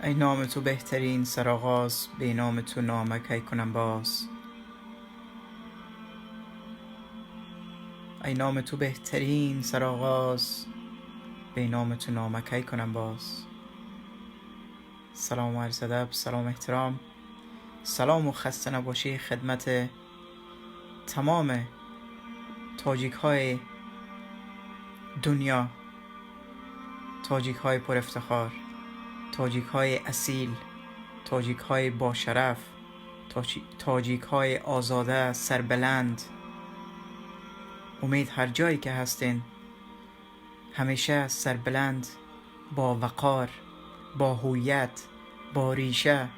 ای نام تو بهترین سرآغاز، به نام تو نامه کی کنم باز. ای نام تو بهترین سرآغاز، به نام تو نامه کی کنم باز. سلام و عرض ادب، سلام احترام، سلام و خسته نباشی خدمت تمام تاجیک های دنیا، تاجیک های پر افتخار، تاجیک های اصیل، تاجیک های با شرف، تاجیک های آزاده سربلند. امید هر جایی که هستین همیشه سربلند، با وقار، با هویت، با ریشه،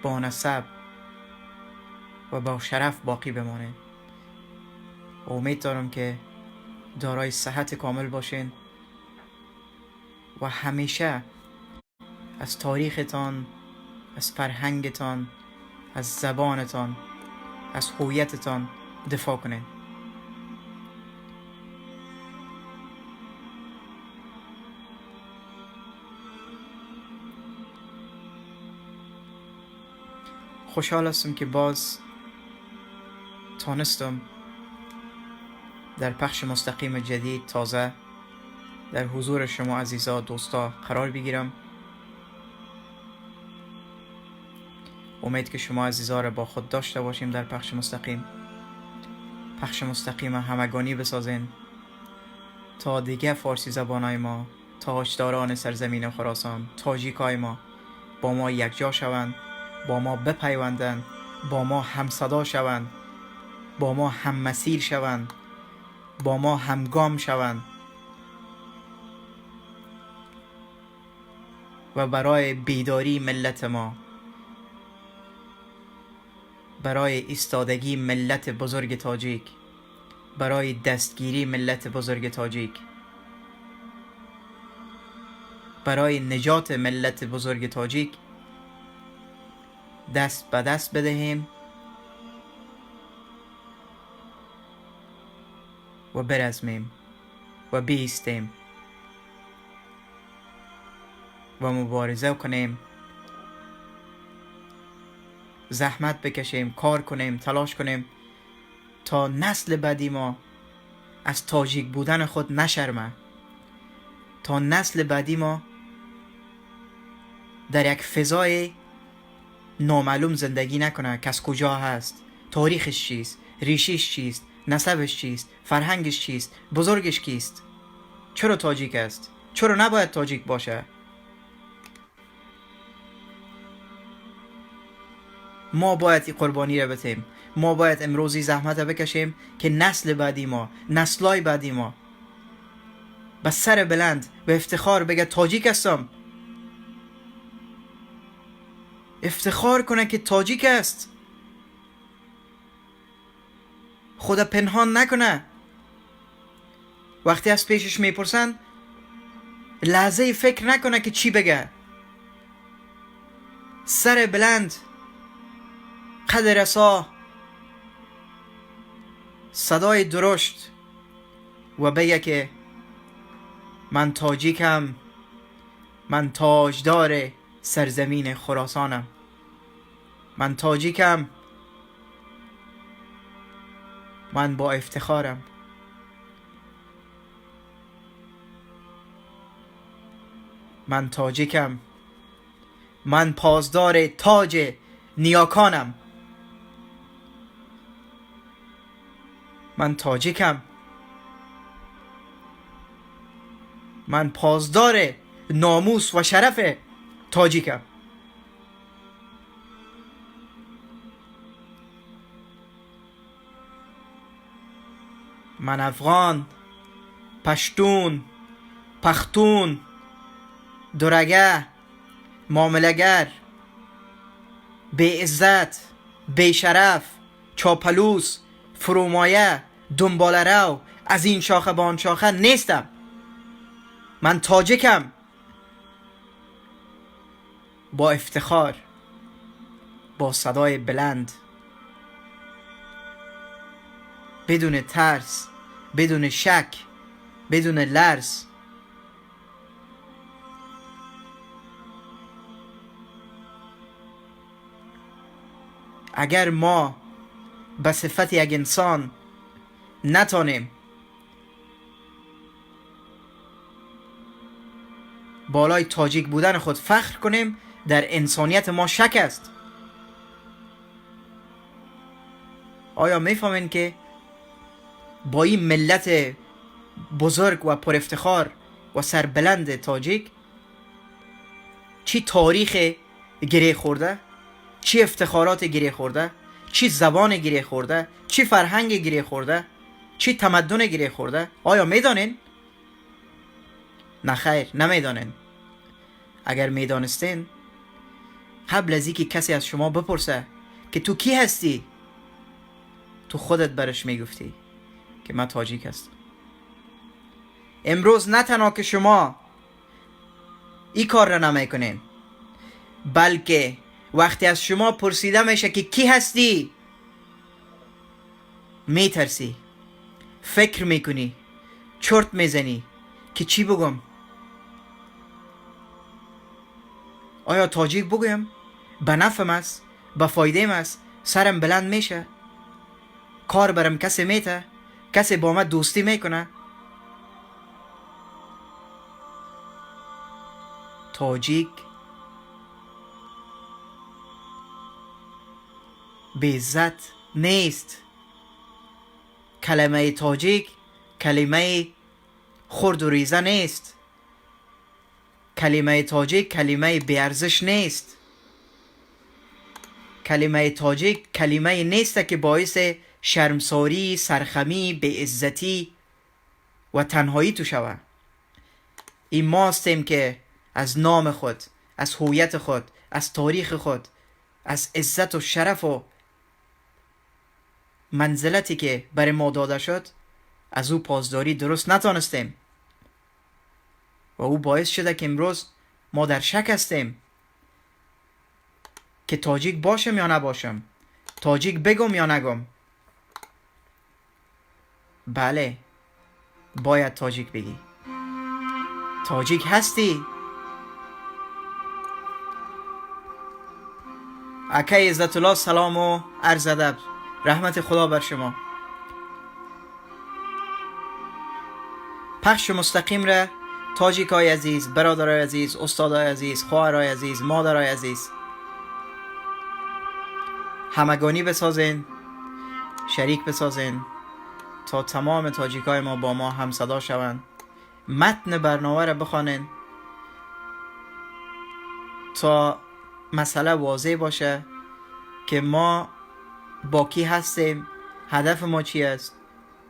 با نسب و با شرف باقی بمانه. امید دارم که دارای صحت کامل باشین و همیشه از تاریختان، از فرهنگتان، از زبانتان، از هویتتان دفاع کنین. خوشحال هستم که باز تانستم در پخش مستقیم جدید تازه در حضور شما عزیزا دوستا قرار بگیرم. امید که شما عزیزا را با خود داشته باشیم در پخش مستقیم همگانی بسازین تا دیگه فارسی زبانای ما، تاجداران سرزمین خراسان، تاجیکای ما با ما یکجا شوند، با ما بپیوندند، با ما همصدا شوند، با ما هم مسیر شوند، با ما همگام شوند و برای بیداری ملت ما، برای ایستادگی ملت بزرگ تاجیک، برای دستگیری ملت بزرگ تاجیک، برای نجات ملت بزرگ تاجیک دست به دست بدهیم و برزمیم و بیستیم و مبارزه کنیم، زحمت بکشیم، کار کنیم، تلاش کنیم تا نسل بعدی ما از تاجیک بودن خود نشرمه، تا نسل بعدی ما در یک فضای نامعلوم زندگی نکنه که از کجا هست، تاریخش چیست، ریشیش چیست، نسبش چیست، فرهنگش چیست، بزرگش کیست، چرا تاجیک است، چرا نباید تاجیک باشه. ما باید این قربانی را بتیم، ما باید امروزی زحمت بکشیم که نسل بعدی ما، نسلای بعدی ما به سر بلند به افتخار بگه تاجیک هستم، افتخار کنه که تاجیک است، خود پنهان نکنه. وقتی از پیشش میپرسن لحظه فکر نکنه که چی بگه، سر بلند قد رسا، صدای درشت و بگه که من تاجیکم، من تاجدار سرزمین خراسانم، من تاجیکم، من با افتخارم، من تاجیکم، من پاسدار تاج نیاکانم، من تاجیکم، من پاسدار ناموس و شرف تاجیکم. من افغان، پشتون، پختون، درگه، معامله‌گر، بی عزت، بی شرف، چاپلوس، فرومایه، دنباله رو از این شاخه به آن شاخه نیستم. من تاجیکم، با افتخار، با صدای بلند، بدون ترس، بدون شک، بدون لرز. اگر ما به صفت یک انسان نتانیم بالای تاجیک بودن خود فخر کنیم، در انسانیت ما شک است. آیا میفهمین که با این ملت بزرگ و پر افتخار و سربلند تاجیک چی تاریخ گره خورده، چی افتخارات گره خورده، چی زبان گره خورده، چی فرهنگ گره خورده، چی تمدن گره خورده؟ آیا میدانین؟ نه خیر، نمیدانین. اگر میدانستین قبل از اینکه کسی از شما بپرسه که تو کی هستی، تو خودت برش میگفتی که من تاجیک هستم. امروز نه تنها که شما این کار را نمیکنین، بلکه وقتی از شما پرسیده میشه که کی هستی، میترسی، فکر میکنی، چرت میزنی که چی بگم. آیا تاجیک بگویم؟ به نفعم است، به فایده‌ام است، سرم بلند میشه، کار برم کسی میته، کسی با من دوستی میکنه. تاجیک به عزت نیست. کلمه تاجیک کلمه خرد و ریزه نیست. کلمه تاجیک کلمه بیارزش نیست. کلمه تاجیک کلمه نیست که باعث شرمساری، سرخمی، بی‌عزتی و تنهایی تو شوه. این ما هستیم که از نام خود، از هویت خود، از تاریخ خود، از عزت و شرف و منزلتی که برای ما داده شد از او پاسداری درست نتانستیم و او باعث شده که امروز ما در شک هستیم که تاجیک باشم یا نباشم، تاجیک بگم یا نگم. بله، باید تاجیک بگی. تاجیک هستی. اکای عزت الله سلام و عرض ادب، رحمت خدا بر شما. پخش مستقیم را تاجیکای عزیز، برادرای عزیز، استادای عزیز، خواهرای عزیز، مادرای عزیز همگانی بسازین، شریک بسازین تا تمام تاجیکای ما با ما هم صدا شوند. متن برنامه را بخوانین تا مسئله واضح باشه که ما با کی هستیم، هدف ما چی است،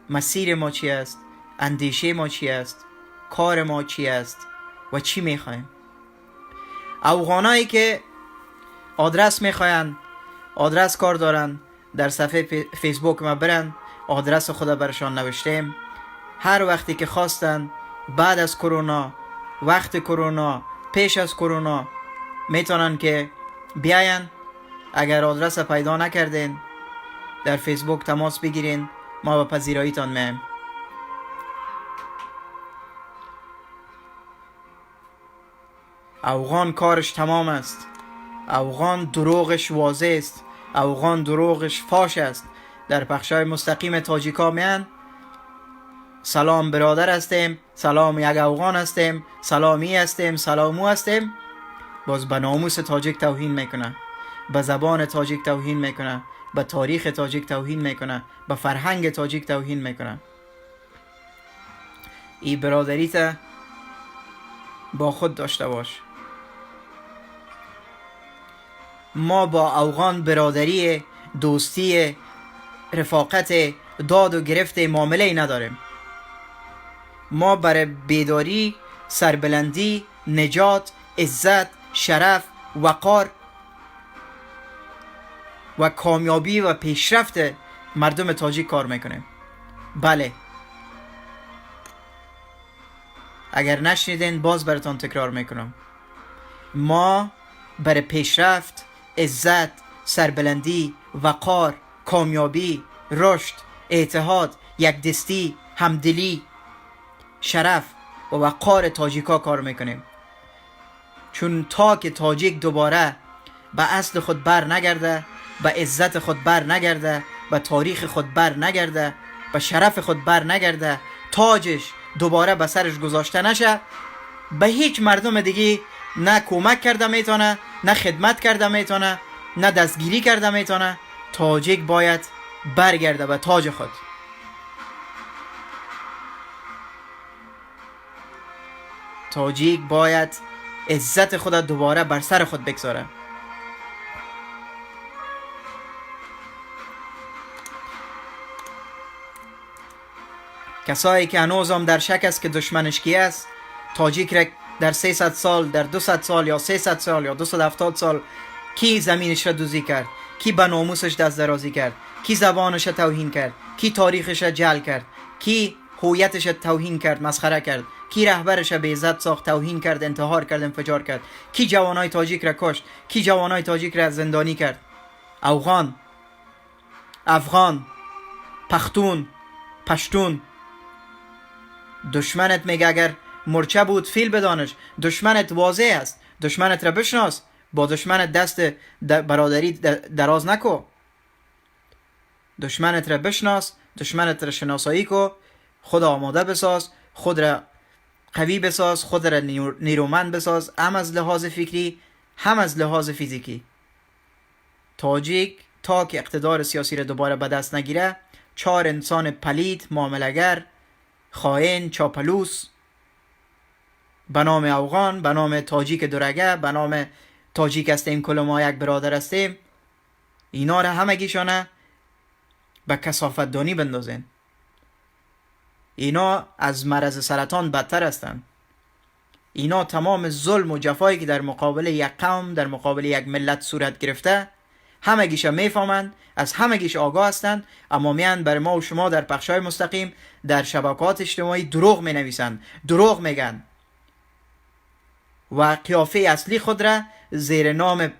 مسیر ما چی است، اندیشه ما چی است، کار ما چی است و چی میخوایم. افغانایی که آدرس میخواین، آدرس کار دارن، در صفحه فیسبوک ما برن، آدرس خدا برشان نوشتیم. هر وقتی که خواستن، بعد از کرونا، وقت کرونا، پیش از کرونا، میتونن که بیاین. اگر آدرس پیدا نکردین در فیسبوک تماس بگیرین، ما به پذیراییتان میایم. افغان کارش تمام است. افغان دروغش واضح است. افغان دروغش فاش است. در پخشای مستقیم تاجیکا میان سلام برادر هستیم، سلام یک افغان هستیم، سلامی هستیم، سلامو هستیم، باز به ناموس تاجیک توهین میکنه، به زبان تاجیک توهین میکنه، به تاریخ تاجیک توهین میکنه، به فرهنگ تاجیک توهین میکنه. ای برادریت با خود داشته باش. ما با افغان برادری، دوستی، رفاقت، داد و گرفت معامله ای نداریم. ما برای بیداری، سربلندی، نجات، عزت، شرف، وقار و کامیابی و پیشرفت مردم تاجیک کار میکنیم. بله، اگر نشنیدین باز براتون تکرار میکنم. ما برای پیشرفت، عزت، سربلندی، وقار، کامیابی، رشد، اتحاد، یکدستی، همدلی، شرف و وقار تاجیکا کار میکنیم. چون تا که تاجیک دوباره به اصل خود بر نگرده، به عزت خود بر نگرده، به تاریخ خود بر نگرده، به شرف خود بر نگرده، تاجش دوباره به سرش گذاشته نشه، به هیچ مردم دیگه نه کمک کرده میتونه، نه خدمت کرده میتونه، نه دستگیری کرده میتونه. تاجیک باید برگرده به تاج خود. تاجیک باید عزت خود دوباره بر سر خود بگذاره. کسایی که هنوز هم در شک است که دشمنش کی است، تاجیک را در 300 سال، در 200 سال یا 300 سال یا 270 سال کی زمینش را دوزی کرد، کی به ناموسش دست درازی کرد، کی زبانش را توهین کرد، کی تاریخش را جعل کرد، کی هویتش را توهین کرد، مسخره کرد، کی رهبرش را به عزت ساخت، توهین کرد، انتحار کرد، انفجار کرد، کی جوانای تاجیک را کشت، کی جوانای تاجیک را زندانی کرد. اوغان، افغان، پختون، پشتون. دشمنت میگه اگر مرچه بود فیل بدانش. دشمنت واضح است، دشمنت را بشناس، با دشمنت دست برادری دراز نکو. دشمنت را بشناس، دشمنت را شناسایی کو، خود آماده بساز، خود را قوی بساز، خود را نیرومند بساز، هم از لحاظ فکری هم از لحاظ فیزیکی. تاجیک تا که اقتدار سیاسی را دوباره به دست نگیره، 4 انسان پلید، معامله‌گر، خائن، چاپلوس به نام اوغان، به نام تاجیک درگه، به نام تاجیک هستیم کل ما یک برادر هستیم، اینا را همگیشانه به کثافت دانی بندازین. اینا از مرض سرطان بدتر هستند. اینا تمام ظلم و جفایی که در مقابل یک قوم، در مقابل یک ملت صورت گرفته، همگیش میفهمند، از همگیش آگاه هستند، اما میان بر ما و شما در پخشای مستقیم در شبکات اجتماعی دروغ می نویسند، دروغ میگن و قیافه اصلی خود را زیر نام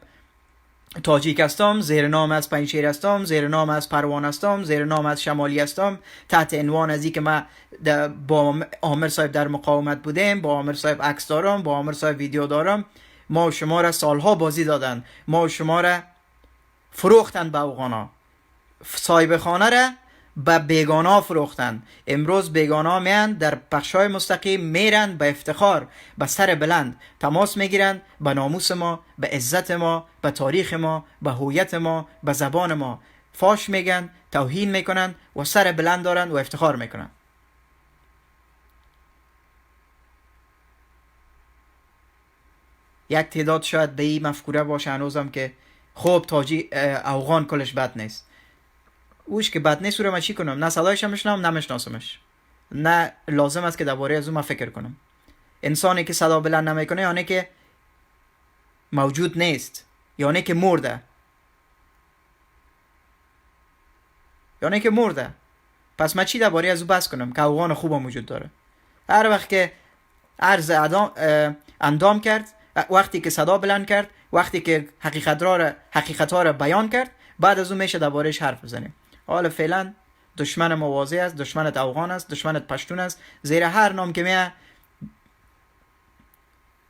تاجیک هستم، زیر نام از پنجشیر هستم، زیر نام از پروان هستم، زیر نام از شمالی هستم، تحت عنوان از که ما با عامر صاحب در مقاومت بودیم، با عامر صاحب عکس دارم، با عامر صاحب ویدیو دارم. ما و شما را سالها بازی دادن، ما و شما را فروختن به اوغانا، صاحب خانه را به بیگانا فروختن. امروز بیگانا میان در پخشای مستقیم میرن به افتخار، به سر بلند تماس میگیرن به ناموس ما، به عزت ما، به تاریخ ما، به هویت ما، به زبان ما، فاش میگن، توهین میکنن و سر بلند دارن و افتخار میکنن. یک تعداد شاید به این مفکوره باشه هنوزم که خب اوغان کلش بد نیست. اوش که بد نیست، او رو من چی کنم؟ نه صدایش هم میشنم، نه میشناسمش، نه لازم است که درباره از اون من فکر کنم. انسانی که صدا بلند نمیکنه یعنی که موجود نیست، یعنی که مرده، یعنی که مرده. پس من چی درباره از او بحث کنم که اوغان خوب موجود داره؟ هر وقت که عرض اندام کرد، وقتی که صدا بلند کرد، وقتی که حقیقت‌ها را بیان کرد، بعد از اون میشه درباره‌اش حرف بزنیم. حالا فعلا دشمن ما واضح است، دشمنت اوغان است، دشمنت پشتون است. زیر هر نام که میه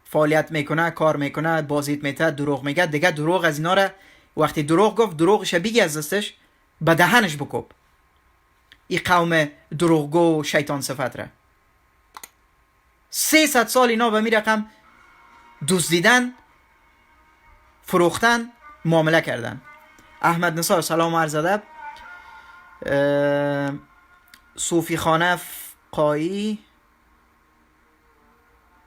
فعالیت میکنه، کار میکنه، بازیت میته، دروغ میگه. دیگه دروغ از اینا را وقتی دروغ گفت، دروغش بگی از دستش، به دهنش بکوب. این قوم دروغگو و شیطان صفت را 300 سال اینا به می رقم دزدیدن، فروختن، معامله کردن. احمد نثار سلام و عرض ادب. صوفی خانه قایی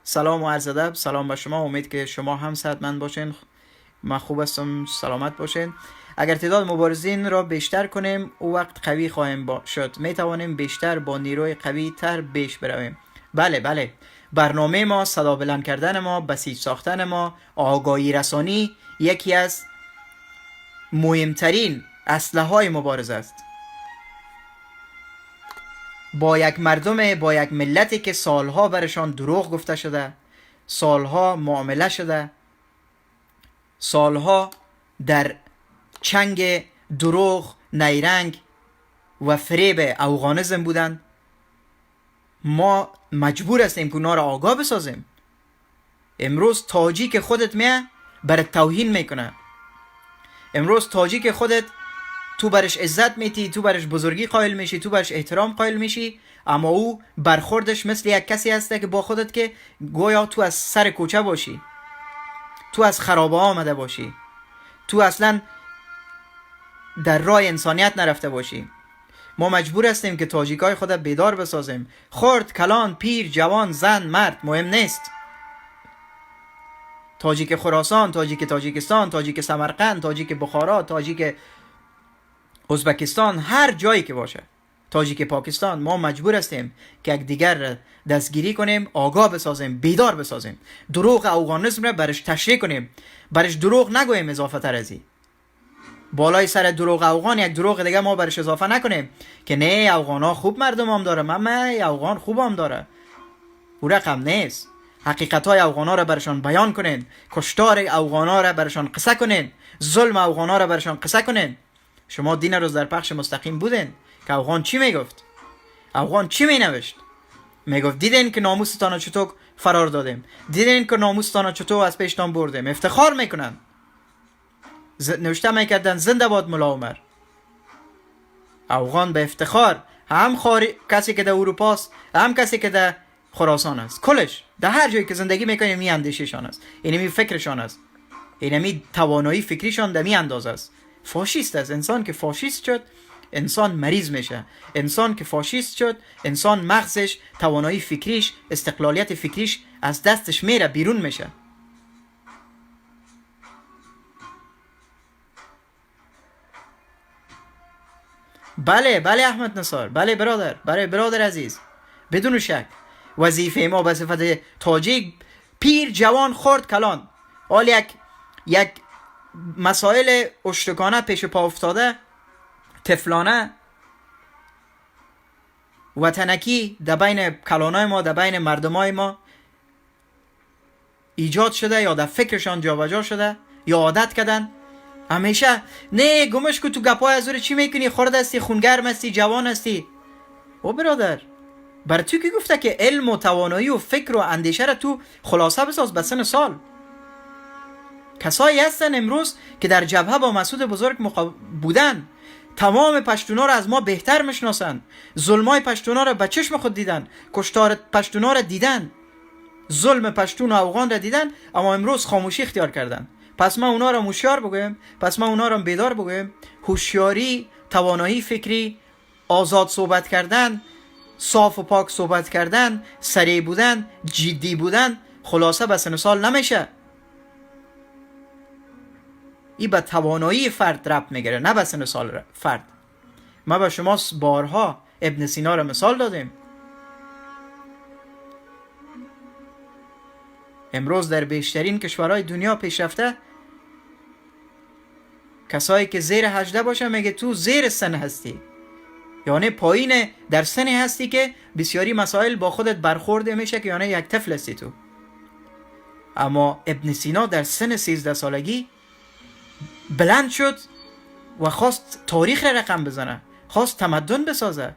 سلام و عرض ادب. سلام به شما، امید که شما هم صحتمند باشین، من خوب هستم، سلامت باشین. اگر تعداد مبارزین را بیشتر کنیم او وقت قوی خواهیم شد، می توانیم بیشتر با نیروی قوی تر بیش برویم. بله، برنامه ما، صدا بلند کردن ما، بسیج ساختن ما، آگاهی رسانی یکی از مهمترین اسلحه‌های مبارزه است. با یک مردم، با یک ملتی که سالها برشان دروغ گفته شده، سالها معامله شده، سالها در چنگ دروغ، نیرنگ و فریب اوغانیسم بودن، ما مجبور هستیم که اونا را آگاه بسازیم. امروز تاجیک خودت میه برای توهین میکنه، امروز تاجیک خودت تو برش عزت میتی، تو برش بزرگی قائل میشی، تو برش احترام قائل میشی، اما او برخوردش مثل یک کسی هسته که با خودت که گویا تو از سر کوچه باشی، تو از خرابه آمده باشی، تو اصلا در راه انسانیت نرفته باشی. ما مجبور هستیم که تاجیکای خود بیدار بسازیم. خرد، کلان، پیر، جوان، زن، مرد مهم نیست. تاجیک خراسان، تاجیک تاجیکستان، تاجیک سمرقند، تاجیک بخارا، تاجیک ازبکستان، هر جایی که باشه، تاجیک پاکستان، ما مجبور هستیم که یک دیگر را دستگیری کنیم، آگاه بسازیم، بیدار بسازیم، دروغ افغانیسم را برش تشریح کنیم، برش دروغ نگویم اضافه تر از این. بالای سر دروغ افغان یک دروغ دیگه ما برش اضافه نکنیم که نه افغان ها خوب مردم هم داره، من افغان خوب هم داره. او رقم نیست. حقیقت های افغان ها را برشان بیان کنین، کشتار افغان ها را برشان قصه کنین، ظلم افغان ها را برشان قصه کنین. شما دین روز در پخش مستقیم بودین که افغان چی میگفت؟ افغان چی مینوشت؟ میگفت دیدین که ناموستان چطور فرار دادیم، دیدین که ناموستان چطور از پیشتان بردیم. افتخار میکنن، نوشته میکردن زنده باد ملا عمر. افغان به افتخار، هم کسی که در اروپاست، هم کسی که در خراسان است، کلش در هر جایی که زندگی میکنه می اندیششان است، اینمی فکرشان است، اینمی توانایی فکریشان در می اندازه است. فاشیست است. انسان که فاشیست شد انسان مریض میشه. انسان که فاشیست شد انسان مغزش، توانایی فکریش، استقلالیت فکریش از دستش میره، بیرون میشه. بله احمد نصار، بله برادر، بله برادر عزیز، بدون شک وظیفه ما به صفت تاجیک، پیر، جوان، خرد، کلان، حال یک مسائل اشتکانه پیش پا افتاده، طفلانه، وطنکی در بین کلانای ما، در بین مردمای ما ایجاد شده، یا در فکرشان جابجا شده، یا عادت کردن. همیشه نه گمش کو تو گپای ازور چی میکنی، خرد هستی، خونگرم هستی، جوان هستی. او برادر، بر تو که گفته که علم و توانایی و فکر و اندیشه را تو خلاصه بساز به سن سال. کسایی هستن امروز که در جبهه با مسعود بزرگ بودن، تمام پشتونا را از ما بهتر میشناسن، ظلمای پشتونا را به چشم خود دیدن، کشتار پشتونا را دیدن، ظلم پشتون و افغان را دیدن، اما امروز خاموشی اختیار کردن. پس ما اونا را هوشیار بگویم، پس ما اونا را بیدار بگویم. هوشیاری، توانایی فکری، آزاد صحبت کردن، صاف و پاک صحبت کردن، سریع بودن، جدی بودن، خلاصه به سن سال نمیشه. این به توانایی فرد ربط میگیره، نه به سن سال فرد. ما به شما بارها ابن سینا را مثال دادیم. امروز در بیشترین کشورهای دنیا پیشرفته، کسایی که زیر 18 باشه میگه تو زیر سن هستی، یعنی پایین در سنی هستی که بسیاری مسائل با خودت برخورده میشه که یعنی یک طفل هستی تو. اما ابن سینا در سن 13 سالگی بلند شد و خواست تاریخ را رقم بزنه، خواست تمدن بسازه،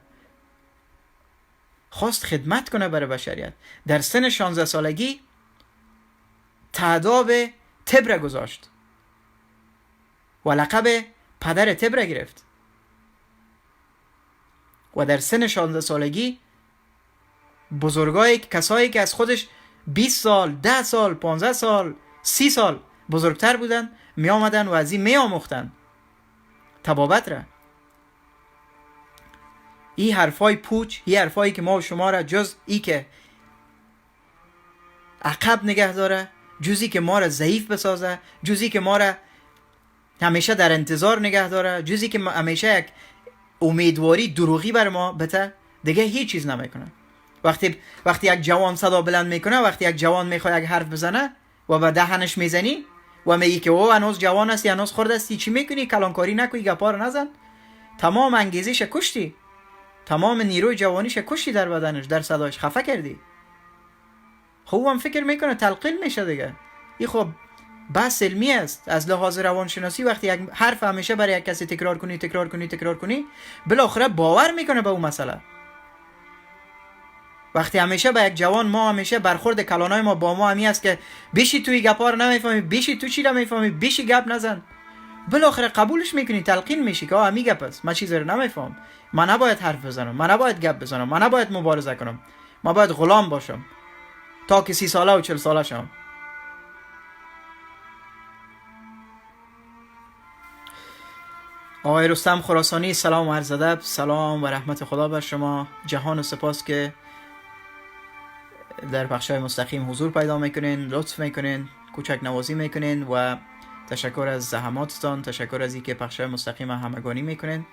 خواست خدمت کنه برای بشریت. در سن 16 سالگی تعداب طب را گذاشت و لقب پدر طب را گرفت و در سن 16 سالگی کسایی که از خودش 20 سال، 10 سال، 15 سال، 30 سال بزرگتر بودن می آمدن و از این می آموختن طبابت را. این حرفای پوچ، این حرفایی که ما و شما را جز ای که عقب نگه داره، جزی که ما را ضعیف بسازه، جزی که ما را همیشه در انتظار نگه داره، جزی که همیشه یک امیدواری دروغی بر ما بده، دیگه هیچ چیز نمیکنه. وقتی یک جوان صدا بلند میکنه، وقتی یک جوان میخواد یک حرف بزنه و به دهنش میزنی و میگی که او هنوز جوان هستی، هنوز خرد هستی، چی میکنی؟ کلانکاری نکنی، گپا رو نزن. تمام انگیزش کشتی، تمام نیروی جوانیش کشتی در بدنش، در صداش خفه کردی. خب هم فکر میکنه تلقین میشه دیگه. این خب بحث علمی است. از لحاظ روانشناسی وقتی یک حرف همیشه برای یک کسی تکرار کنی بالاخره باور میکنه به اون مسئله. وقتی همیشه به یک جوان، ما همیشه برخورد کلانای ما با ما همی است که بیشی توی گپا رو نمیفهمی، بیشی تو چی نمیفهمی، بیشی گپ نزن. بالاخره قبولش میکنی، تلقین میشی که میگه پس من چیزی رو نمیفهم، من نباید حرف بزنم، من نباید گپ بزنم، من نباید مبارزه کنم، من باید غلام باشم تا که 30 ساله و 40 ساله شم. آقای رستم خراسانی، سلام و عرض ادب، سلام و رحمت خدا بر شما. جهان و سپاس که در بخشای مستقیم حضور پیدا میکنین، لطف میکنین، کوچک نوازی میکنین و تشکر از زحماتتان، تشکر از اینکه بخشای مستقیم همگانی میکنین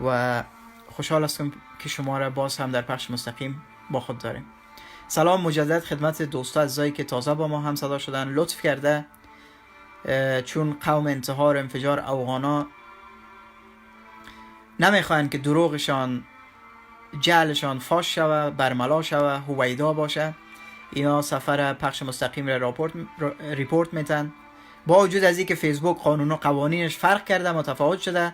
و خوشحال هستم که شما را باز هم در پخش مستقیم با خود داریم. سلام مجدد خدمت دوستا عزیزایی که تازه با ما هم صدا شدن. لطف کرده چون قوم انتحار انفجار افغانا نمیخواین که دروغشان جعلشان فاش شوه، برملا شوه، هویدا باشه، اینا سفر پخش مستقیم را ریپورت میتن. با وجود از اینکه فیسبوک قانون و قوانینش فرق کرده، متفاوت شده،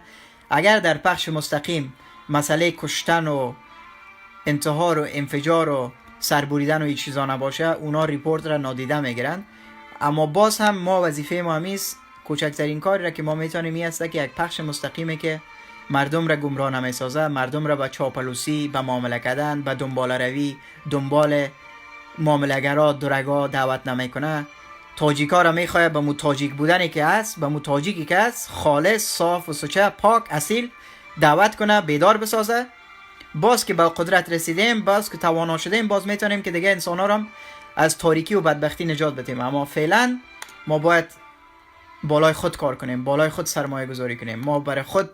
اگر در پخش مستقیم مسئله کشتن و انتحار و انفجار و سربریدن و این چیزا نباشه، اونا ریپورت را نادیده میگیرن. اما باز هم ما وظیفه ما همیست، کوچکترین کاری را که ما میتونیم این است که یک پخش مستقیمه که مردم را گمراه نمیسازه، مردم را به چاپلوسی، به معامله کردن، به دنبال روی، دنبال معامله‌گرا، درگا دعوت نمیکنه. تاجیکا را میخواه به مو تاجیک بودنی که هست، به مو تاجیکی که هست، خالص، صاف و سوچه، پاک، اصیل دعوت کنه، بیدار بسازه. باز که به قدرت رسیدیم، باز که توانا شدیم، باز میتونیم که دیگه انسان ها را از تاریکی و بدبختی نجات بدیم. اما فعلا ما باید بالای خود کار کنیم، بالای خود سرمایه گذاری کنیم، ما برای خود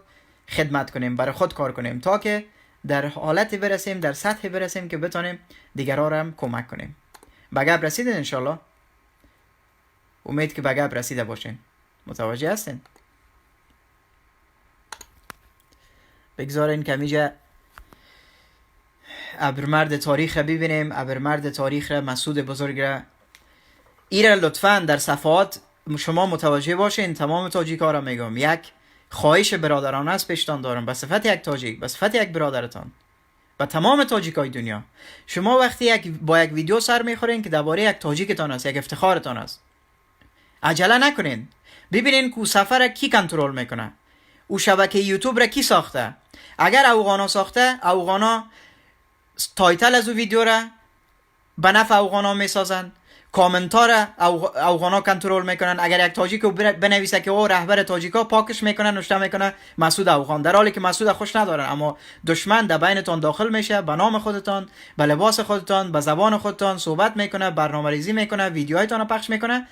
خدمت کنیم، برای خود کار کنیم تا که در حالتی برسیم، در سطحی برسیم که بتونیم دیگران را هم کمک کنیم. به گپ رسیدین انشالله؟ امید که به گپ رسیده باشین. متوجه هستین؟ بگذارین که میجا ابرمرد تاریخ را ببینیم. ابرمرد تاریخ را، مسعود بزرگ را، ایره لطفاً در صفحات شما متوجه باشین. تمام تاجیک‌ها را میگم، یک خواهش برادرانه است پیشتان دارم به صفت یک تاجیک، به صفت یک برادرتان، به تمام تاجیکای دنیا. شما وقتی با یک ویدیو سر میخورین که درباره یک تاجیکتان است، یک افتخارتان است، عجله نکنین. ببینین که سفر کی کنترل میکنه، او شبکه یوتیوب را کی ساخته. اگر افغانا ساخته، افغانا تایتل از او ویدیو را به نفع افغانا میسازن، کامنتار افغانا کنترل میکنن. اگر یک تاجیک بنویسه که او رهبر تاجیکا، پاکش میکنن، نوشته میکنه مسعود افغان، در حالی که مسعود خوش ندارن، اما دشمن در بینتون داخل میشه، به نام خودتان، به لباس خودتان، به زبان خودتان صحبت میکنه، برنامه‌ریزی میکنه، ویدیوهایتان رو پخش میکنه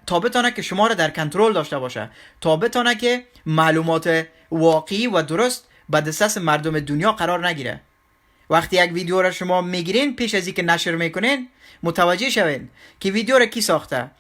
تا بتونه که شما رو در کنترل داشته باشه، تا بتونه که معلومات واقعی و درست به دسترس مردم دنیا قرار نگیره. وقتی یک ویدیو را شما میگیرین، پیش از اینکه نشر میکنین متوجه شوین که ویدیو را کی ساخته.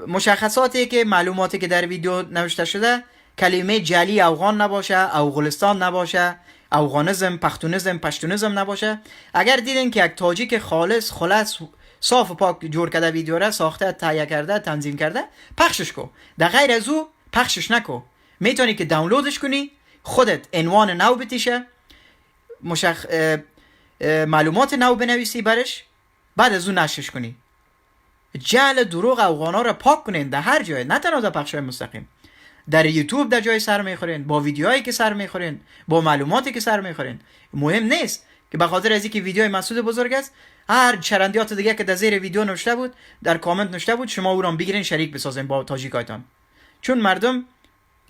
مشخصاتی که معلوماتی که در ویدیو نوشته شده، کلمه جعلی افغان نباشه، افغانستان نباشه، افغانیسم، پختونیسم، پشتونیسم نباشه. اگر دیدین که یک تاجیک خالص، خلاص، صاف و پاک جور کرده ویدیو را ساخته، تهیه کرده، تنظیم کرده، پخشش کو. در غیر از او پخشش نکو. میتونی که دانلودش کنی، خودت عنوان نو بتیشه، معلومات نو بنویسی برش، بعد از اون نشرش کنی. جعل دروغ افغانا را پاک کنین در هر جای، نه تنها در پخشای مستقیم، در یوتیوب در جای سر میخورین، با ویدیوهایی که سر میخورین، با معلوماتی که سر میخورین. مهم نیست که به خاطر از اینکه ویدیوی مسعود بزرگ است، هر چرندیات دیگه که در زیر ویدیو نوشته بود، در کامنت نوشته بود، شما او را بگیرین شریک بسازین با تاجیکایتان. چون مردم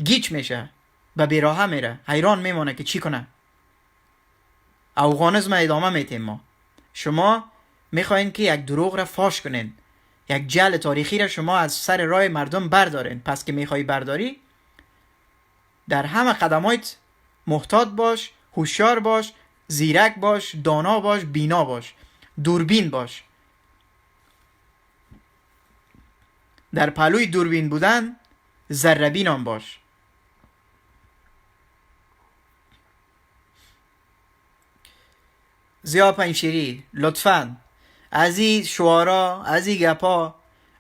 گیج میشه، به بیراهه میره، حیران میمونه که چی کنه. افغانیسم ادامه میتیم ما. شما میخواین که یک دروغ را فاش کنین، یک جعل تاریخی را شما از سر راه مردم بردارین. پس که میخوای برداری، در همه قدمات محتاط باش، هوشیار باش، زیرک باش، دانا باش، بینا باش، دوربین باش. در پهلوی دوربین بودن ذره بین هم باش. زیا پنشیری لطفاً از این شعارا، از این گپا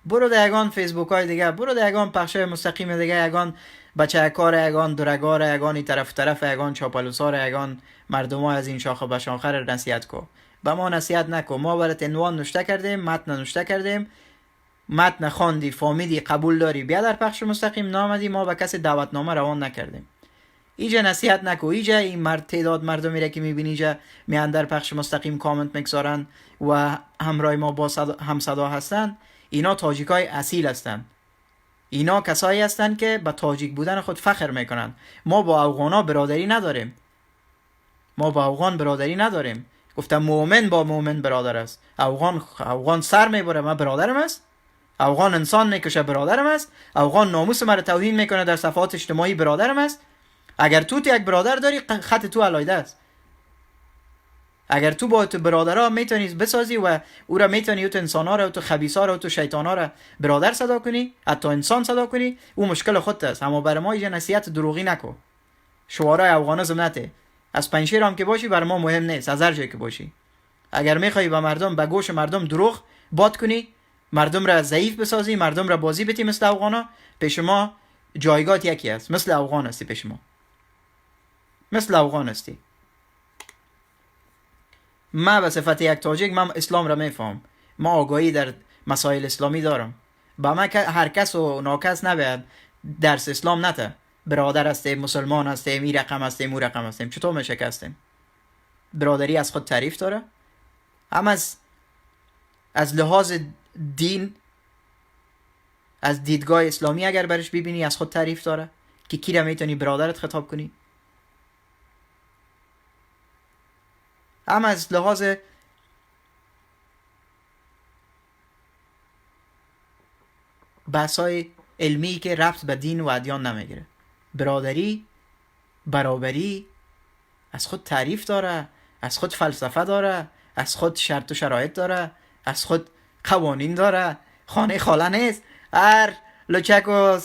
برو در یگان فیسبوک های دیگه، برو در یگان پخش های مستقیم دیگه، یگان بچه کار، یگان درگار، یگان این طرف یگان چاپلوسار، یگان مردم ها از این شاخه به شاخه نصیحت کو. به ما نصیحت نکو. ما برات عنوان نوشته کردیم، متن نوشته کردیم، متن خواندی فهمیدی قبول داری بیا در پخش مستقیم، نامدی ما به کسی دعوتنامه روان نکردیم. ایجا نصیحت نکو، ایجا این تعداد مردمی را که میبینی ایجا میان در پخش مستقیم کامنت میگذارن و همراه ما با همصدا هستن، اینا تاجیکای اصیل هستن. اینا کسایی هستن که به تاجیک بودن خود فخر میکنن. ما با افغانا برادری نداریم. ما با افغان برادری نداریم. گفتم مؤمن با مؤمن برادر است. افغان سر میبره ما برادرم است. افغان انسان میکشه برادرم است. افغان ناموس مرا توهین میکنه در صفحات اجتماعی برادرم است. اگر تو یک برادر داری خط تو علایده است. اگر تو با تو برادرها میتونی بسازی و او را میتونی تو انسان‌ها را و تو خبیثا را و تو شیطانا را برادر صدا کنی، حتی انسان صدا کنی، او مشکل خودت است. اما برای ما یه نصیحت دروغی نکن. شعارهای افغانیسم نته. از پنجشیر هم که باشی برای ما مهم نیست، از هر جایی که باشی. اگر میخوای به مردم به گوش مردم دروغ باد کنی، مردم را ضعیف بسازی، مردم را بازی بتی مثل افغانا، پیش ما جایگاه یکی است. مثل افغان هستی پیش ما. مثل افغان هستی. ما به صفت یک تاجیک من اسلام را میفهم. ما آگاهی در مسائل اسلامی دارم. با ما هر کس و ناکس نباید درس اسلام نته. برادر هستیم، مسلمان هستیم، این رقم هستیم، اون رقم هستیم. چطور می شکستیم؟ برادری از خود تعریف داره؟ هم از لحاظ دین، از دیدگاه اسلامی اگر برش ببینی از خود تعریف داره که کی را میتونی برادرت خطاب کنی؟ هم از لحاظ بحثای علمی که ربط به دین و ادیان نمیگیره. برادری، برابری از خود تعریف داره، از خود فلسفه داره، از خود شرط و شرایط داره، از خود قوانین داره. خانه خاله نیست. هر لچک و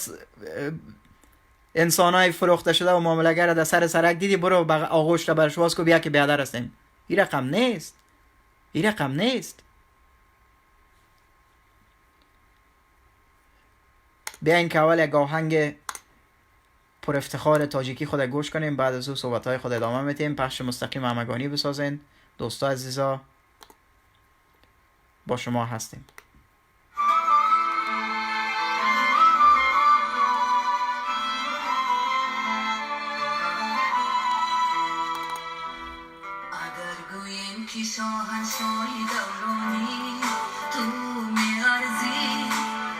انسانای فروخته شده و معامله‌گر در سر سرک دیدی برو آغوش را برش واس کو بیا که بیادر هستیم. این رقم نیست. این رقم نیست. بیاین که اول یک آهنگ پر افتخار تاجیکی خود گوش کنیم، بعد از او صحبت‌های خود ادامه میدیم. پخش مستقیم همگانی بسازین. دوستا عزیزا با شما هستیم. اگر گوییم که شاهنشاهی دورانی تو میارزی،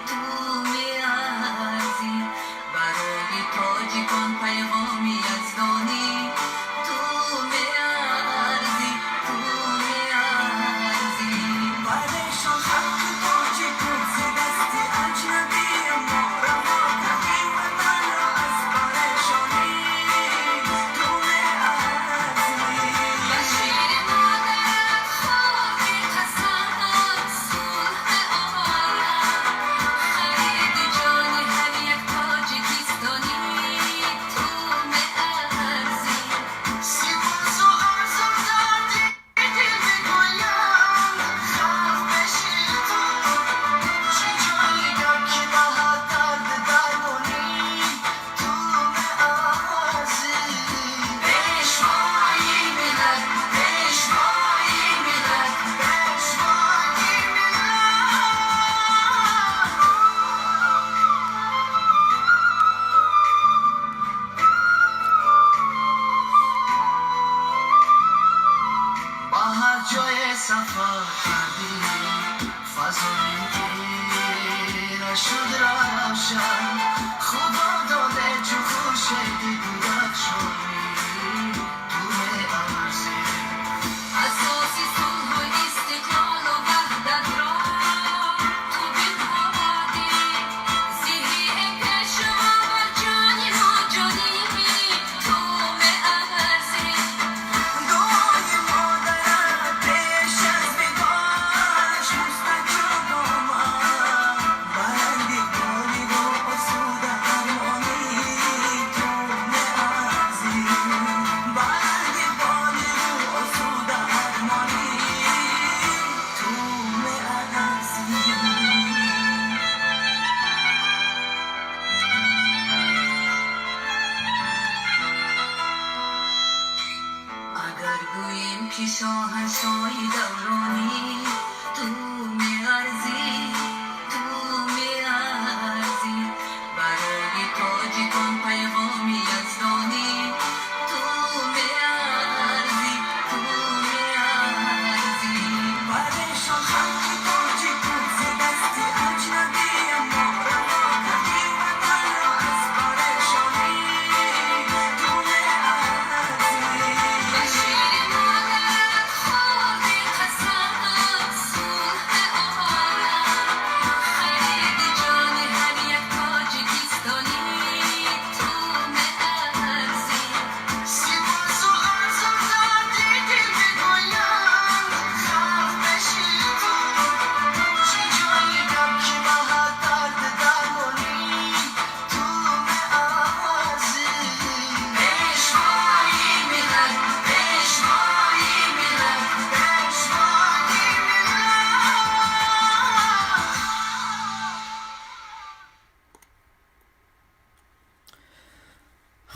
تو میارزی برای تاجیکان پیغامی یزدانی، تو میارزی، تو میارزی بعدشان خلق تاجیکان سی دستی اجنبی ما رها کنی و من را از پریشانی، تو میارزی بشیر مادرت خاکی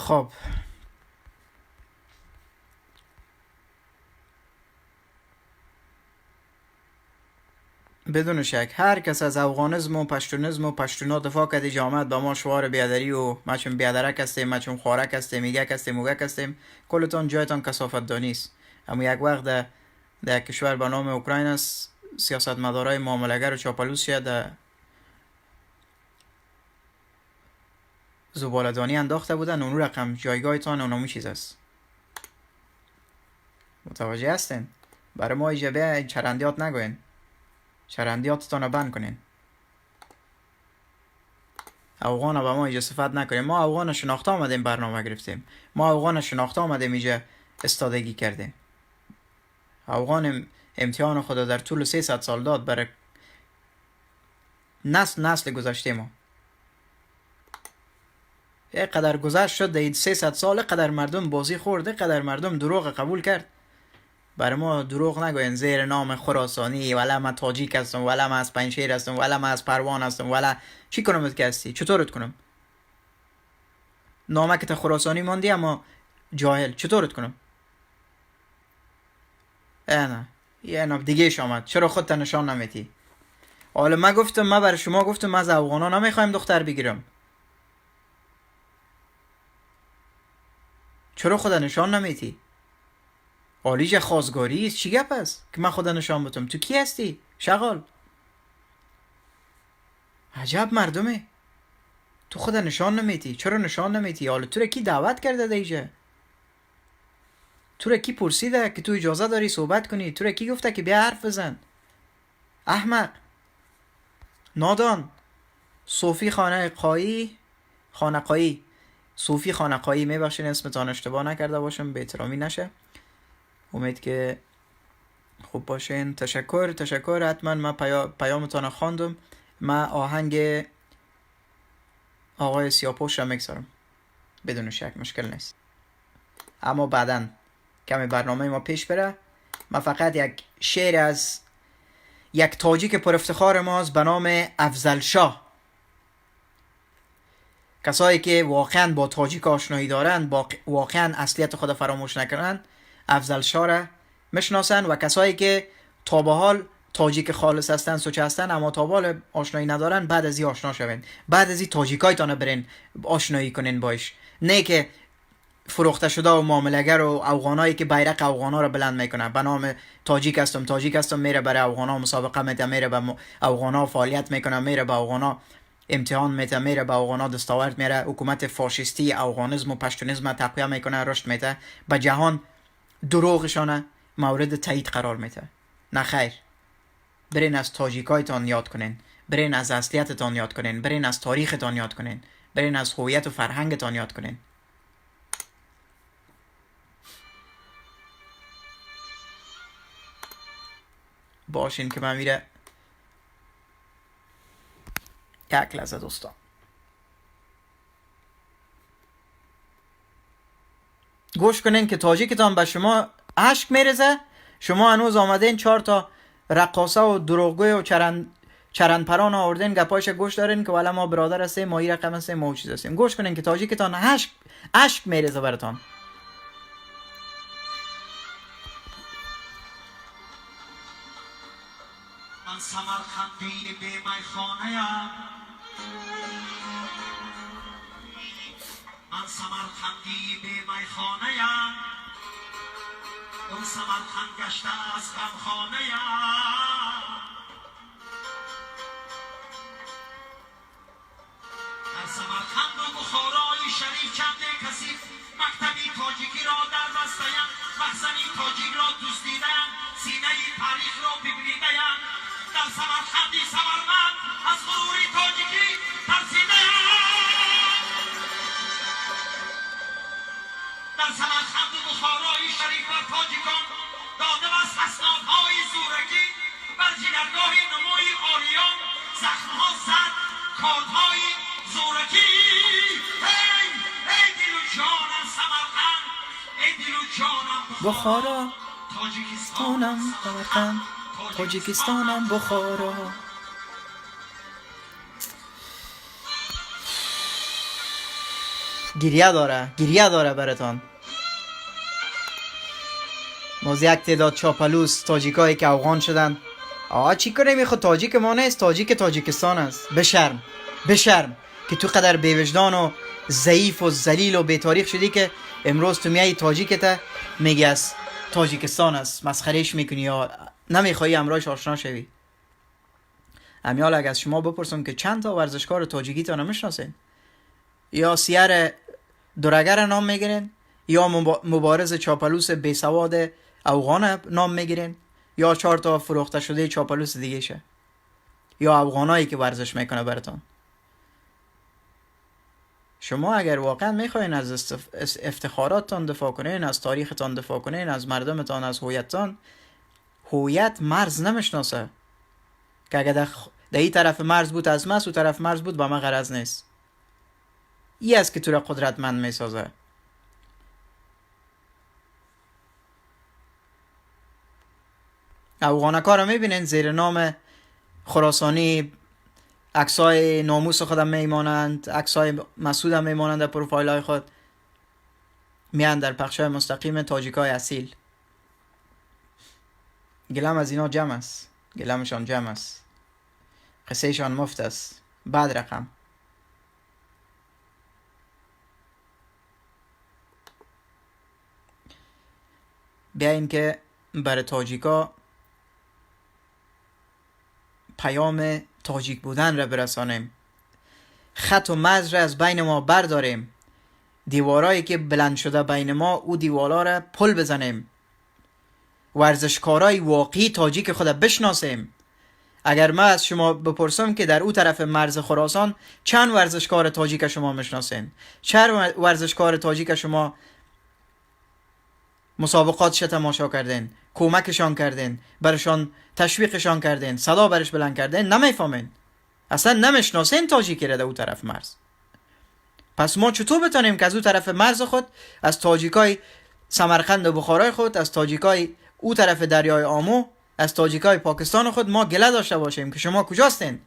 خب بدون شک هر کس از افغانism و پشتونism و پشتونا دفاع کردی جامعت با ما شعار بیادری و ما چون بیادرک هستیم ما چون خوارک هستیم میگک هستیم موگک هستیم کلتان جایتان کثافت دانیست. اما یک وقت در کشور به نام اوکراین است سیاستمدارای معامله‌گر و چاپلوس شد زباله‌دانی انداخته بودن اون رقم جایگاهتان اونمی چیز است. متوجه هستین؟ برای ما ایجابه چرندیات نگوین، چرندیاتتان رو بند کنین. افغان رو به ما اینجا صفت نکنیم. ما افغان شناخته آمدیم برنامه گرفتیم، ما افغان شناخته آمدیم اینجا استادگی کردیم. افغان امتحان خدا در طول 300 سال داد برای نسل گذشته ما. یک قدر گذشت شد در 300 سال، قدر مردم بازی خورده، قدر مردم دروغ قبول کرد. برای ما دروغ نگوین زیر نام خراسانی ولا من تاجیک هستم ولا من از پنجشیر هستم ولا من از پروان هستم ولا چی کنم که هستی؟ چطورت کنم؟ نامکت خراسانی ماندی اما جاهل، چطورت کنم؟ نه یه نام دیگه آمد، چرا خودت نشان نمیتی؟ حالا من برای شما گفتم از افغانا نمیخوایم دختر بگیرم، چرا خدا نشان نمیتی؟ آلیج خواستگاری است، چی گپ است که من خدا نشان بتم؟ تو کی هستی؟ شغال عجب مردمه، تو خدا نشان نمیتی، چرا نشان نمیتی؟ حالا تو را کی دعوت کرده دیگه؟ تو را کی پرسیده که تو اجازه داری صحبت کنی؟ تو را کی گفته که بیا حرف بزن؟ احمق، نادان، صوفی خانقایی صوفی خانقایی، میبخشین اسمتان اشتباه نکرده باشم، به احترامی نشه. امید که خوب باشین. تشکر. حتما من پیامتان خواندم. من آهنگ آقای سیاپوش را میگذارم، بدون شک مشکل نیست. اما بعدن کمی برنامه ما پیش بره، من فقط یک شعر از یک تاجیک پر افتخار ماست به نام افضل شاه. کسایی که واقعا با تاجیک آشنایی دارن، واقعا اصلیت خود فراموش نکنن، افضل شاه را میشناسن. و کسایی که تا به حال تاجیک خالص هستن، سوچه هستن، اما تا به حال آشنایی ندارن، بعد از این آشنا شوین، بعد از این تاجیکایتان برین آشنایی کنین باش. نه که فروخته شده و معامله‌گر و افغانایی که بیرق افغانا رو بلند میکنه به نام تاجیک هستم میره برای افغانا مسابقه میده، میره به افغانا فعالیت میکنه، میره به افغانا امتحان میده، میره به افغانا دستاورد میره، حکومت فاشیستی افغانism و پشتونism تقویه میکنه، رشد میده، به جهان دروغشانه مورد تایید قرار میده. نه خیر، برین از تاجیکایتان یاد کنین، برین از اصلیتتان یاد کنین، برین از تاریختان یاد کنین، برین از هویت و فرهنگتان یاد کنین. باشین که من میره یک لحظه دوستان گوش کنین که تاجیکتان به شما عشق میرزه. شما هنوز آمدین 4 تا رقاصه و دروغگوی و چرندپران آوردین گپایش گوش دارین که والا ما برادر هستیم، ما این رقم هستیم، ما چیز هستیم. گوش کنین که تاجیکتان عشق میرزه براتان. من سمرقندی به میخانه‌ام، من سمرقندی به میخانه‌ام، اون سمرقند گشته از غمخانه‌ام. در سمرقند و بخارای شریف چند کثیف مکتبی تاجیکی را در بسته‌ام، مخزنی تاجیک را دوست دیدم، سینه تاریخ را ببریدم. در سمرقندی سمرقند از غروری تاجیکی ترسیدم. در سمرقند و بخارای شریف بر تاجیکان داده بس اسنادهای زورکی، بر جگرگاه نمای آریان زخمها زد کارهای زورکی. ای دل و جانم سمرقند، ای دل و جانم بخارا، تاجیکستانم سمرقند، تاجیکستانم بخارا. گریه داره براتان. موز یک تعداد چاپلوس تاجیکایی که افغان شدن. چی کنیم؟ خود تاجیک ما نیست، تاجیک تاجیکستان است. بشرم که تو قدر بیوجدان و ضعیف و ذلیل و بی‌تاریخ شدی که امروز تو میای تاجیکت میگی از تاجیکستان است، مسخرهش میکنی یا نمیخوای امروز آشنا شوی. امیال اگه از شما بپرسم که چند تا ورزشکار تاجیکی تا نمیشناسین؟ یا سیر درگر نام میگیرین، یا مبارز چاپلوس بیسواد افغان نام میگیرین، یا 4 تا فروخته شده چاپلوس دیگه شه، یا افغانایی که ورزش میکنه براتون. شما اگر واقعا میخواین از افتخاراتتان دفاع کنین، از تاریختان دفاع کنین، از مردمتان، از هویتتان، هویت مرز نمیشناسه که اگر در این طرف مرز بود از مس، او طرف مرز بود با من غرض نیست. این است که تو را قدرتمند میسازه. افغانکا رو میبینین زیر نام خراسانی عکسای ناموس خودم میمانند، عکسای مسعود هم میمانند در پروفایل های خود، میان در پخشای مستقیم تاجیکای اصیل. گلم از اینا جمع است، گلمشان جمع است، قصه شان مفت است. بعد رقم بیاییم که برای تاجیکا پیام تاجیک بودن را برسانیم، خط و مرز را از بین ما برداریم، دیوارایی که بلند شده بین ما او دیوارا را پل بزنیم، ورزشکارای واقعی تاجیک خود بشناسیم. اگر من از شما بپرسم که در او طرف مرز خراسان چند ورزشکار تاجیک شما میشناسین، چند ورزشکار تاجیک شما مسابقاتش تماشا کردین، کمکشان کردین، برشان تشویقشان کردین، صدا برش بلند کردین، نمیفهمین، اصلا نمیشناسین تاجیکی را در او طرف مرز. پس ما چطور بتانیم که از او طرف مرز خود، از تاجیکای سمرقند و بخارای خود، از تاجیکای او طرف دریای آمو، از تاجیکای پاکستان خود ما گله داشته باشیم که شما کجاستین؟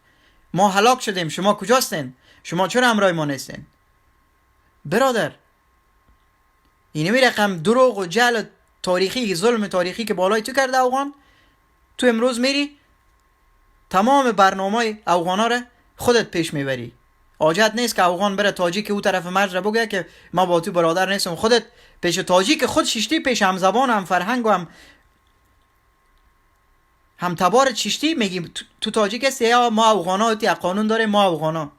ما هلاک شدیم، شما کجاستین؟ شما چرا همراه ما نیستین؟ برادر، اینمی رقم دروغ و جهل تاریخی، ظلم تاریخی که بالای تو کرده افغان، تو امروز میری تمام برنامه افغانا را خودت پیش میبری. حاجت نیست که افغان بره تاجیک او طرف مرز را بگه که ما با تو برادر نیستم. خودت پیش تاجیک خود شیشتی، پیش هم زبان، هم فرهنگ و هم تبار چیشتی میگی تو تاجیک هستی، یا ما افغانا تی قانون داره، ما افغانا،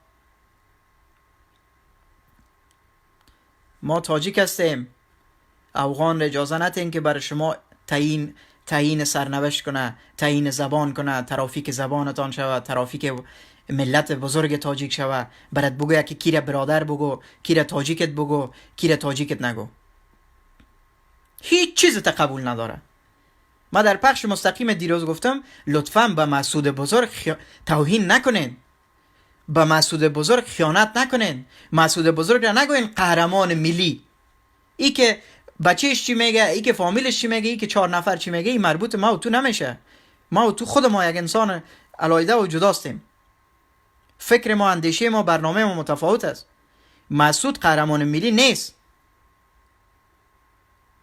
ما تاجیک هستیم. افغان را اجازه ندین که برای شما تعیین سرنوشت کنه، تعیین زبان کنه، ترافیک زبانتان شود، ترافیک ملت بزرگ تاجیک شود، برات بگوید که کی را برادر بگو، کی را تاجیکت بگو، کی را تاجیکت نگو. هیچ چیز قبول نداره. ما در پخش مستقیم دیروز گفتم لطفاً به مسعود بزرگ توهین نکنین، به مسعود بزرگ خیانت نکنین. مسعود بزرگ را نگوین قهرمان ملی. ای که بچهش چی میگه، ای که فامیلش چی میگه، ای که 4 نفر چی میگه، این مربوط ما و تو نمیشه. ما و تو خود ما یک انسان علایده و جداستیم. فکر ما، اندیشه ما، برنامه ما متفاوت است. مسعود قهرمان ملی نیست.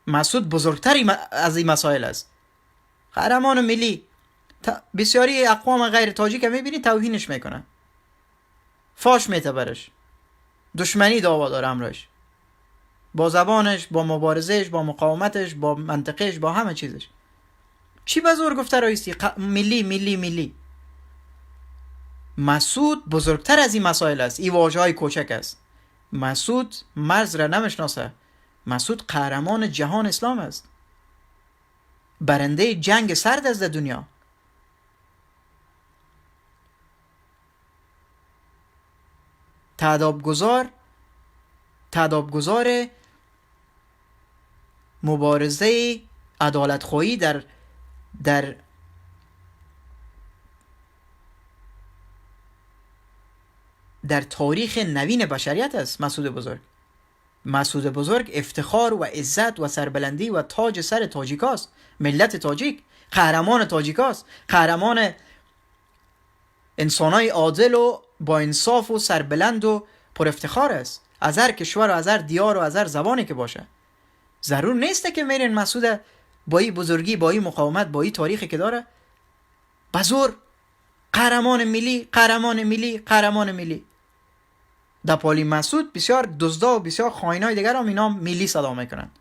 مسعود بزرگتری از این مسائل است. قهرمان ملی بسیاری اقوام غیر تاجیک میبینی توهینش میکنن، فاش میته برش، دشمنی دعوا داره امروش، با زبانش، با مبارزش، با مقاومتش، با منطقش، با همه چیزش. چی بزرگ گفته رئیسی؟ ملی ملی ملی. مسعود بزرگتر از این مسائل است. این واژه های کوچک است. مسعود مرز را نمیشناسه. مسعود قهرمان جهان اسلام است، برنده جنگ سرد از دنیا. تادابگزار مبارزه عدالت خواهی در تاریخ نوین بشریت است. مسعود بزرگ افتخار و عزت و سربلندی و تاج سر تاجیکاست. ملت تاجیک قهرمان تاجیکاست، قهرمان انسانای عادل و با انصاف و سربلند و پر افتخار است. از هر کشور و از هر دیار و از هر زبانی که باشه. ضرور نیست که میرین مسعود با این بزرگی، با این مقاومت، با این تاریخی که داره بزرگ قهرمان ملی، قهرمان ملی، قهرمان ملی. در پالی مسعود بسیار دزدا و بسیار خائنای دیگر هم اینا ملی صدا میکنن.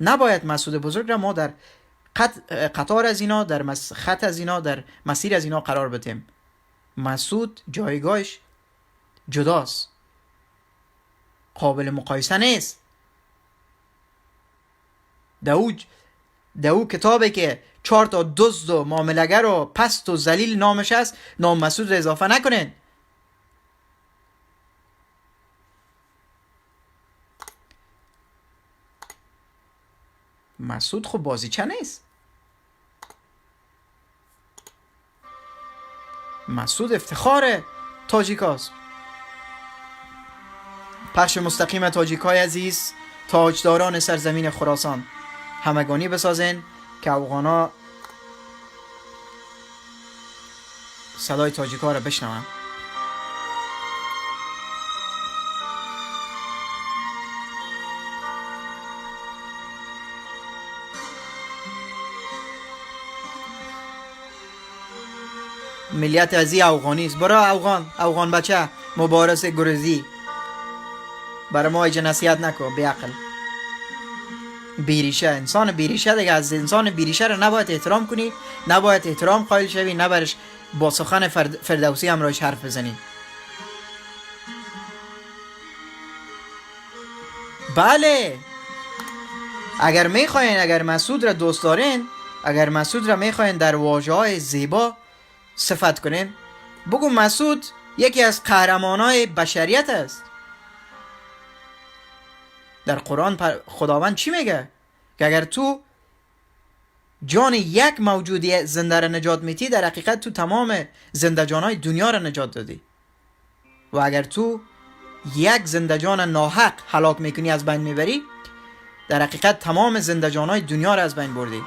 نباید مسعود بزرگ را ما در قطار از اینا، در خط از اینا، در مسیر از اینا قرار بدیم. مسعود جایگاهش جداست، قابل مقایسه نیست. دو کتابی که 4 تا دزد و معامله‌گر و پست و ذلیل نامش است، نام مسعود را اضافه نکنین. مسعود خب بازیچه نیست. مسعود افتخار تاجیکاست. پخش مستقیم تاجیکای عزیز، تاجداران سرزمین خراسان، همگانی بسازین که افغانا صدای تاجیکا را بشنون. ملیت ازی افغانی است. برای افغان بچه مبارز گرزی، برای ما ایجا نصیحت نکن بیعقل بیریشه. انسان بیریشه دیگه، از انسان بیریشه رو نباید احترام کنی، نباید احترام قائل شوی، نبرش با سخن فردوسی هم روش حرف بزنی. بله، اگر میخواین، اگر مسعود را دوست دارین، اگر مسعود را میخواین در واژه‌های زیبا صفت کنین، بگو مسعود یکی از قهرمانای بشریت است. در قرآن خداوند چی میگه؟ که اگر تو جان یک موجودی زنده را نجات میتی، در حقیقت تو تمام زنده جانای دنیا را نجات دادی. و اگر تو یک زنده جان ناحق هلاک میکنی، از بین میبری، در حقیقت تمام زنده جانای دنیا را از بین بردی.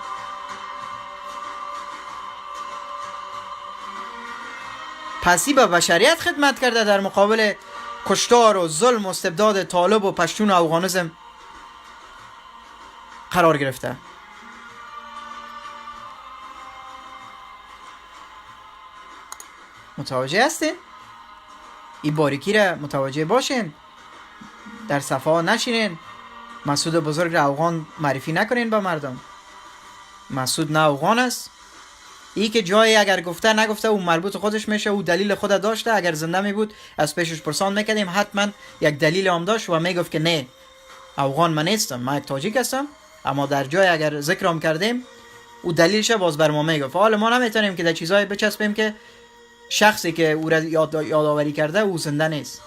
پسی به بشریت خدمت کرده، در مقابل کشتار و ظلم و استبداد طالب و پشتون و افغانیسم قرار گرفته. متوجه هستین؟ این باریکی را متوجه باشین، در صفحه نشینین، مسعود بزرگ را افغان معرفی نکنین به مردم. مسعود نه افغان است. ای که جایی اگر گفته نگفته او مربوط خودش میشه، او دلیل خود داشته. اگر زنده می بود از پیشش پرسان میکردیم، حتما یک دلیل هم داشت و میگفت که نه افغان من نیستم، من یک تاجیک هستم. اما در جای اگر ذکرم کردیم او دلیلش باز بر ما میگفت. حالا ما نمیتونیم که در چیزایی بچسبیم که شخصی که او را یادآوری کرده او زنده نیست.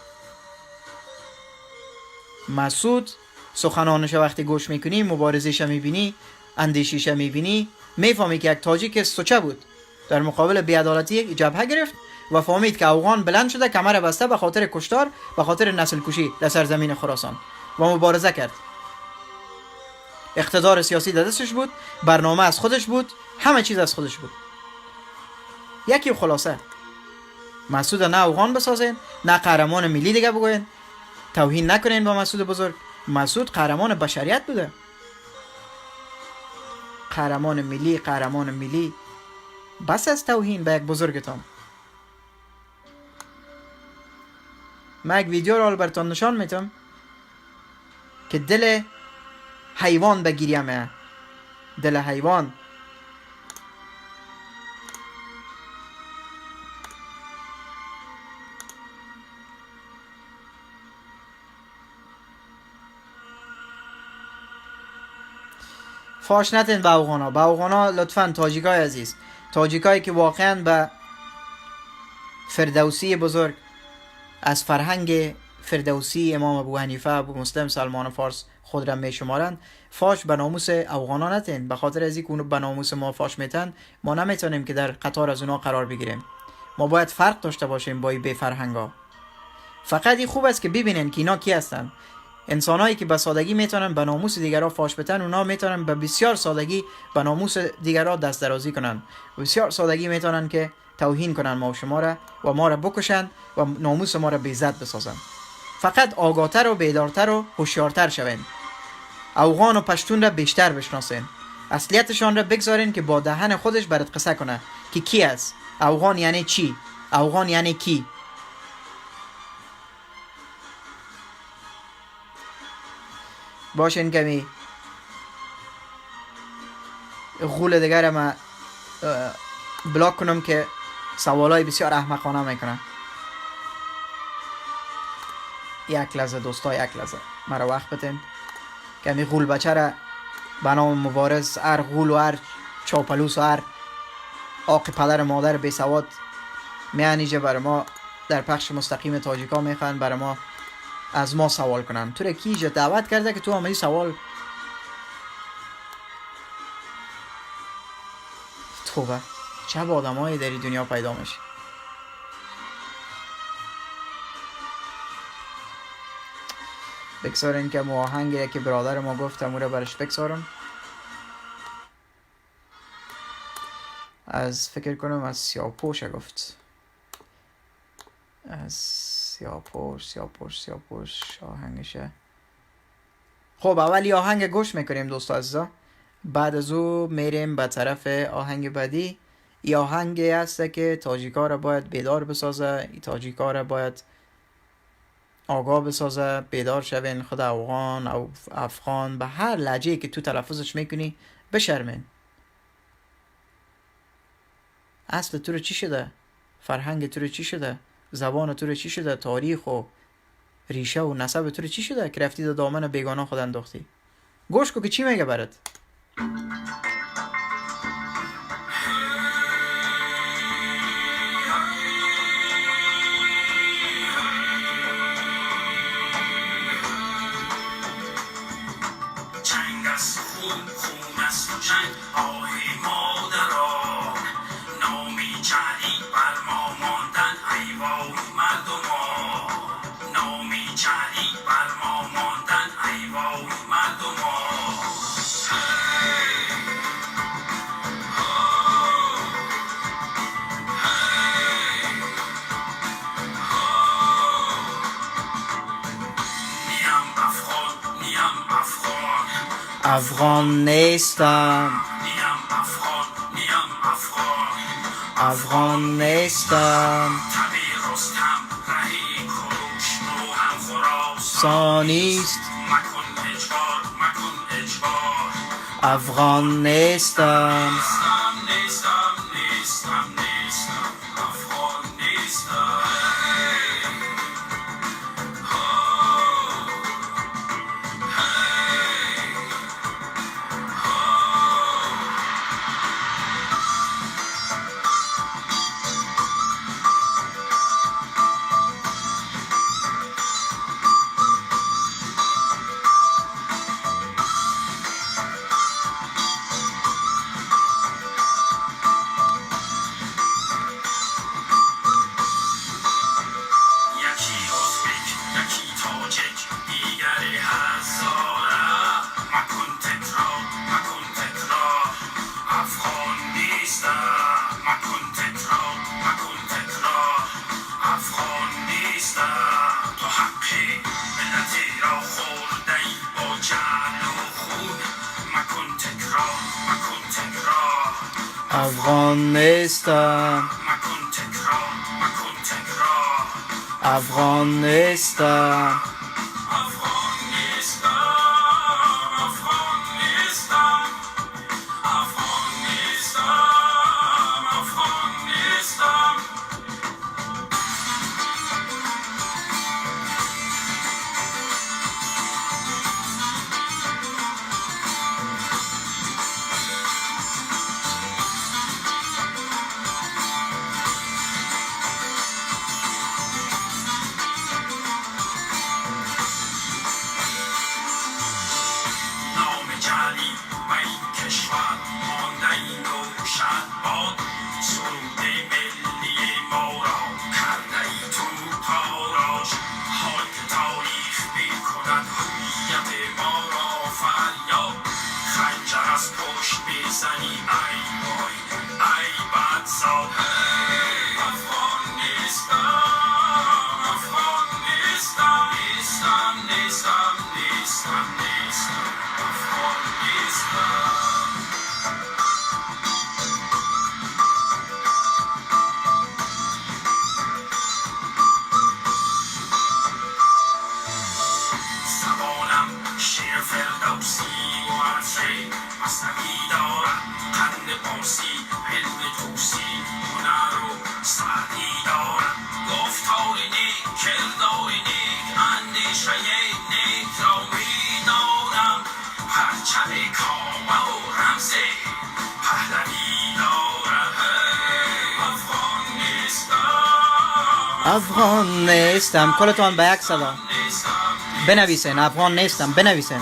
مسعود سخنانش وقتی گوش میکنی، مبارزش میبینی، اندیشیش میبینی، میفهمی که یک تاجیک سوچه بود، در مقابل بی‌عدالتی یک جبهه گرفت و فهمید که افغان بلند شده، کمر بسته به خاطر کشتار، به خاطر نسل کشی در سرزمین خراسان و مبارزه کرد. اقتدار سیاسی در دستش بود، برنامه از خودش بود، همه چیز از خودش بود. یکی خلاصه، مسعود نه افغان بسازین، نه قهرمان ملی دیگه بگوین، توهین نکنین با مسعود بزرگ. مسعود قهرمان بشریت بوده، قهرمان ملی، قهرمان ملی. بس از توهین به یک بزرگتان. من یک ویدیو رو براتون نشان میتم که دل حیوان بگیریم، دل حیوان. فاش نتین به افغانا. به افغانا لطفاً تاجیکای عزیز، تاجیکایی که واقعاً به فردوسی بزرگ، از فرهنگ فردوسی امام ابو حنیفه، ابو مسلم، سلمان فارس خود را می شمارند، فاش به ناموس افغانا نتین. به خاطر از اینکه به ناموس ما فاش میتن، ما نمیتونیم که در قطار از اونا قرار بگیریم. ما باید فرق داشته باشیم با این بی فرهنگا. فقط این خوب است که ببینن که اینا کی هستن. انسانایی که به سادگی میتونن به ناموس دیگران فاش بدن، اونا میتونن به بسیار سادگی به ناموس دیگران دست درازی کنن، بسیار سادگی میتونن که توهین کنن ما و شما را و ما را بکشن و ناموس ما را بی عزت بسازن. فقط آگاهتر و بیدارتر و هوشیارتر شوین. افغان و پشتون را بیشتر بشناسین. اصلیتشان را بگذارین که با دهن خودش برات قصه کنه که کی است. افغان یعنی چی؟ افغان یعنی کی؟ باشین کمی غول دیگر ما بلاک کنم که سوالای بسیار احمقانه میکنه. یک لحظه دوستا، یک لحظه مرا وقت بتین. کمی غول بچه را به نام مبارز، هر غول و هر چاپلوس و هر آق پدر مادر بی سواد میانیجه برای ما در پخش مستقیم تاجیکا میخوان برای ما از ما سوال کنن. تو را کیجه دعوت کرده که تو همه سوال توبه چه آدم هایی در دنیا پیدا میشه. بگذارین که آهنگی که برادر ما گفت امو را برش بگذارم. از فکر کنم از سیاپوش گفت، از سیاپوش آهنگشه. خب اولی آهنگ گوش میکنیم دوستا عزیزا، بعد از او میریم به طرف آهنگ بعدی. این آهنگی هست که تاجیکا را باید بیدار بسازه، این تاجیکا را باید آگاه بسازه، بیدار شوین. خود افغان او افغان به هر لهجه‌ای که تو تلفظش میکنی بشرمین. اصل تو رو چی شده؟ فرهنگ تو رو چی شده؟ زبان تو رو چی شده؟ تاریخ و ریشه و نسب تو رو چی شده که رفتی در دامن بیگانه خود انداختی؟ گوش کو که چی میگه برات. جنگ است خون، خون است و جنگ آهی مادران، نامی جعلی بر ما ماندن ای وای مردمان، نامی جعلی بر ما ماندن ای وای مردمان. نیم افغان، نیم افغان، افغان نیستم، نیم افغان، نیم افغان، افغان نیستم، طبیع رستم رهی کروش روحم خراسان، سانیست. مکن اجبار، مکن اجبار. افغان نیستم. نیستم، افغان نیستم. یکی ازبک، یکی تاجک، دیگری هزاره. مکن تکرار، مکن تکرار. افغان نیستم. مکن تکرار، مکن تکرار. افغان نیستم. تو حقی ملتی را خورده‌ای با جهل و خون. مکن تکرار، مکن تکرار. افغان نیستم. مکن تکرار، مکن تکرار. افغان نیستم. افغان نیستم. افغان نیستم. افغان نیستم. افغان نیستم. نام جعلی و این کشور مانده این روشن باد. سرود ملی ما را کرده ای تو تاراج. حال که تاریخ میکند هویت ما را فریاد. خنجر از پشت میزنی ای وای ای بدزاد. افغان نیستم. افغان نیستم. فارسی علم توسی هنر و سعدی دارد گفتار نیک کردار نیک اندیشه نیک را میدانم پرچم کعبه و رمز پهلوی دارد افغان نیستم افغان نیستم. کلتان به یک صدا بنویسین. افغان نیستم بنویسین.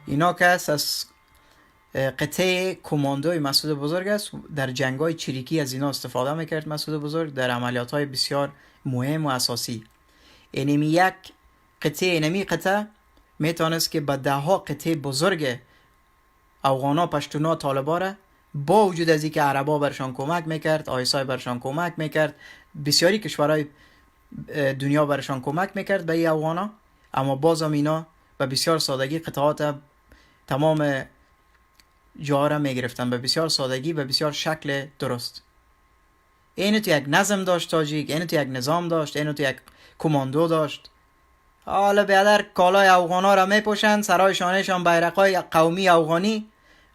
اینا کس از قطعه کماندوی مسعود بزرگ است. در جنگ‌های چریکی از اینا استفاده میکرد مسعود بزرگ در عملیات‌های بسیار مهم و اساسی. اینمی یک قطعه، اینمی قطعه میتونست که به 10 قطعه بزرگ افغانا، پشتونا، طالبا را با وجود از اینکه عربا برشان کمک میکرد، آیسای برشان کمک میکرد، بسیاری کشورهای دنیا برشان کمک میکرد به این افغانا، اما بازم اینا به بسیار سادگی قطعات تمام جا را میگرفتن، به بسیار سادگی، به بسیار شکل درست. اینو تو یک نظم داشت تاجیک، اینو تو یک نظام داشت، اینو تو یک کماندو داشت. حالا بیادر کالای افغانا را میپوشند، سرای شانهشان بیرقای قومی افغانی.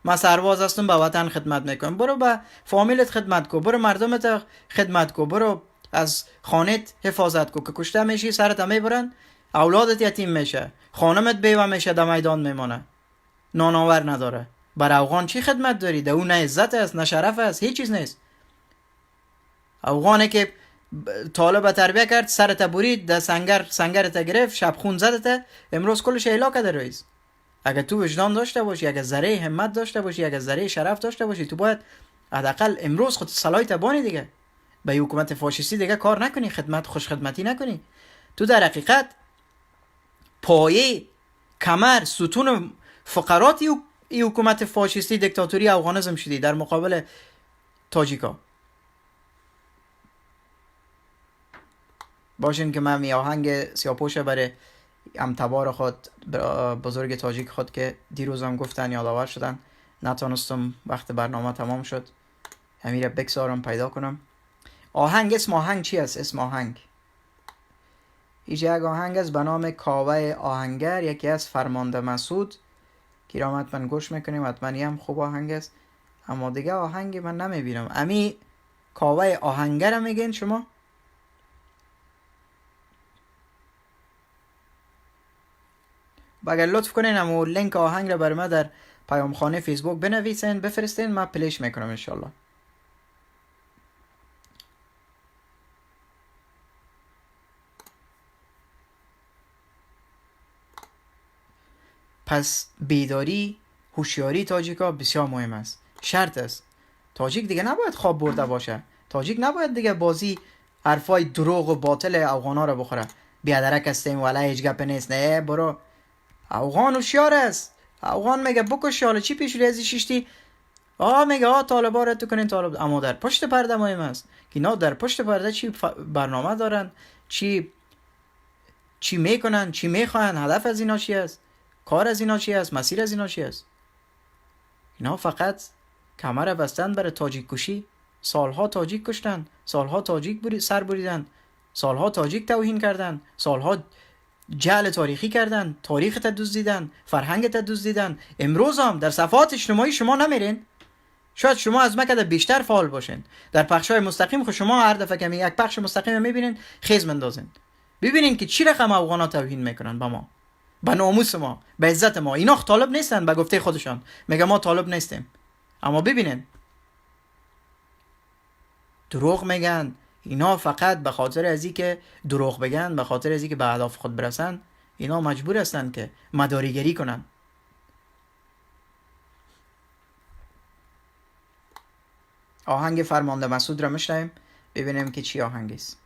ما سرباز هستم، به وطن خدمت میکنم. برو به فامیلت خدمت کو، برو مردمت خدمت کو، برو از خانت حفاظت کو که کشته میشی سرت میبرن، اولادت یتیم میشه، خانمت بیوه میشه، در میدان میمونه، نانآور نداره. بر افغان چی خدمت داری؟ ده اون نه عزت است نه شرف است، هیچ چیز نیست. افغانه که طالب تربیه کرد، سرت برید، ده سنگرت گرفت، شبخون زدت، امروز کلش ایلا کرده رئیس. اگه تو وجدان داشته باشی، اگه ذره همت داشته باشی، اگه ذره شرف داشته باشی، تو باید حداقل امروز خود صلاحیت بانی دیگه. به حکومت فاشیستی دیگه کار نکنی، خدمت خوش خدمتی نکنی. تو در حقیقت پایه، کمر، ستون فقرات ای حکومت فاشیستی دیکتاتوری افغانیسم شدی در مقابل تاجیکا. باشین که من می آهنگ سیاپوش برای امتبار خود بزرگ تاجیک خود که دیروزم گفتن یادآور شدن، نتونستم وقت برنامه تمام شد همیره بکسارم پیدا کنم. آهنگ، اسم آهنگ چی است؟ اسم آهنگ ایجا یک آهنگ است به نام کاوه آهنگر، یکی از فرمانده مسعود که را حتما گوش میکنیم، حتما هم خوب آهنگ است. اما دیگه آهنگ من نمیبینم. امی کاوه آهنگر هم میگین شما؟ اگر لطف کنین امو لینک آهنگ را بر ما در پیامخانه فیسبوک بنویسین، بفرستین، من پلیش میکنم انشالله. پس بیداری، هوشیاری تاجیکا بسیار مهم است، شرط است. تاجیک دیگه نباید خواب برده باشه، تاجیک نباید دیگه بازی حرفای دروغ و باطل افغانا رو بخوره. بیادرک هستیم ولی هیچ گپ نیست. نه برو، افغان هوشیار است. افغان میگه بکش، حالا چی پیش ریزی شیشتی؟ میگه طالبا رو تو کنین طالب. اما در پشت پرده مهم است که اینا در پشت پرده چی برنامه دارن، چی میکنن، چی میخوان، هدف از اینا چی است، کار از اینا چی است، مسیر از اینا چی است. اینا فقط کمر بستن برای تاجیک کشی. سالها تاجیک کشتن، سالها تاجیک سر بریدن، سالها تاجیک توهین کردن، سالها جعل تاریخی کردن، تاریخت دزدیدن، فرهنگت دزدیدن. امروز هم در صفحات اجتماعی شما نمیرین. شاید شما از مکه بیشتر فعال باشین. در پخشای مستقیم خود شما هر دفعه که یک پخش مستقیم میبینین خیز مندازین. ببینین که چی رقم افغانا توهین میکنن به ما، به ناموس ما، به عزت ما. اینا طالب نیستن، به گفته خودشان میگه ما طالب نیستیم. اما ببینین دروغ میگن. اینا فقط به خاطر ازی که دروغ بگن، به خاطر ازی که به اهداف خود برسن، اینا مجبور هستن که مداریگری کنن. آهنگ فرمانده مسعود را میشنویم، ببینیم که چی آهنگی است.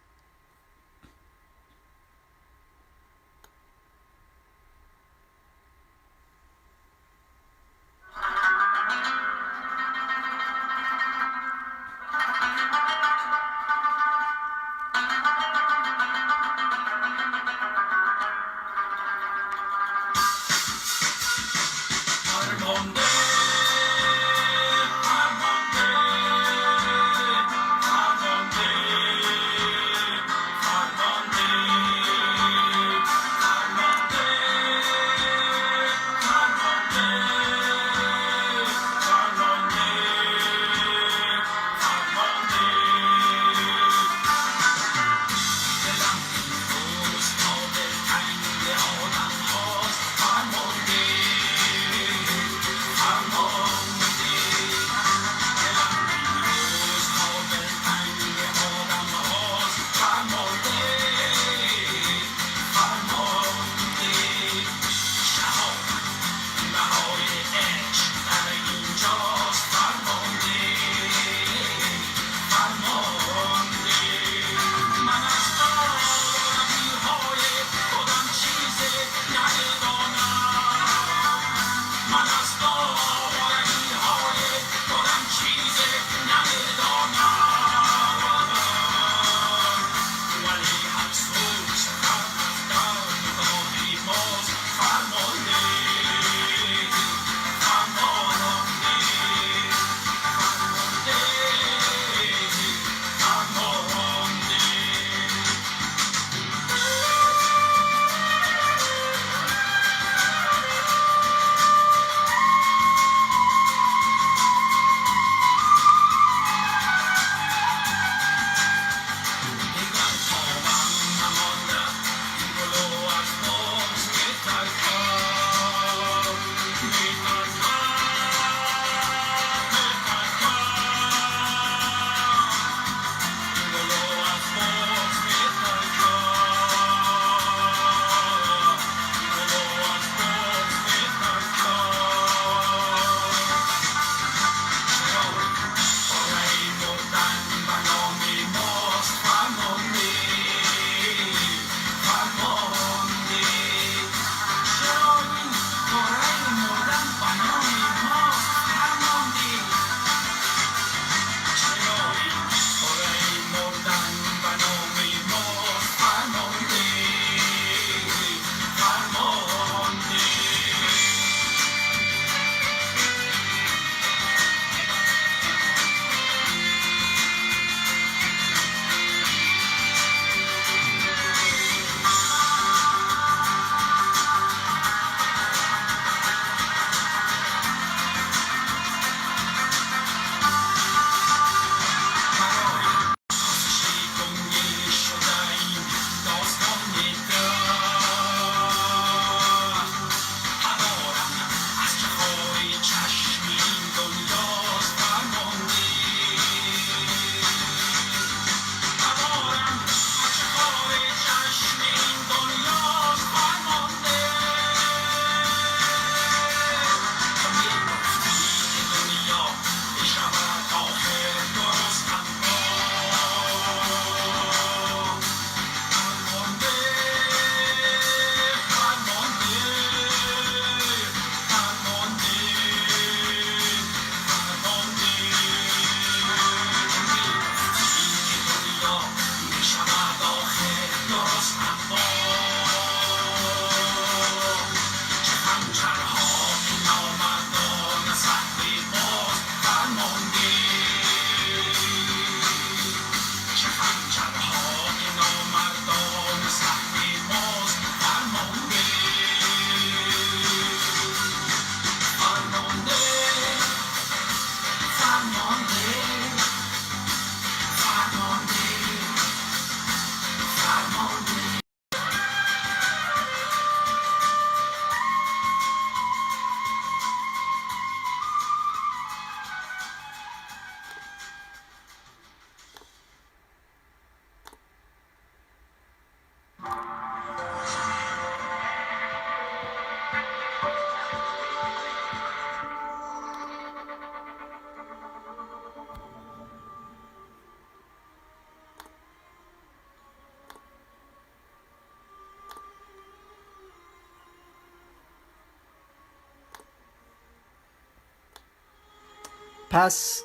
پس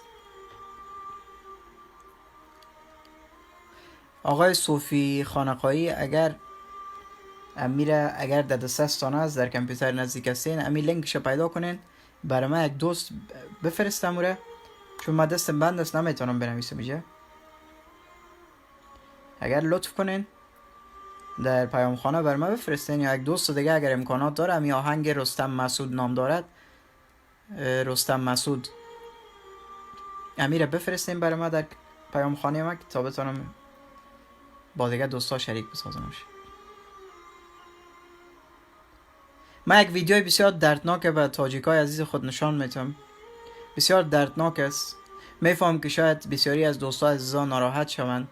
آقای صوفی خانقایی اگر اگر در دستتان است در کامپیوتر نزدیک هستین امی لینکش پیدا کنین برای من یک دوست بفرستم اوره چون من دستم بند است نمیتونم بنویسم اینجا. اگر لطف کنین در پیام خانه بر من بفرستین یا یک دوست دیگه اگر امکانات داره امی آهنگ رستم مسعود نام دارد رستم مسعود امیره بفرستین برای من در پیام خانه من تا بتونم با دیگه دوستا شریک بسازمش. من یک ویدیوی بسیار دردناک به تاجیکای عزیز خود نشان میتم. بسیار دردناک است. میفهم که شاید بسیاری از دوستا عزیزان ناراحت شوند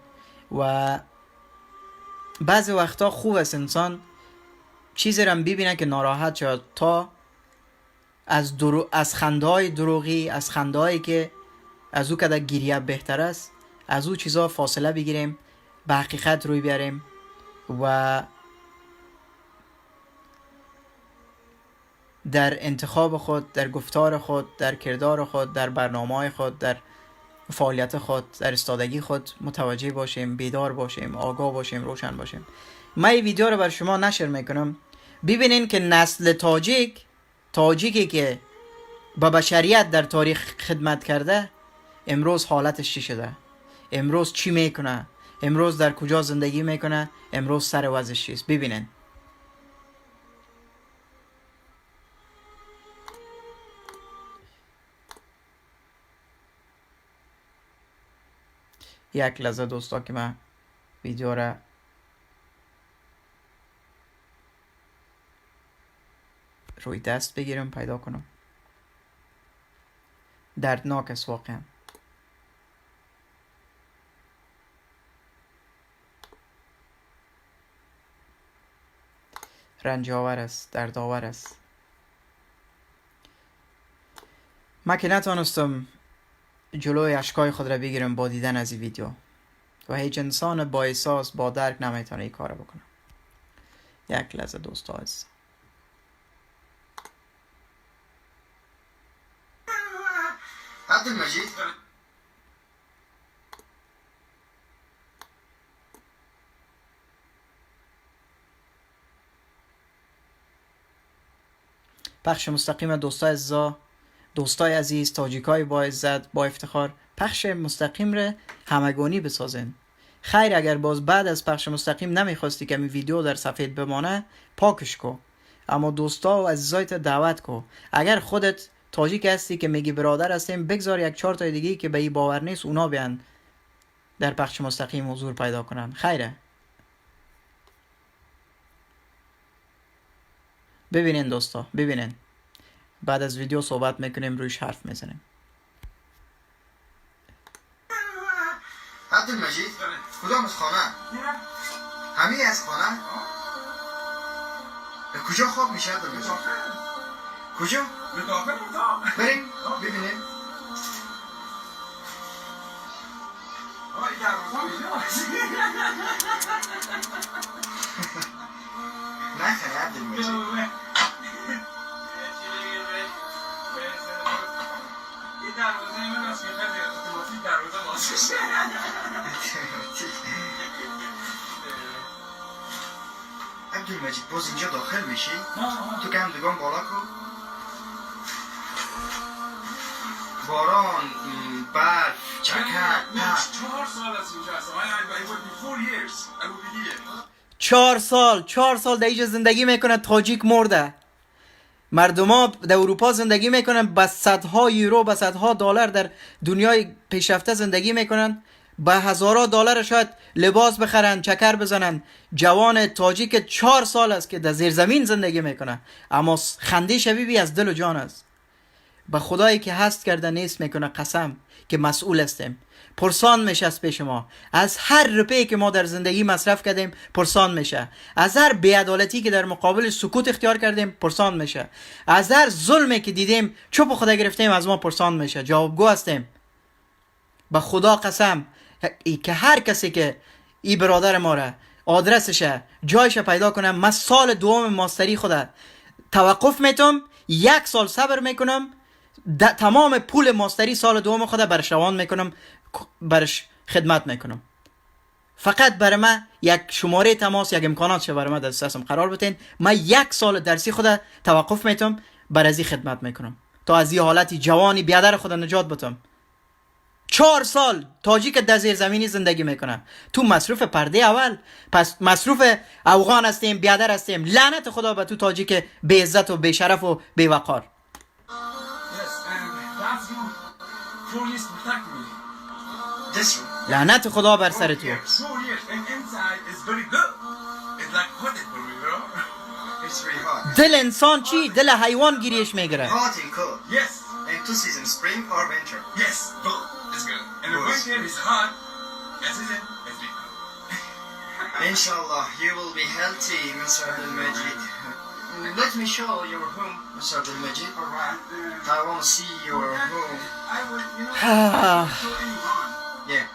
و بعضی وقتا خوب است انسان چیزی رو ببینه که ناراحت شد تا از خنده‌های دروغی، از خنده‌هایی که از او کده گریه بهتر است، از او چیزا فاصله بگیریم، به حقیقت روی بیاریم و در انتخاب خود، در گفتار خود، در کردار خود، در برنامه‌های خود، در فعالیت خود، در استادگی خود متوجه باشیم، بیدار باشیم، آگاه باشیم، روشن باشیم. من این ویدیو رو بر شما نشر میکنم ببینین که نسل تاجیکی که با بشریت در تاریخ خدمت کرده امروز حالتش چی شده، امروز چی میکنه، امروز در کجا زندگی میکنه، امروز سر وضعش چیست. ببینین یک لحظه دوستا که من ویدیو را روی دست بگیرم پیدا کنم. دردناک است واقعا. رنج آور است، درد آور است. من که نتونستم جلوی اشکای خود را بگیرم با دیدن از این ویدیو و هیچ انسان با احساس با درک نمیتونه این کار بکنه. یک لحظه دوستا عزیز. عبدالمجید پخش مستقیم دوستای عزیز، تاجیکای با عزت، با افتخار، پخش مستقیم رو همگانی بسازن. خیر اگر باز بعد از پخش مستقیم نمیخواستی که این ویدیو در صفحه بمانه پاکش کو، اما دوستا و عزیزایت دعوت کو. اگر خودت تاجیک هستی که میگی برادر هستیم بگذار یک 4 تا دیگه که به این باور نیست اونا بیان در پخش مستقیم حضور پیدا کنن. خیره ببینین دوستا، ببینین بعد از ویدیو صحبت میکنیم، رویش حرف میزنیم. عبدالمجید کدام از خانه؟ همه از خانه؟ کجا خواب میشه عبدالمجید؟ کجا؟ بریم ببینیم. نه خیلی عبدالمجید عبدالمجید باز اینجا داخل میشی؟ تو گندگان بالا کن. باران، برف، چکر، 4 سال در اینجا زندگی میکنه. تاجیک مرده. مردم در اروپا زندگی میکنن، با صدها یورو، با صدها دلار در دنیای پیشرفته زندگی میکنن، با هزارها دلار شاید لباس بخرن، چکر بزنن. جوان تاجیک 4 سال است که در زیر زمین زندگی میکنه، اما خنده شبیبی از دل و جان است. به خدایی که هست کرده نیست میکنه قسم که مسئول هستیم. پرسان میشه از پیش ما، از هر روپیی که ما در زندگی مصرف کردیم پرسان میشه، از هر بی‌عدالتی که در مقابل سکوت اختیار کردیم پرسان میشه، از هر ظلمی که دیدیم چوب خدا گرفتیم از ما پرسان میشه. جوابگو هستیم. به خدا قسم که هر کسی که این برادر ما را آدرسشه جایش پیدا کنم، من سال دوم ماستری خدا توقف میتم، 1 سال صبر میکنم، تمام پول ماستری سال دوم خود برش روان میکنم، برش خدمت میکنم. فقط برای من یک شماره تماس، یک امکانات شو برای من در دستم قرار بتین. من 1 سال درسی خود توقف میتم، بر ازی خدمت میکنم تا از این حالتی جوانی بیادر خود نجات بتم. 4 سال تاجیک در زیر زمینی زندگی میکنه. تو مصروف پرده اول، پس مصروف افغان هستیم، بیادر هستیم. لعنت خدا به تو تاجیک بی عزت و بی شرف و بی وقار. Yes, and that's you. Police protect me. This room. لعنت خدا بر سر تو. Sure, yes. And inside is very good. It's like hooded for me, bro. It's very hot. دل انسان چی؟ دل حیوان گیریش میگیره. Hot and cold. Yes. And 2 seasons, spring or winter. Yes, both. It's good. And the Both. winter is hot. As is it? It's big cold. Inshallah, you will be healthy, Mr. Abdul Majid. Let me show your home, Mr. Abdul Majid. Alright. I want to see your home. I will, you know, show anyone. Yeah.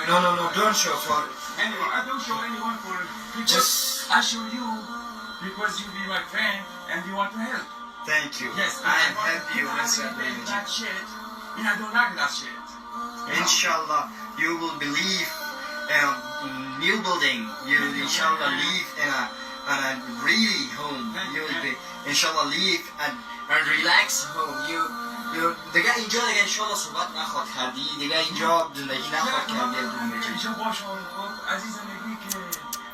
No, don't show for. Anyone. I don't show anyone for because Just- I show you because you be my friend and you want to help. Thank you. Yes, I am happy, Mr. Abdul that Majid. shit. And I don't like that shit. Inshallah, you will believe in new building. You will inshallah live in a really home. You will be inshallah live and relax home. You دیگه اینجا دیگه انشالله صحبت نخواد کردی، دیگه اینجا زندگی نخواد کردی عبدال مجید. اینجا باشم خب عزیز میگی که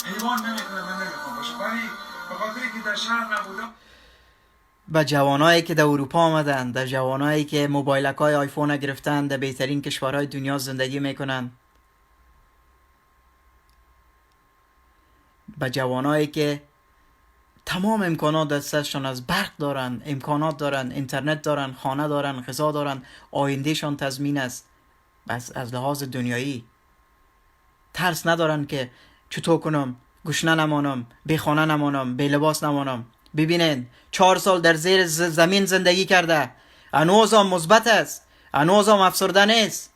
ایوان نمیکنه، من نمیخوام باشم، ولی به خاطری که در شهر نبودم. به جوانایی که در اروپا آمدن، در جوانایی که موبایلک های آیفون گرفتن، در بهترین کشورهای دنیا زندگی میکنن، به جوانایی که تمام امکانات دستشان از برق دارن، امکانات دارن، اینترنت دارن، خانه دارن، غذا دارن، آیندهشان تضمین است. بس از لحاظ دنیایی ترس ندارن که چطور کنم گشنه نمانم، بی خانه نمانم، بی لباس نمانم. ببینین 4 سال در زیر زمین زندگی کرده، هنوزم مثبت است، هنوزم افسرده نیست،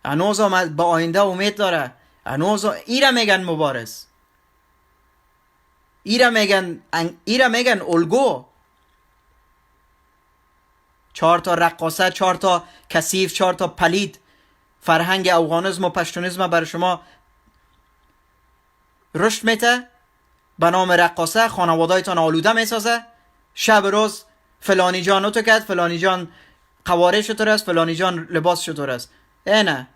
هنوزم با آینده امید داره، هنوزم ایره میگن مبارز، ایره میگن الگو. 4 تا رقاصه، 4 تا کثیف، 4 تا پلید فرهنگ افغانیسم و پشتونیسم برای شما رشد میته. به نام رقاصه خانوادهایتان آلوده میسازه. شب روز فلانی جان تو کرد، فلانی جان قواره شطور است، فلانی جان لباس شطور است. نه،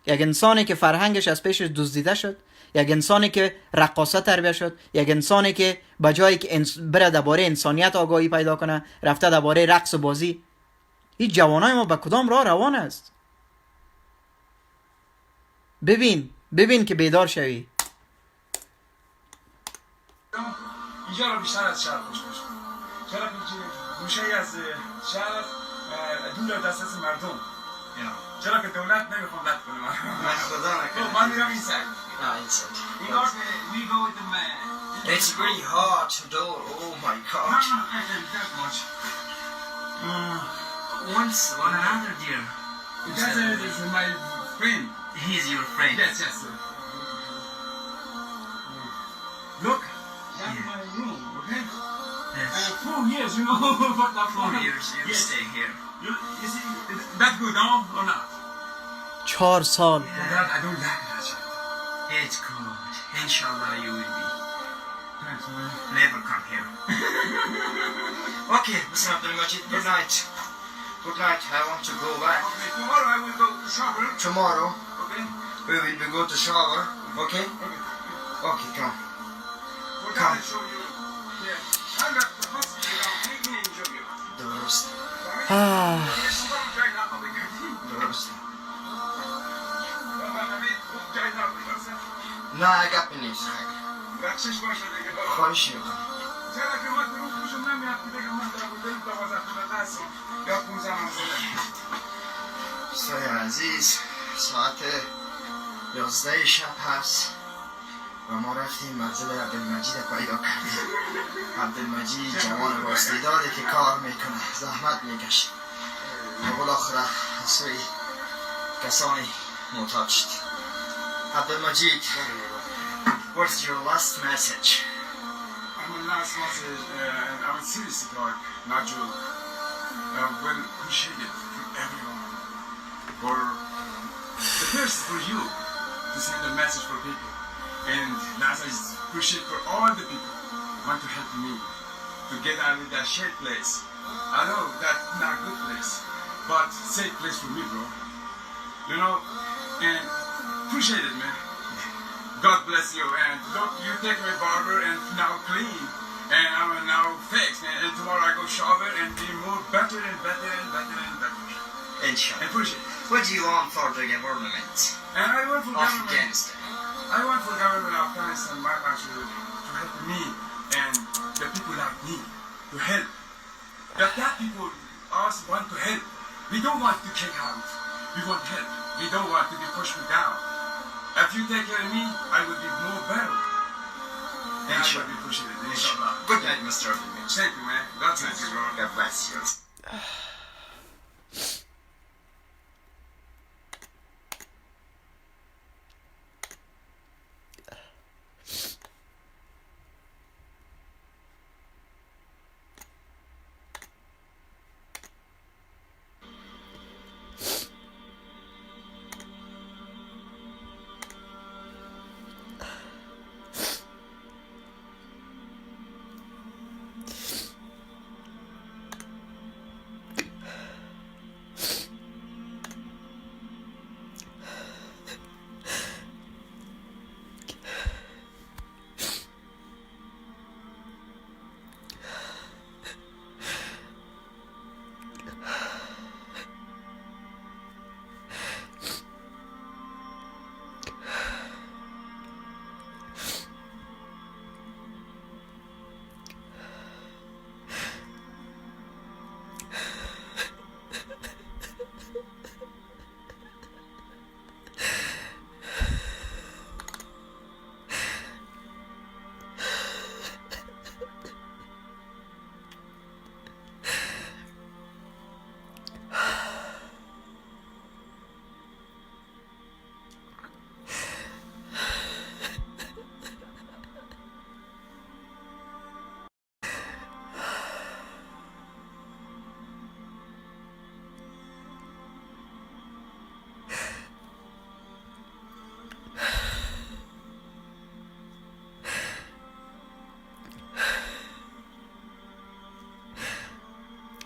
یک انسانی که فرهنگش از پیش دزدیده شد، یک انسانی که رقاصه تربیت شد، یک انسانی که بجایی که بره درباره انسانیت آگاهی پیدا کنه، رفته درباره رقص و بازی. این جوانای ما به کدام راه روان است؟ ببین که بیدار شوی. اینجا رو بیشتر از شهر خوش باشه، چرا که گوشه ای از شهر دور دست از مردم، چرا که دولت نمیخوام لط کنه من خدا نکنه. من میرم این سر این سر. این کار we go with the man. It's very hot though. Oh my No, god. not that much. Once on another dear. That is my friend. He's your friend. Yes, yes. Look, that's my room, okay? Yes. 4 years, you know what the 4 years you Yes. stay here. You see, that good, no? Or not? 4 سال. That I don't like that shit. It's good. Inshallah you will be. Thanks, man. Never come here. Okay, Mr. Abdul Majid, good night. Good night. I want to go back. Okay, tomorrow I will go shopping. Tomorrow Okay? we will be go to shower. Okay? Okay. Okay, come. We're Come. gonna show you. Yeah. I got the hospital now. Make me enjoy you. درست. درست. نه اگه نیست. خواهش میکنم. دوستای عزیز، ساعت 11 شب هست و ما رفتیم منزل عبدالمجید پیدا کردیم. عبدالمجید جوان با استعدادی که کار میکنه، زحمت میکشه و بالاخره از سوی کسانی معتاد شد. عبدالمجید، what's your last message? My last message, I'm serious, not joke. well appreciated from everyone. For the first for you to send a message for people, and last I appreciate for all the people who want to help me to get out of that shit place. I know that's not a good place, but safe place for me, bro. You know, and appreciate it, man. God bless you, and don't you take my barber and now clean, and I'm now fixed, and tomorrow I go shower and be more better and better and better and better. Inshallah. Appreciate it. What do you want for the government And I want for of government. Afghanistan? I want for government of Afghanistan, my country, to help me and the people like me to help. That people us want to help. We don't want to kick out. We want help. We don't want to be pushed down. If you take care of me, I will be more better. And I will be appreciated. Inshallah. Good night, Mr. Abdul. Thank you, man. God bless you, bro. God bless you.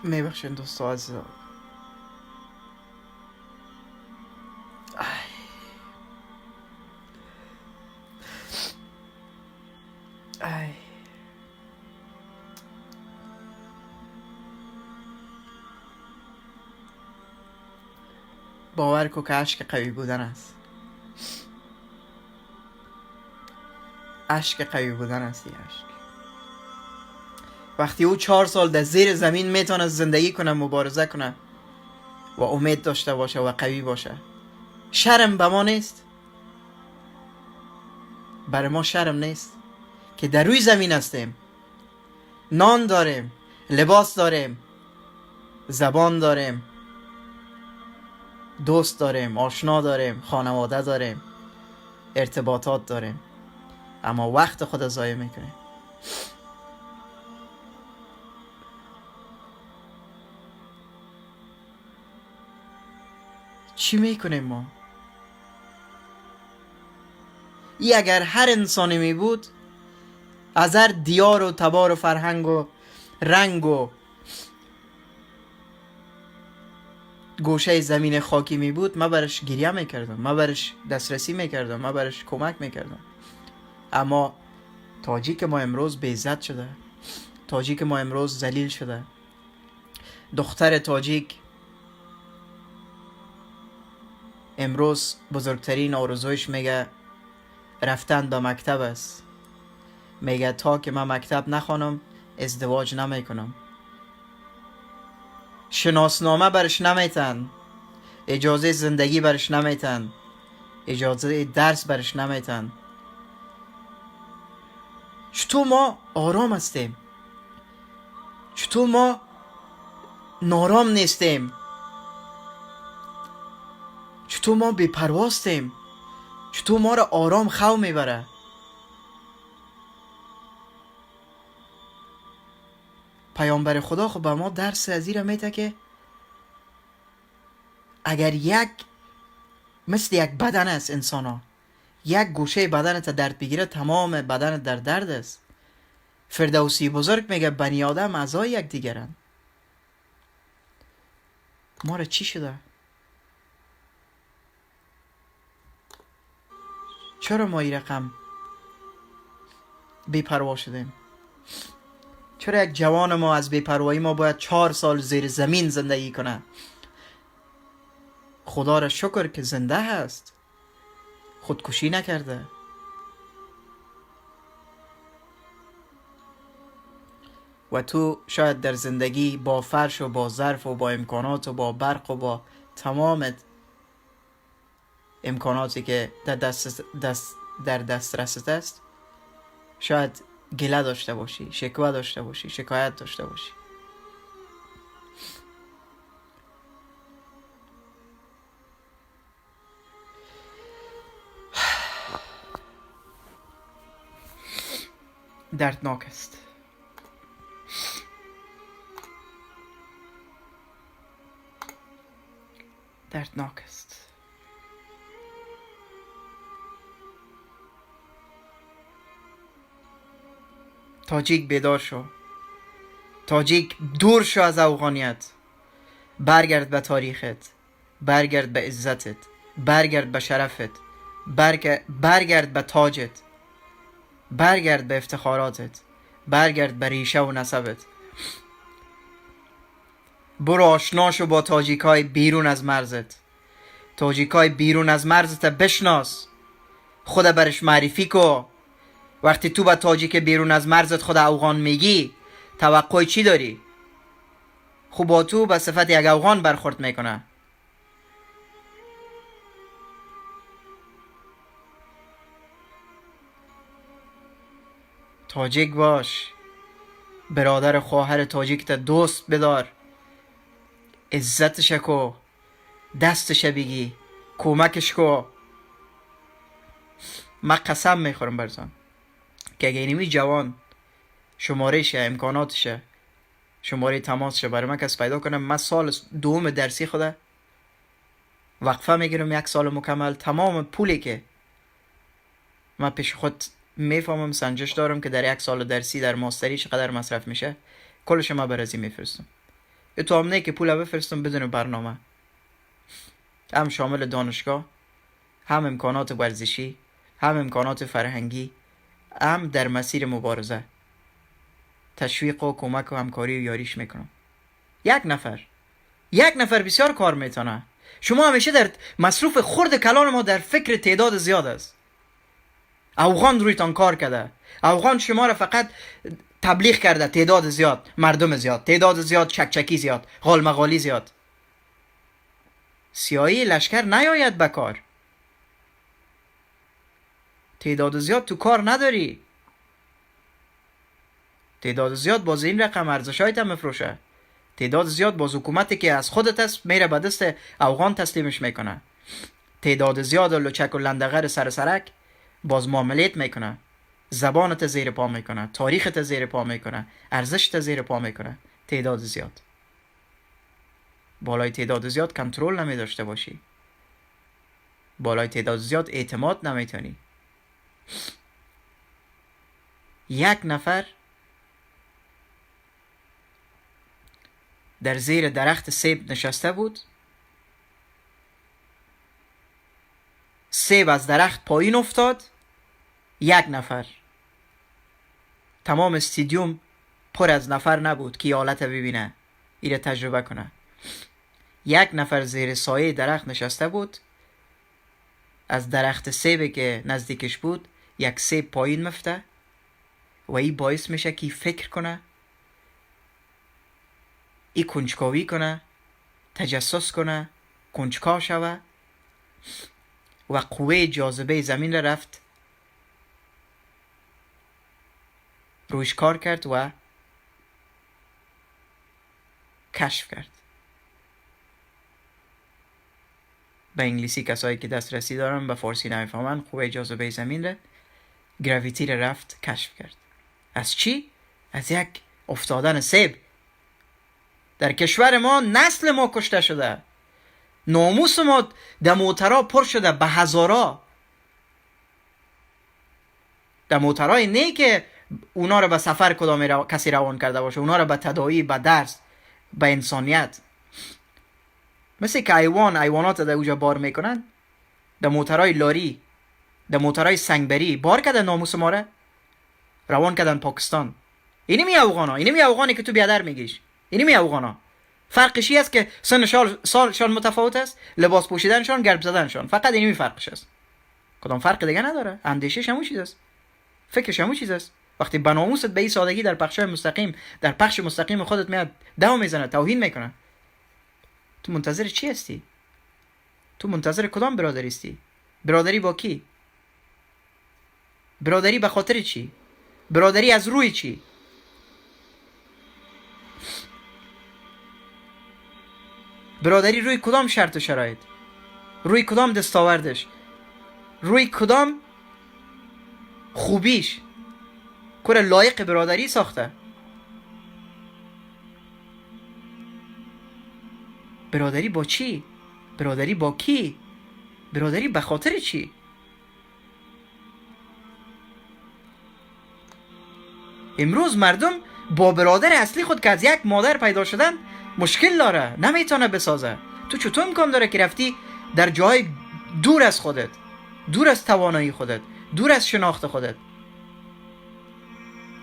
میبخشین دوستا عزیزا. ای باور کو که عشق قوی بودن است. عشق قوی بودن است. عشق وقتی او 4 سال در زیر زمین میتونه زندگی کنه، مبارزه کنه و امید داشته باشه و قوی باشه، شرم به ما نیست؟ برای ما شرم نیست که در روی زمین هستیم، نان داریم، لباس داریم، زبان داریم، دوست داریم، آشنا داریم، خانواده داریم، ارتباطات داریم، اما وقت خود ضایع میکنیم. چی میکنیم ما؟ ای اگر هر انسانی می بود، از هر دیار و تبار و فرهنگ و رنگ و گوشه زمین خاکی می بود، من برش گریه میکردم، من برش دسترسی میکردم، من برش کمک میکردم. اما تاجیک ما امروز به عزت شده، تاجیک ما امروز ذلیل شده. دختر تاجیک امروز بزرگترین آرزویش میگه رفتن به مکتب است. میگه تا که من مکتب نخوانم ازدواج نمیکنم. شناسنامه برش نمیتن، اجازه زندگی برش نمیتن، اجازه درس برش نمیتن. چطور ما آرام هستیم؟ چطور ما نارام نیستیم؟ چطور ما بی‌پرواستیم؟ چطور ما را آرام خو میبره؟ پیامبر خدا خب به ما درس از این میده که اگر مثل یک بدن است انسان ها، یک گوشه بدنت درد بگیره تمام بدنت در درد است. فردوسی بزرگ میگه بنی آدم اعضای یک دیگرن. ما را چی شده؟ چرا ما این رقم بی‌پروا شدیم؟ چرا یک جوان ما از بی‌پروایی ما باید 4 سال زیر زمین زندگی کنه؟ خدا را شکر که زنده هست، خودکشی نکرده. و تو شاید در زندگی با فرش و با ظرف و با امکانات و با برق و با تمام امکاناتی که در دسترست است شاید گله داشته باشی، شکوه داشته باشی، شکایت داشته باشی. دردناک است. دردناک است. تاجیک بیدار شو. تاجیک دور شو از افغانیت. برگرد به تاریخت، برگرد به عزتت، برگرد به شرفت، برگرد به تاجت، برگرد به افتخاراتت، برگرد به ریشه و نسبت. برو آشنا شو با تاجیکای بیرون از مرزت. تاجیکای بیرون از مرزت بشناس، خود برش معرفی کو. وقتی تو با تاجیک بیرون از مرزت خود افغان میگی، توقع چی داری؟ خوب با تو به صفت یک افغان برخورد میکنه. تاجیک باش، برادر خواهر تاجیک تا دوست بدار، عزتش کو، دستش بگی، کمکش کو. من قسم میخورم برزان که اگه اینمی جوان شمارهشه، امکاناتشه، شماره تماسشه برای من کس پیدا کنم، من سال دوم درسی خوده وقفه میگیرم 1 سال مکمل. تمام پولی که من پیش خود میفهمم، سنجش دارم که در 1 سال درسی در ماستری چقدر مصرف میشه، کلش من برازی میفرستم. تو هم نه که پول بفرستم بدون برنامه، هم شامل دانشگاه، هم امکانات ورزشی، هم امکانات فرهنگی، هم در مسیر مبارزه تشویق و کمک و همکاری و یاریش میکنم. یک نفر بسیار کار میتونه. شما همیشه در مصروف خرد کلان ما در فکر تعداد زیاد است. افغان رویتان کار کرده، افغان شما را فقط تبلیغ کرده، تعداد زیاد، مردم زیاد، تعداد زیاد، چکچکی زیاد، غالمغالی زیاد. سیاهی لشکر نیاید به کار. تعداد زیاد تو کار نداری. تعداد زیاد باز این رقم ارزشایت هم مفروشه. تعداد زیاد باز حکومتی که از خودت است میره به دست افغان تسلیمش میکنه. تعداد زیاد لچک و لندغر سرک باز معاملات میکنه، زبانت زیر پا میکنه، تاریخت زیر پا میکنه، ارزشت زیر پا میکنه. تعداد زیاد، بالای تعداد زیاد کنترل نمی داشته باشی، بالای تعداد زیاد اعتماد نمیتونی. 1 نفر در زیر درخت سیب نشسته بود، سیب از درخت پایین افتاد. 1 نفر، تمام استادیوم پر از نفر نبود که حالت ببینه، ایره تجربه کنه. 1 نفر زیر سایه درخت نشسته بود، از درخت سیبی که نزدیکش بود 1 سیب پایین مفته و این باعث میشه که فکر کنه، ای کنجکاوی کنه، تجسس کنه، کنجکاو شوه و قوه جاذبه زمین را رفت رویش کار کرد و کشف کرد. به انگلیسی کسایی که دسترسی دارن به فارسی نمیفهمن، قوه جاذبه زمین را، گراویتی را رفت کشف کرد. از چی؟ از یک افتادن سیب در کشور ما نسل ما کشته شده، ناموس ما در موترها پر شده به هزارا. در موترهای نه که اونا رو به سفر کسی روان کرده باشه، اونا رو به تداوی، به درس، به انسانیت. مثل که حیوانات در اوجا بار میکنن، در موترهای لاری، در موترهای سنگبری بار کردن ناموس ما رو روان کردن پاکستان. اینی می افغانی که تو بیادر میگیش، اینی می افغانا. فرقشی است که سن سالشان متفاوت است، لباس پوشیدنشان، گرب زدنشان، فقط اینی فرقش است. کدام فرق دیگه نداره. اندیشش همون چیز است، فکرش همون چیز است. وقتی به ناموست به این سادگی در پخش مستقیم خودت میاد دم میزنه، توهین میکنه، تو منتظر چی هستی؟ تو منتظر کدام برادری هستی؟ برادری با کی؟ برادری به خاطر چی؟ برادری از روی چی؟ برادری روی کدام شرط و شرایط؟ روی کدام دستاوردش؟ روی کدام خوبیش کره لایق برادری ساخته؟ برادری با چی؟ برادری با کی؟ برادری به خاطر چی؟ امروز مردم با برادر اصلی خود که از یک مادر پیدا شدن مشکل داره، نمیتونه بسازه. تو چطور امکان داره که رفتی در جای دور از خودت، دور از توانایی خودت، دور از شناخت خودت،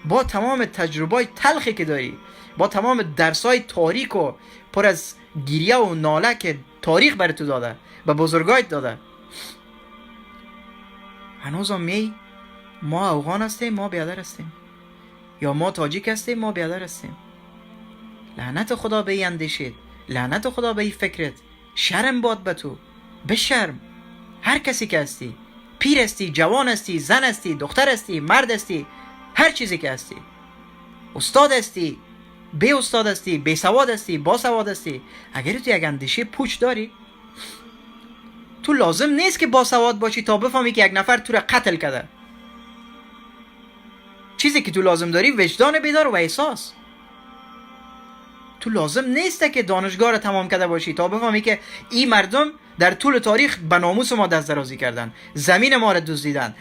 با تمام تجربه تلخی که داری، با تمام درسای تاریک و پر از گریه و ناله که تاریخ بر تو داده، به بزرگایت داده، هنوز هم ما افغان هستیم، ما بیادر هستیم، یا ما تاجیک هستیم، ما بیادر هستیم. لعنت خدا به این اندیشید، لعنت خدا به این فکرت. شرم باد به تو، بشرم. هر کسی که هستی، پیر هستی، جوان هستی، زن هستی، دختر هستی، مرد هستی، هر چیزی که هستی، استاد هستی، بی استاد هستی، بی سواد هستی، با سواد هستی، اگر تو یک اندیشه پوچ داری، تو لازم نیست که با سواد باشی تا بفهمی که یک نفر تو را قتل کرده. چیزی که تو لازم داری وجدان بیدار و احساس. تو لازم نیست که دانشگاه را تمام کرده باشی تا بفهمی که این مردم در طول تاریخ به ناموس ما دست درازی کردن، زمین ما را دزدیدن،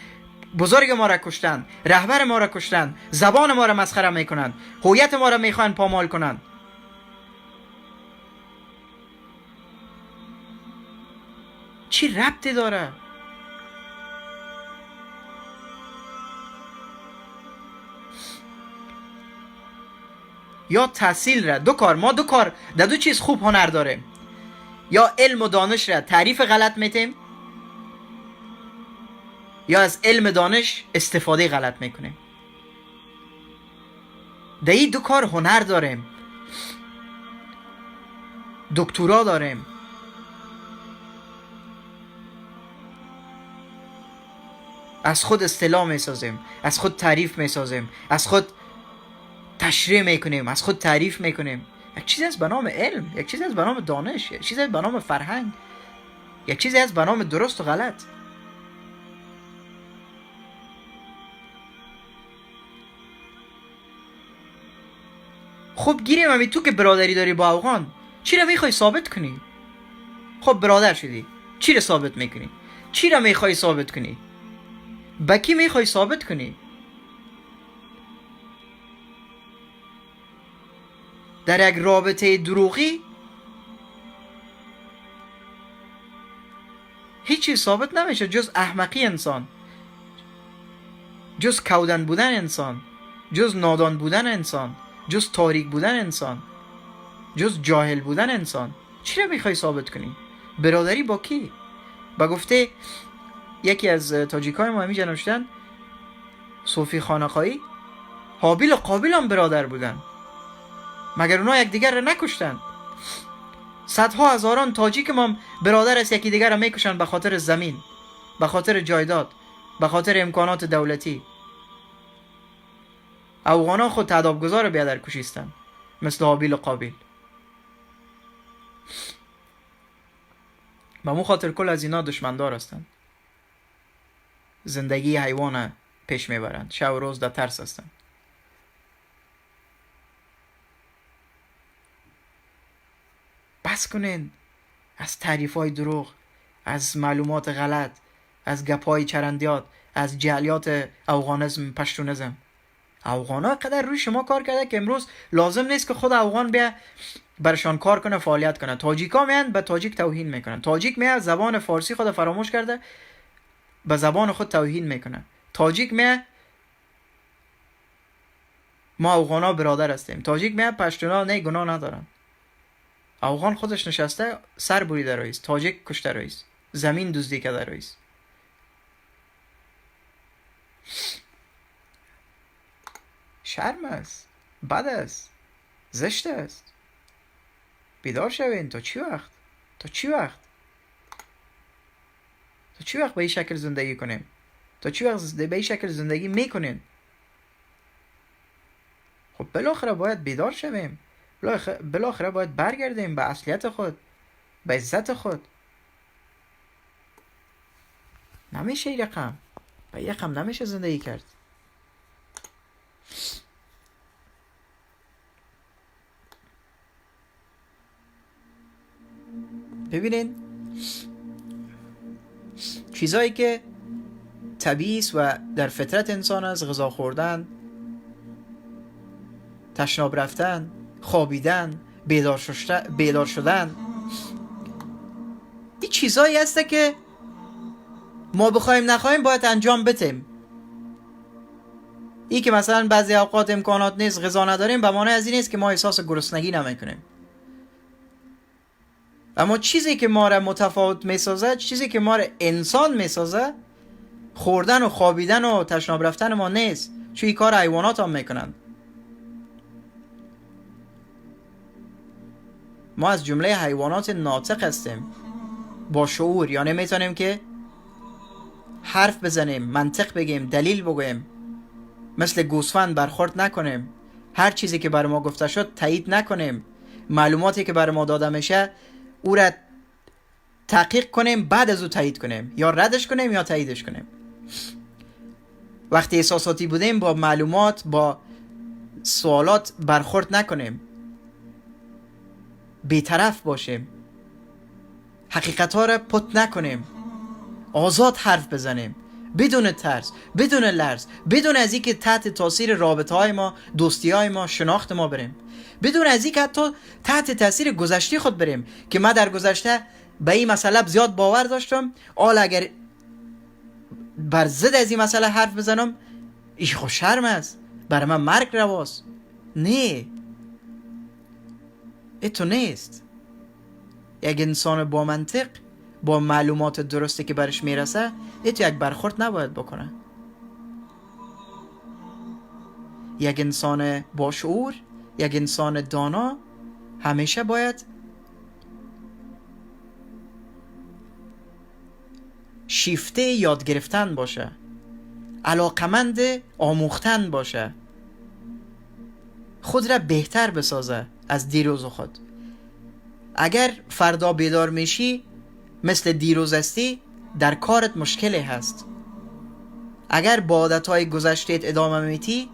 بزرگ ما را کشتن، رهبر ما را کشتن، زبان ما را مسخره میکنن، هویت ما را میخوان پامال کنن. چی ربطی داره؟ یا تحصیل را ما دو کار در دو چیز خوب هنر داریم، یا علم و دانش را تعریف غلط میتیم، یا از علم دانش استفاده غلط میکنیم. در این دو کار هنر داریم، دکترا داریم. از خود اصطلاح میسازیم، از خود تعریف میسازیم، از خود تشریح میکنیم، از خود تعریف میکنیم. یک چیزی هست به نام علم، یک چیزی هست به نام دانش، یک چیزی هست به نام فرهنگ، یک چیزی هست به نام درست و غلط. خب گیریم همی تو که برادری داری با افغان، چی را میخوای ثابت کنی؟ خب برادر شدی، چی را ثابت میکنی؟ چی را میخوای ثابت کنی؟ با کی میخوای ثابت کنی؟ در یک رابطه دروغی هیچی ثابت نمیشه جز احمقی انسان، جز کودن بودن انسان، جز نادان بودن انسان، جز تاریک بودن انسان، جز جاهل بودن انسان. چی رو میخوای ثابت کنی؟ برادری با کی؟ با گفته یکی از تاجیکای ما همی جنوشتن صوفی خانقایی، حابیل و قابیل هم برادر بودن، مگر اونا یک دیگر را نکشتن؟ صدها هزاران تاجیک ما برادر است، یکی دیگر را میکشن به خاطر زمین، به خاطر جایداد، به خاطر امکانات دولتی. افغانان خود تعدابگزار بیادر کشیستن مثل حابیل و قابیل. به مو خاطر کل از اینا دشمندار هستند، زندگی حیوان پیش میبرند، شب و روز در ترس هستند. بس کنین از تعریف های دروغ، از معلومات غلط، از گپای چرندیات، از جعلیات افغانیسم، پشتونیسم. افغانا قدر روی شما کار کرده که امروز لازم نیست که خود افغان بیا برشان کار کنه، فعالیت کنه. تاجیکا میان به تاجیک توهین میکنن. تاجیک میاد زبان فارسی خود فراموش کرده، به زبان خود توهین میکنه. تاجیک میاد ما افغانا برادر هستیم. تاجیک میاد پشتونا نه گناه ندارن. افغان خودش نشسته سر بریده رئیس، تاجیک کشته رئیس، زمین دزدی کرده رئیس. شرم است، بد است، زشت است. بیدار شوین. تا چی وقت به این شکل زندگی کنیم؟ تا چی وقت به این شکل زندگی میکنین؟ خب بالاخره باید بیدار شویم. بالاخره باید برگردیم به اصلیت خود، به عزت خود. نمیشه این رقم، به این رقم نمیشه زندگی کرد. ببینین چیزایی که طبیعی است و در فطرت انسان است، غذا خوردن، تشناب رفتن، خوابیدن، بیدار شدن، این چیزایی هسته که ما بخوایم نخوایم باید انجام بدیم. این که مثلا بعضی اوقات امکانات نیست، غذا نداریم، به معنی از این نیست که ما احساس گرسنگی نمیکنیم. اما چیزی که ما را متفاوت میسازه، چیزی که ما را انسان میسازه، خوردن و خوابیدن و تشناب رفتن ما نیست. چون این کار حیوانات هم میکنن. ما از جمله حیوانات ناطق هستیم، با شعور. یعنی میتونیم که حرف بزنیم، منطق بگیم، دلیل بگویم، مثل گوسفند برخورد نکنیم، هر چیزی که بر ما گفته شد تایید نکنیم، معلوماتی که بر ما داده میشه او را تحقیق کنیم، بعد از او تایید کنیم، یا ردش کنیم یا تاییدش کنیم. وقتی احساساتی بودیم با معلومات، با سوالات برخورد نکنیم، بی‌طرف باشیم، حقیقت ها را پت نکنیم، آزاد حرف بزنیم، بدون ترس، بدون لرز، بدون از اینکه تحت تاثیر رابطه های ما، دوستی های ما، شناخت ما بریم، بدون از اینکه حتی تحت تاثیر گذشته خود بریم که من در گذشته به این مسئله زیاد باور داشتم، حالا اگر بر ضد از این مسئله حرف بزنم ایش خود شرم است، برای من مرگ رواست. نه، ایتو نیست. یک انسان با منطق، با معلومات درستی که برش میرسه، ایتو یک برخورد نباید بکنه. یک انسان با شعور، یک انسان دانا همیشه باید شیفته یاد گرفتن باشه، علاقمند آموختن باشه، خود را بهتر بسازه از دیروز خود. اگر فردا بیدار میشی مثل دیروز هستی، در کارت مشکلی هست. اگر با عادتهای گذشتهت ادامه میتی،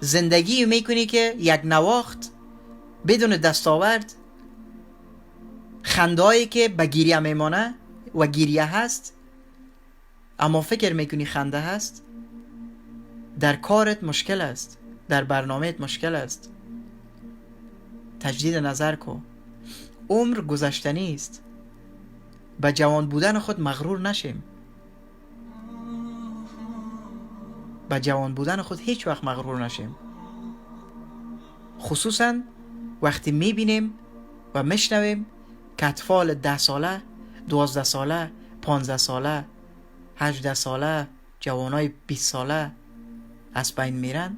زندگی میکنی که یک نواخت بدون دستاورد، خندهایی که به گریه میمانه و گریه هست اما فکر میکنی خنده هست. در کارت مشکل است، در برنامهت مشکل است. تجدید نظر کن. عمر گذشتنی است. به جوان بودن خود مغرور نشیم. به جوان بودن خود هیچ وقت مغرور نشیم. خصوصا وقتی میبینیم و میشنویم که اطفال 10 ساله، 12 ساله، 15 ساله، 18 ساله، جوانای 20 ساله از بین میرن.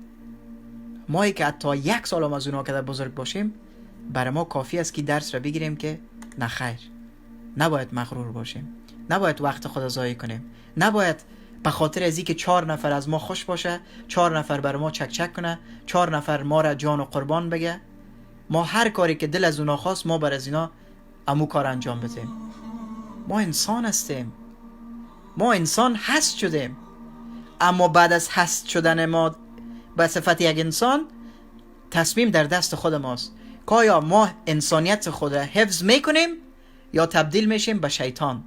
مایی که حتی 1 سال هم از اونها که بزرگ باشیم، برای ما کافی است که درس را بگیریم که نخیر، نباید مغرور باشیم، نباید وقت خود ضایع کنیم، نباید به خاطر از اینکه 4 نفر از ما خوش باشه، 4 نفر برای ما چک چک کنه، 4 نفر ما را جان و قربان بگه، ما هر کاری که دل از اونا خواست ما بر از اینا امو کار انجام بدیم. ما انسان هستیم، ما انسان هست شدیم، اما بعد از هست شدن ما به صفت یک انسان، تصمیم در دست خود ماست. که آیا ما انسانیت خود را حفظ میکنیم یا تبدیل میشیم به شیطان.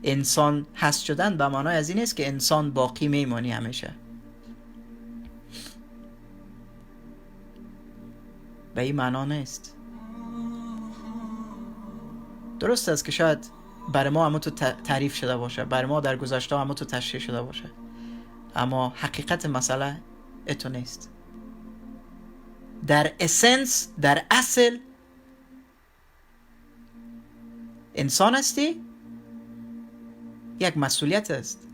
انسان هست شدن به معنای از این است که انسان باقی میمانی همیشه. به این معنا نیست. درست است که شاید برای ما همون تو تعریف شده باشه، برای ما در گذشته همون تو تشریح شده باشه، اما حقیقت مسئله اتو نیست. در اسنس، در اصل انسان هستی، یک مسئولیت است.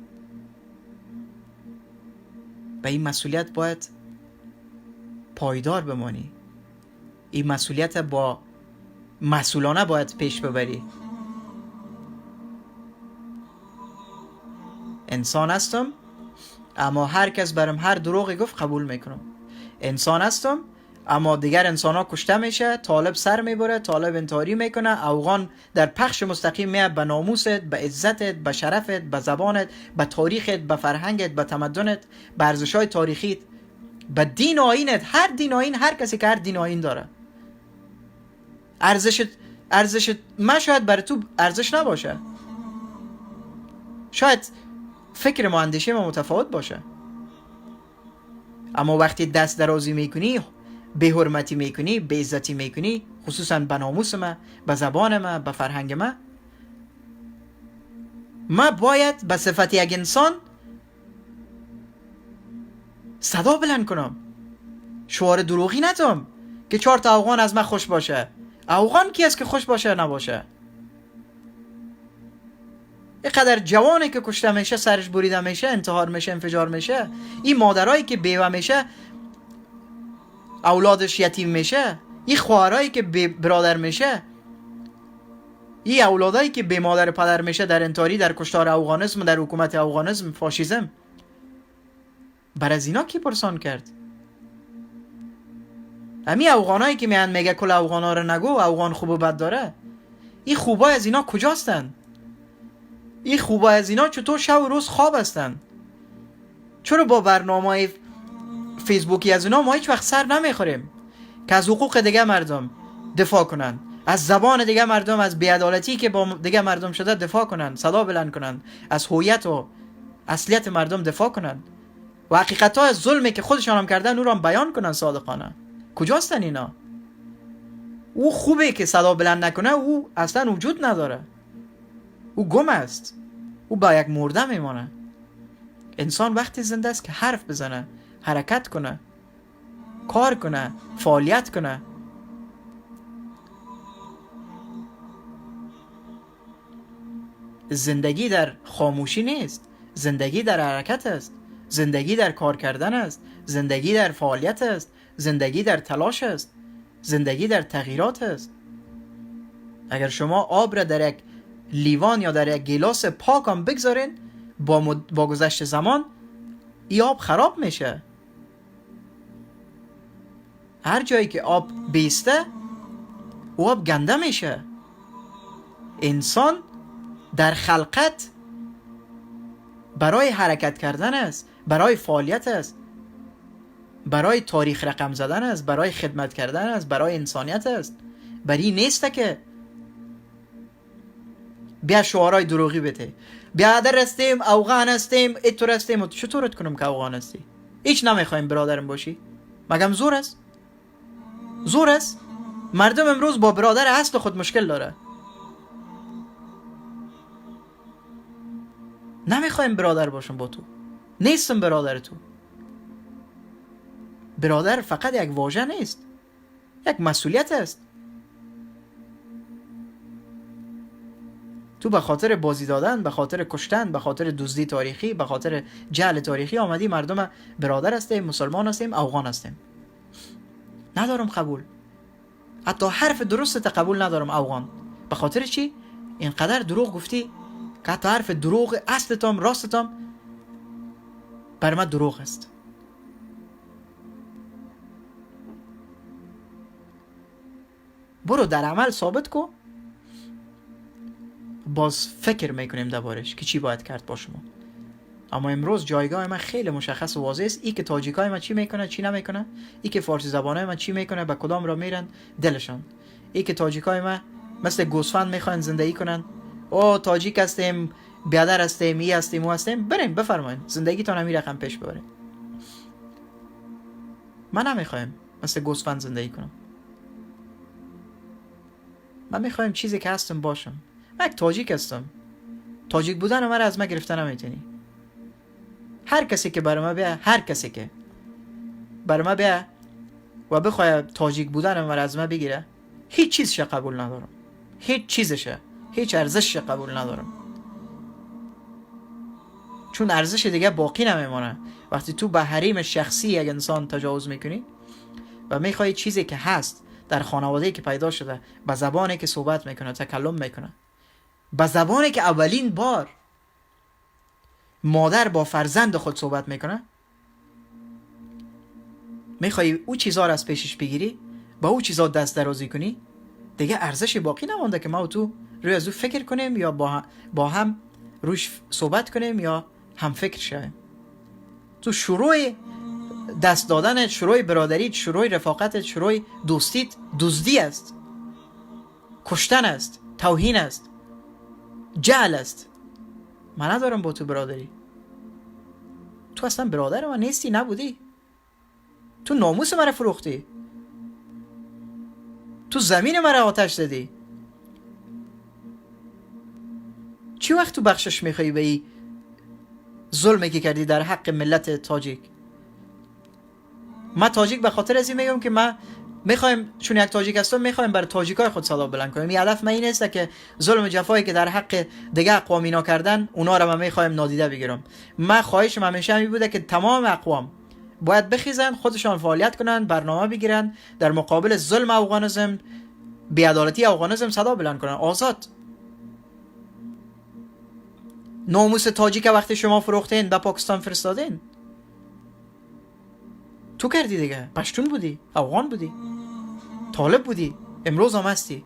به این مسئولیت باید پایدار بمانی. این مسئولیت با مسئولانه باید پیش ببری. انسان هستم، اما هر کس برم هر دروغی گفت قبول میکنم. انسان هستم، اما دیگر انسان ها کشته میشه، طالب سر میبره، طالب انتحاری میکنه، اوغان در پخش مستقیم میاد به ناموست، به عزتت، به شرفت، به زبانت، به تاریخت، به فرهنگت، به تمدنت، به ارزش‌های تاریخیت، به دین و آیینت. هر دین و آیین، هر کسی که هر دین و آیین داره، ارزشت ما شاید برای تو ارزش نباشه، شاید فکر ما، اندیشه ما متفاوت باشه، اما وقتی دست درازی میکنی، به حرمتی میکنی، به عزتی میکنی، خصوصا به ناموس ما، به زبان ما، به فرهنگ ما باید به صفت یک انسان صدا بلند کنم، شعار دروغی ندم که 4 تا افغان از من خوش باشه. افغان کی است که خوش باشه نباشه؟ اینقدر جوانی که کشته میشه، سرش بریده میشه، انتحار میشه، انفجار میشه، این مادرایی که بیوه میشه، اولادش یتیم میشه، این خواهرایی که برادر میشه، این اولادایی که به مادر پدر میشه در انتحاری، در کشتار افغانیسم، در حکومت افغانیسم، فاشیسم. بر از اینا کی پرسان کرد؟ همین افغانایی که میان میگه کل افغانا رو نگو، افغان خوب و بد داره، این خوبای از اینا کجاستن؟ این خوبای از اینا چطور شب و روز خواب هستن؟ چرا با برنامه فیسبوکی از اینا ما هیچ وقت سر نمیخوریم که از حقوق دیگه مردم دفاع کنن، از زبان دیگه مردم، از بی‌عدالتی که با دیگه مردم شده دفاع کنن، صدا بلند کنن، از هویت و اصلیت مردم دفاع کنن و حقیقت‌ها از ظلمی که خودشان هم کردن او را بیان کنن صادقانه؟ کجاستن اینا؟ او خوبه که صدا بلند نکنه، او اصلا وجود نداره، او گم است، او با یک مرده میمانه. انسان وقتی زنده است که حرف بزنه، حرکت کنه، کار کنه، فعالیت کنه. زندگی در خاموشی نیست، زندگی در حرکت است، زندگی در کار کردن است، زندگی در فعالیت است، زندگی در تلاش است، زندگی در تغییرات است. اگر شما آب را در یک لیوان یا در یک گیلاس پاک هم بگذارین، با گذشت زمان این آب خراب میشه. هر جایی که آب بیسته، او آب گنده میشه. انسان در خلقت برای حرکت کردن است، برای فعالیت است، برای تاریخ رقم زدن است، برای خدمت کردن است، برای انسانیت است. برای نیست که بیا شعارهای دروغی بده، بیادر هستیم، افغان هستیم، ایتور هستیم. چطورت کنم که افغان هستی؟ هیچ نمیخوایم برادرم باشی؟ مگم زور است؟ زور است؟ مردم امروز با برادر اصل خود مشکل داره. نمیخوایم برادر باشم با تو، نیستم برادر تو. برادر فقط یک واژه نیست، یک مسئولیت است. تو به خاطر بازی دادن، به خاطر کشتن، به خاطر دزدی تاریخی، به خاطر جهل تاریخی آمدی مردم برادر هستیم، مسلمان هستیم، افغان هستیم. ندارم قبول. حتی حرف درست قبول ندارم افغان. به خاطر چی؟ اینقدر دروغ گفتی که حتی حرف دروغ اصلتم، راستتم بر من دروغ است. برو در عمل ثابت کو، باز فکر میکنیم دربارش که چی باید کرد با شما. اما امروز جایگاه من خیلی مشخص و واضح است. ای که تاجیکای من چی میکنه چی نمیکنه، ای که فارسی زبانای من چی میکنه به کدام را میرن دلشان. ای که تاجیکای من مثل گوسفند میخوان زندگی کنن، او تاجیک هستیم، بیادر هستیم، ای هستیم، او هستیم، برین بفرمایید زندگیتون همین رقم پیش ببرین. من نمیخوایم مثل گوسفند زندگی کنم. من میخوایم چیزی که هستم باشم. من یک تاجیک هستم. تاجیک بودن مرا از من گرفته نمیتونی. هر کسی که برای من بیا، هر کسی که برای من بیا و بخواه تاجیک بودن مرا از من بگیره، هیچ چیزش قبول ندارم. هیچ چیزشه، هیچ ارزشش قبول ندارم. چون ارزش دیگه باقی نمیمونه. وقتی تو به حریم شخصی یک انسان تجاوز میکنی و میخوای چیزی که هست در خانواده‌ای که پیدا شده، به زبانی که صحبت میکنه، تکلم میکنه، به زبانی که اولین بار مادر با فرزند خود صحبت میکنه، میخوای او چیزا رو از پیشش بگیری، با او چیزا دست درازی کنی، دیگه ارزشی باقی نمونده که ما و تو روی از او فکر کنیم یا با هم روش صحبت کنیم یا هم فکر شویم. تو شروع دست دادن، شروع برادریت، شروع رفاقتت، شروع دوستیت دزدی است، کشتن است، توهین است، جهل است. من ندارم با تو برادری. تو اصلا برادر من نیستی، نبودی. تو ناموس مرا فروختی، تو زمین مرا آتش زدی. چی وقت تو بخشش میخوایی به ای ظلمی که کردی در حق ملت تاجیک؟ من تاجیک به خاطر از این میگم که من میخوایم، چون یک تاجیک هستم، میخوایم برای تاجیکای خود صدا بلند کنیم. این هدف من این است که ظلم و جفایی که در حق دیگه اقوام اینا کردن، اونا رو من میخوایم نادیده بگیرم. من خواهشم همیشه همین بوده که تمام اقوام باید بخیزن، خودشان فعالیت کنن، برنامه بگیرن، در مقابل ظلم افغانیسم، بی‌عدالتی افغانیسم صدا بلند کنن. آزاد. ناموس تاجیک وقتی شما فروختین به پاکستان فرستادین، تو کردی دیگه. پشتون بودی، افغان بودی، طالب بودی، امروز هم هستی.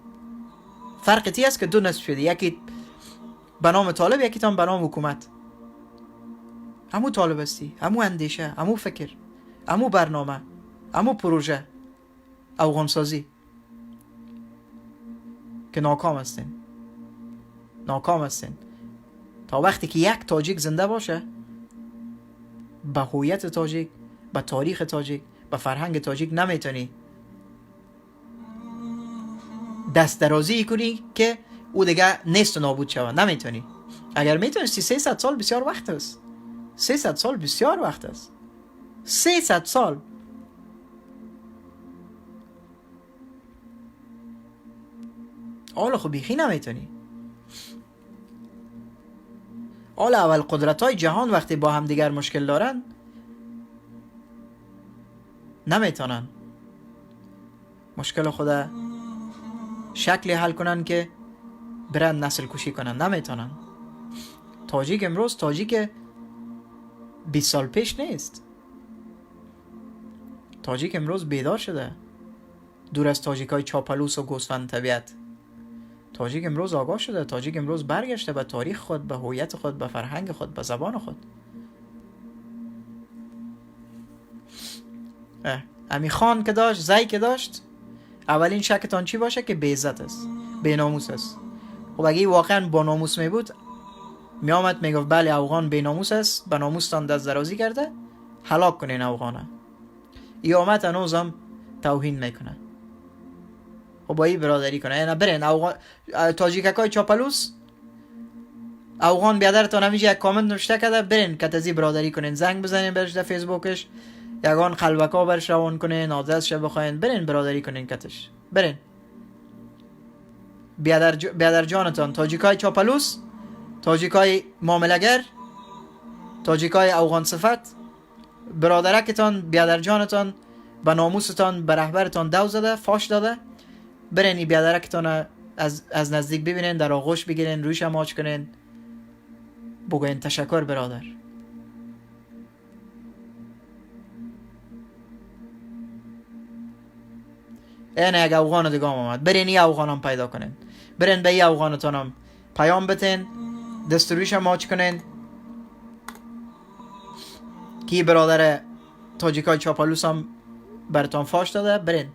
فرق تی است که دو نصف شدی، یکی به نام طالب، یکی تام به نام حکومت. همو طالب هستی، همو اندیشه، همو فکر، همو برنامه، همو پروژه افغان سازی که ناکام هستین. ناکام هستین. تا وقتی که یک تاجیک زنده باشه، به هویت تاجیک، به تاریخ تاجیک، به فرهنگ تاجیک نمیتونی دست درازی کنی که او دیگه نیست و نابود شود. نمیتونی. اگر میتونستی 300 سال بسیار وقت است. 300 سال بسیار وقت است. 300 سال. حالا خب بیخی نمیتونی. حالا اول قدرت های جهان وقتی با هم دیگر مشکل دارن، نمیتونن مشکل خدا شکلی حل کنن که برن نسل کشی کنن. نمیتونن. تاجیک امروز تاجیک 20 سال پیش نیست. تاجیک امروز بیدار شده، دور از تاجیک های چاپلوس و گوسفند طبیعت. تاجیک امروز آگاه شده. تاجیک امروز برگشته به تاریخ خود، به هویت خود، به فرهنگ خود، به زبان خود. امی خان که داشت، زی که داشت، اولین شکتان چی باشه؟ که بی عزت است، بی ناموس است. خب اگه واقعا با ناموس می بود، می آمد می گفت بله افغان بی ناموس است، به ناموستان دست درازی کرده، هلاک کنین افغانه. ای آمد هنوزم توهین میکنه. خب با ای برادری کنه. نه برین تاجیکای چاپلوس، افغان بیادرتان همیشه یک کامنت نوشته کرده، برین کتازی برادری کنین، زنگ بزنین برش در فیسبوکش، یگان خلوکا برش روان کنین، آدرسش بخواین، برین برادری کنین کتش. برین بیادر جانتان، تاجیکای چاپلوس، تاجیکای معامله‌گر، تاجیکای افغان صفت، برادرکتان، بیادر جانتان به ناموستان، به رهبرتان دو زده، فاش داده. برین این بیادرکتان از نزدیک ببینین، در آغوش بگیرین، رویش ماچ کنین، بگوین تشکر برادر. این یک افغان دیگه آمد. برین این افغان هم پیدا کنین، برین به این افغانتان هم پیام بتین، دست رویش ماچ کنین، کی برادر تاجیکای چاپالوس هم براتون فاش داده برین.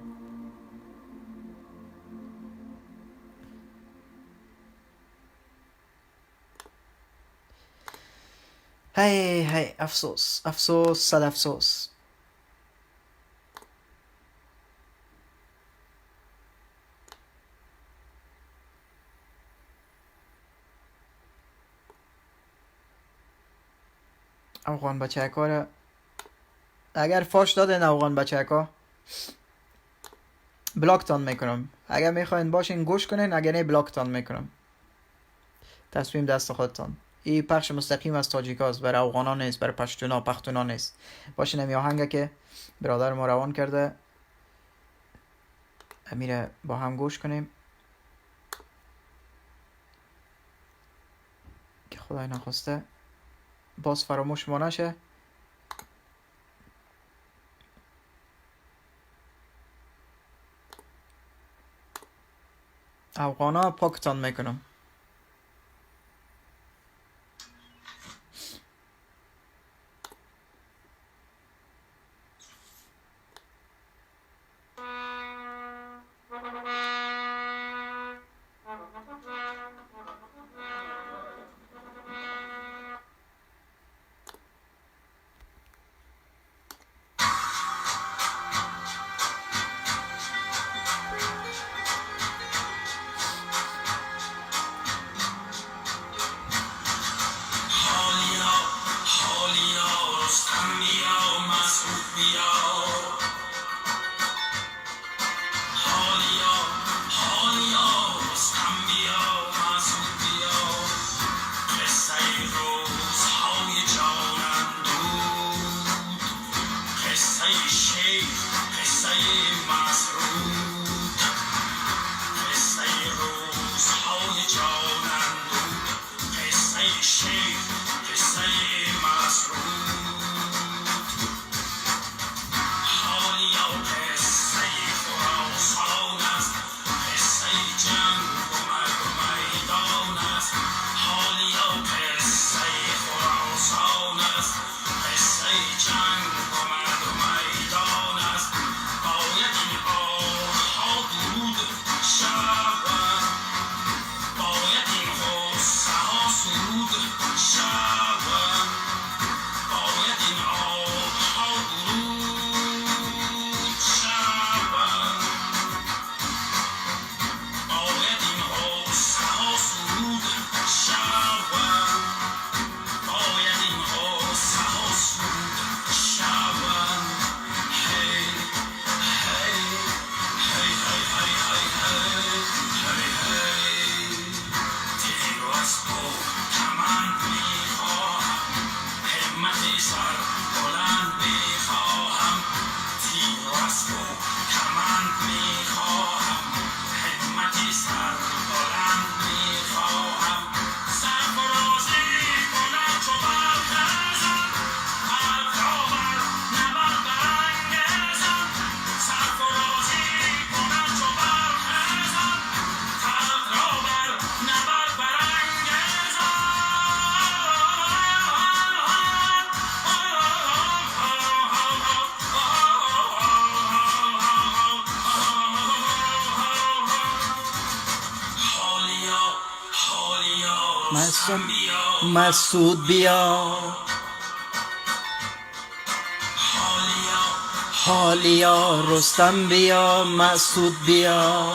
هی افسوس افسوس صد افسوس. افغان بچه کاره اگر فاش دادین افغان بچه ها بلاکتان میکنم. اگر میخواین باشین گوش کنین، اگر نه بلاکتان میکنم. تصمیم دست خودتان. این پخش مستقیم از تاجیکاست، برای افغانا نیست، برای پختونا نیست. باشین این آهنگه که برادر ما روان کرده امیره با هم گوش کنیم که خدای نخواسته باز فراموش ما نشه. افغانا پاکتان میکنم. مسعود بیا، حالیا رستم بیا، مسعود بیا.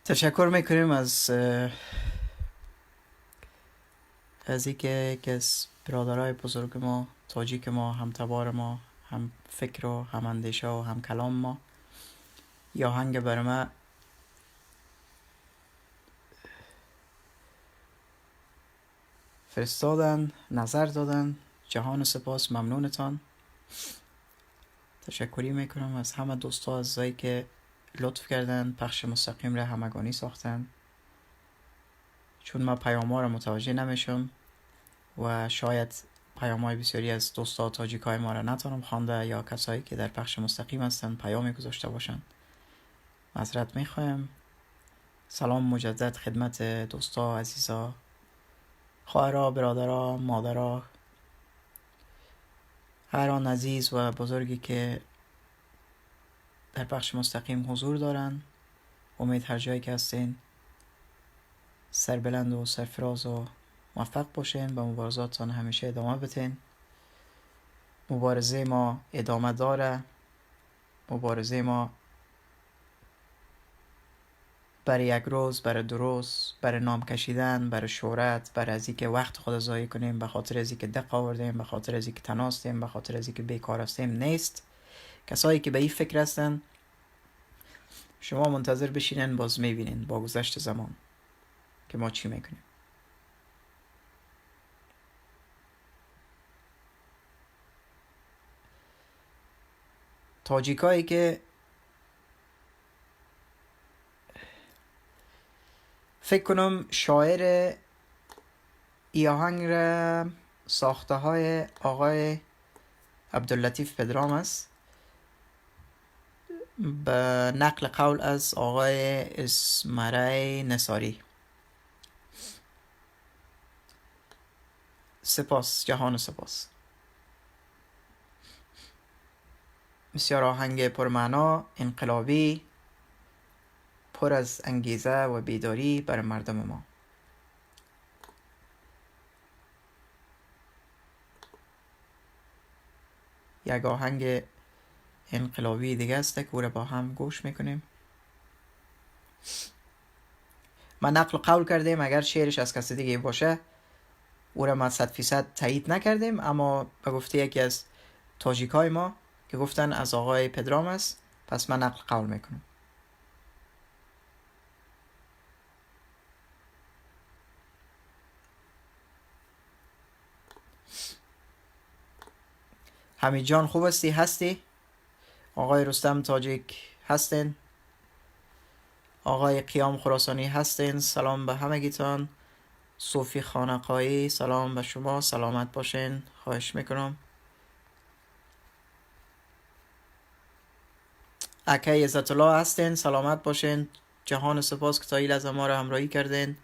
تشکر میکنیم از اینکه یکی از برادرای بزرگ ما، تاجیک ما، هم تبار ما، هم فکر و هم اندیشه و هم کلام ما، یا هنگ برمه فرستادن، نظر دادن. جهان سپاس، ممنونتان. تشکری میکنم از همه دوستا عزیزایی که لطف کردن پخش مستقیم را همگانی ساختن، چون ما پیام‌ها را متوجه نمیشم و شاید پیام‌های بسیاری از دوستا تاجیکای ما را نتونم خوانده، یا کسایی که در پخش مستقیم هستن پیامی گذاشته باشن. معذرت میخوایم. سلام مجدد خدمت دوستا عزیزا، خواهرها، برادرها، مادرها، هر آن عزیز و بزرگی که در بخش مستقیم حضور دارن. امید هر جایی که هستین سربلند و سرفراز و موفق باشین، به مبارزاتتان همیشه ادامه بتین. مبارزه ما ادامه داره. مبارزه ما برای یک روز، برای درست، برای نام کشیدن، برای شهرت، برای از اینکه وقت خود ضایع کنیم، به خاطر از اینکه دق آوردیم، به خاطر از اینکه تناستیم، به خاطر از اینکه بیکار هستیم نیست. کسایی که به این فکر هستن، شما منتظر بشینن، باز میبینین با گذشت زمان که ما چی میکنیم. تاجیکایی که فکر کنم شاعر ای آهنگ را ساخته های آقای عبداللطیف پدرام است، به نقل قول از آقای اسمرای نصاری. سپاس، جهان سپاس. بسیار آهنگ پرمعنا، انقلابی، پر از انگیزه و بیداری برای مردم ما. یک آهنگ انقلابی دیگه است که او را با هم گوش میکنیم. ما نقل قول کردیم اگر شعرش از کسی دیگه باشه او را ما 100% تایید نکردیم، اما به گفته یکی از تاجیکای ما که گفتن از آقای پدرام است، پس من نقل قول میکنم. حمید جان خوب هستی؟ آقای رستم تاجیک هستین؟ آقای قیام خراسانی هستین؟ سلام به همگیتان. صوفی خانقایی سلام به شما، سلامت باشین، خواهش میکنم. اکای عزت الله هستین؟ سلامت باشین. جهان سپاس که تا این لحظه ما را همراهی کردین.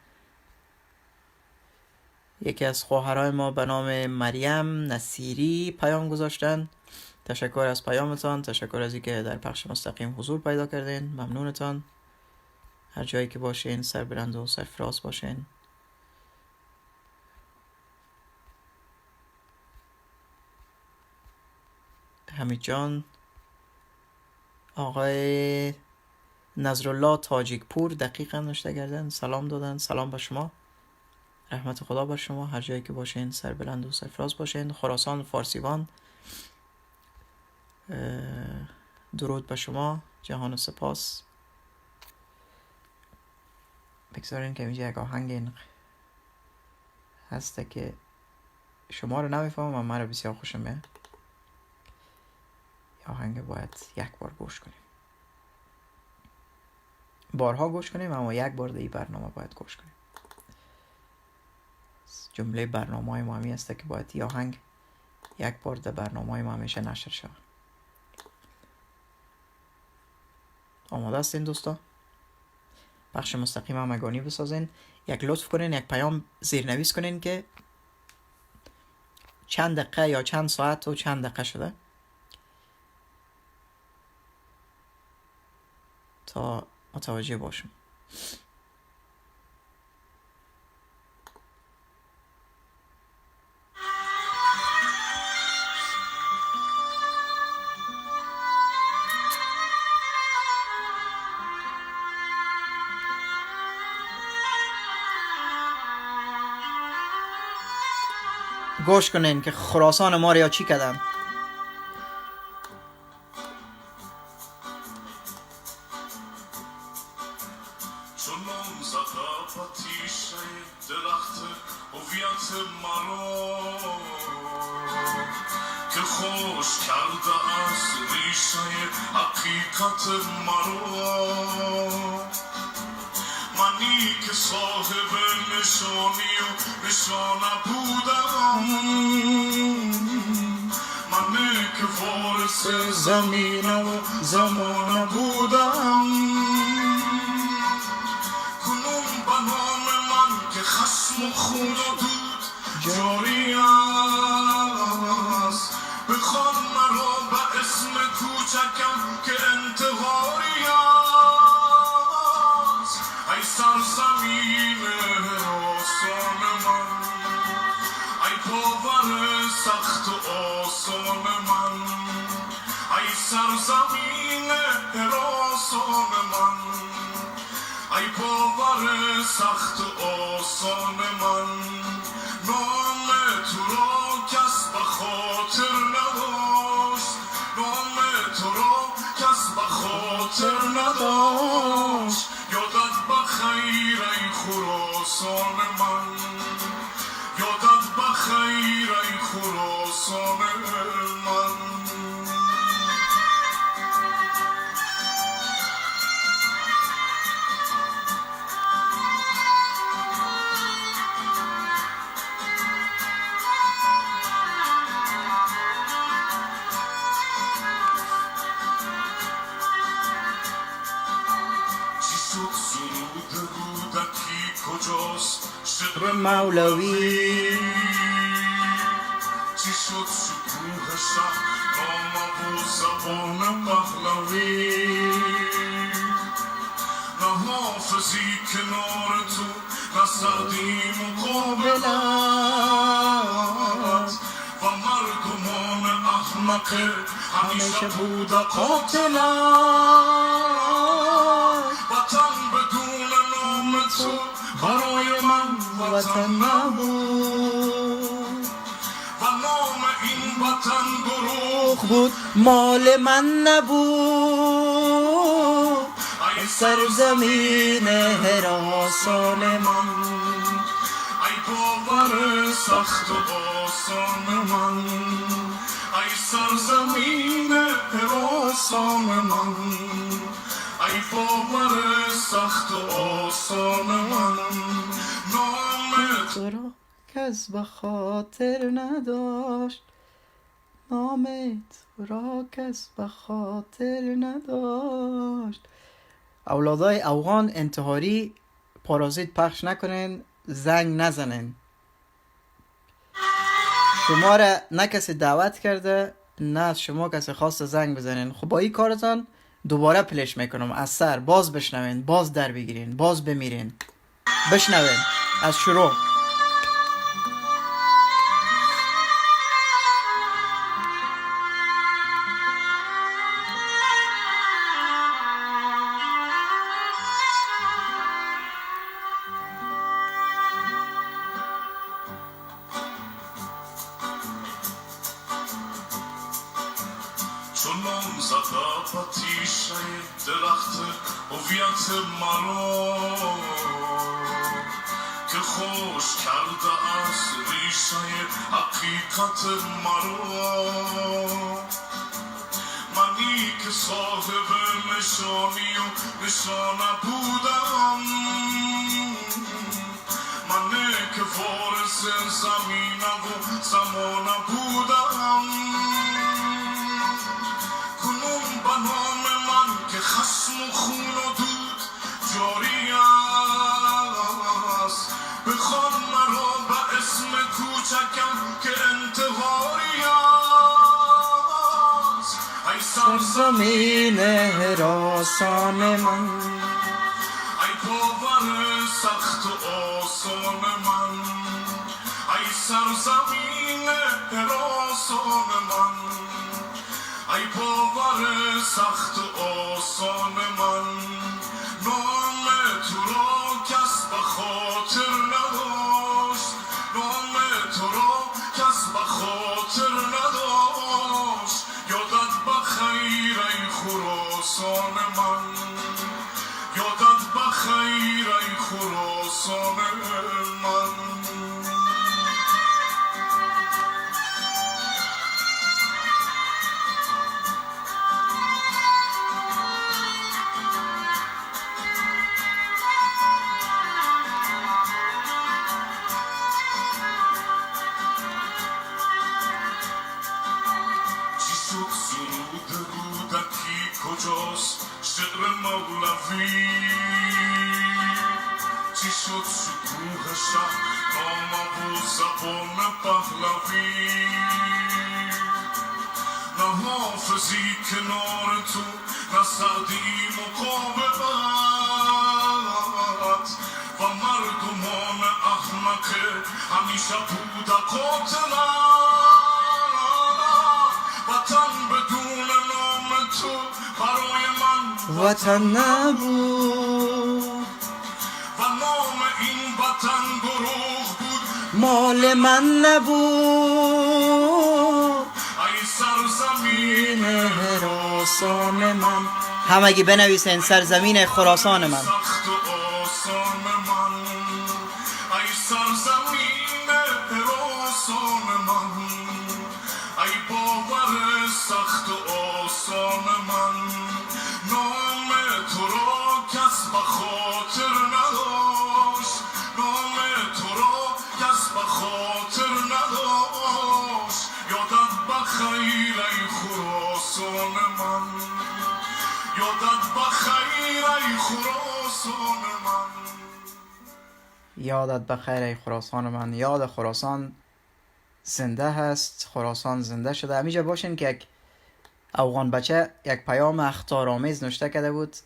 یکی از خواهرای ما به نام مریم نصیری پیام گذاشتن. تشکر از پیامتان، تشکر از اینکه در پخش مستقیم حضور پیدا کردین. ممنونتان. هر جایی که باشین سربلند و سرفراز باشین. حمید جان، آقای نظرالله تاجیک پور دقیقا نوشته کردن، سلام دادن. سلام به شما، رحمت خدا بر شما. هر جایی که باشین سربلند و سرفراز باشین. خراسان فارسیوان درود به شما، جهان سپاس. بگذارین که اینجا یک آهنگ این هسته که شما رو نمیفهمم اما رو بسیار خوشم میاد. آهنگ باید یک بار گوش کنیم، بارها گوش کنیم، اما یک بار در این برنامه باید گوش کنیم. جمله برنامه های ما همی هسته که باید این آهنگ یک بار در برنامه های ما همیشه نشر شود. آماده هستین دوستا؟ بخش مستقیم همگانی بسازین. یک لطف کنین، یک پیام زیرنویس کنین که چند دقیقه یا چند ساعت و چند دقیقه شده تا متوجه باشم. گوش کنین که خراسان ما را چی کردن. چون زده و تیشه درخت هویت مرا که خوش کرده از ریشه حقیقت مرا، منی که صاحب نشانی و نشانه بودم، منی که وارث زمین و زمانه بودم، کنون به نام من که خشم و خون و دود جاری است، بخوان مرا به اسم کوچکم که انتحاری است. ای سرزمین آسان من، ای باور سخت و آسان من، ای سرزمین آسان من، ای باور سخت و آسان من. نام تو را کس به خاطر نداشت، نام تو را کس به خاطر نداشت. یادت بخیر ای خراسان من، یادت بخیر ای خراسان من. کجاست شعر مولوی؟ چی شد شکوه شب نام و زبان پهلوی؟ نه حافظی کنار تو، نه سعدی مقابلت، و مردمان احمق همیشه بوده قاتلت. وطن بدون نام تو برای من وطن نبود، و نام این وطن دروغ بود مال من نبود. ای سرزمین هراسان من، ای باور سخت و آسان من، ای سرزمین هراسان من، ای باور سخت و آسان من. نام تو را کس به خاطر نداشت، نام تو را کس به خاطر نداشت. اولادای افغان انتحاری پارازیت پخش نکنین، زنگ نزنین. شما را نه کسی دعوت کرده، نه از شما کسی خواست زنگ بزنین. خب با این کارتان دوباره پلش میکنم از سر. باز بشنوین، باز در بگیرین، باز بمیرین. بشنوین از شروع. چون زده و تیشه درخت هویت مرا که خوش کرده از ریشه حقیقت مرا، منی که صاحب نشانی و نشانه بودم، منی که وارث زمین و زمانه بودم، کنون به نام من که خشم و خون و دود جاری است، بخوان مرا به اسم کوچکم که انتحاری است. ای سرزمین هراسان من، ای باور سخت و آسان من، ای سرزمین هراسان من، ای باور سخت و آسان من. نام تو را کس به خاطر نداشت، نام تو را کس خراسان من یادت بخیر ای خراسان من کجاست شعر مولوی چی شد شکوه شهر نام و زبان پهلوی نه حافظی کنار تو نه سعدی مقابلت و مردمان احمق همیشه بود قاتلت وطن بدون نام تو برای من وطن نبود و نام این وطن دروغ بود مال من نبود ای سرزمین خراسان من. همگی بنویسین سرزمین خراسان من. سخت و آسان من ای سرزمین خراسان من ای باور سخت و آسان من نام تو را کس به خاطر نداشت نام تو را کس به خاطر نداشت یادت بخیر ای خراسان من یادت بخیر ای خراسان من یادت بخیر ای خراسان من. یاد خراسان زنده هست، خراسان زنده شده. همیجا باشین که یک افغان بچه یک پیام اخطارآمیز نوشته کرده بود،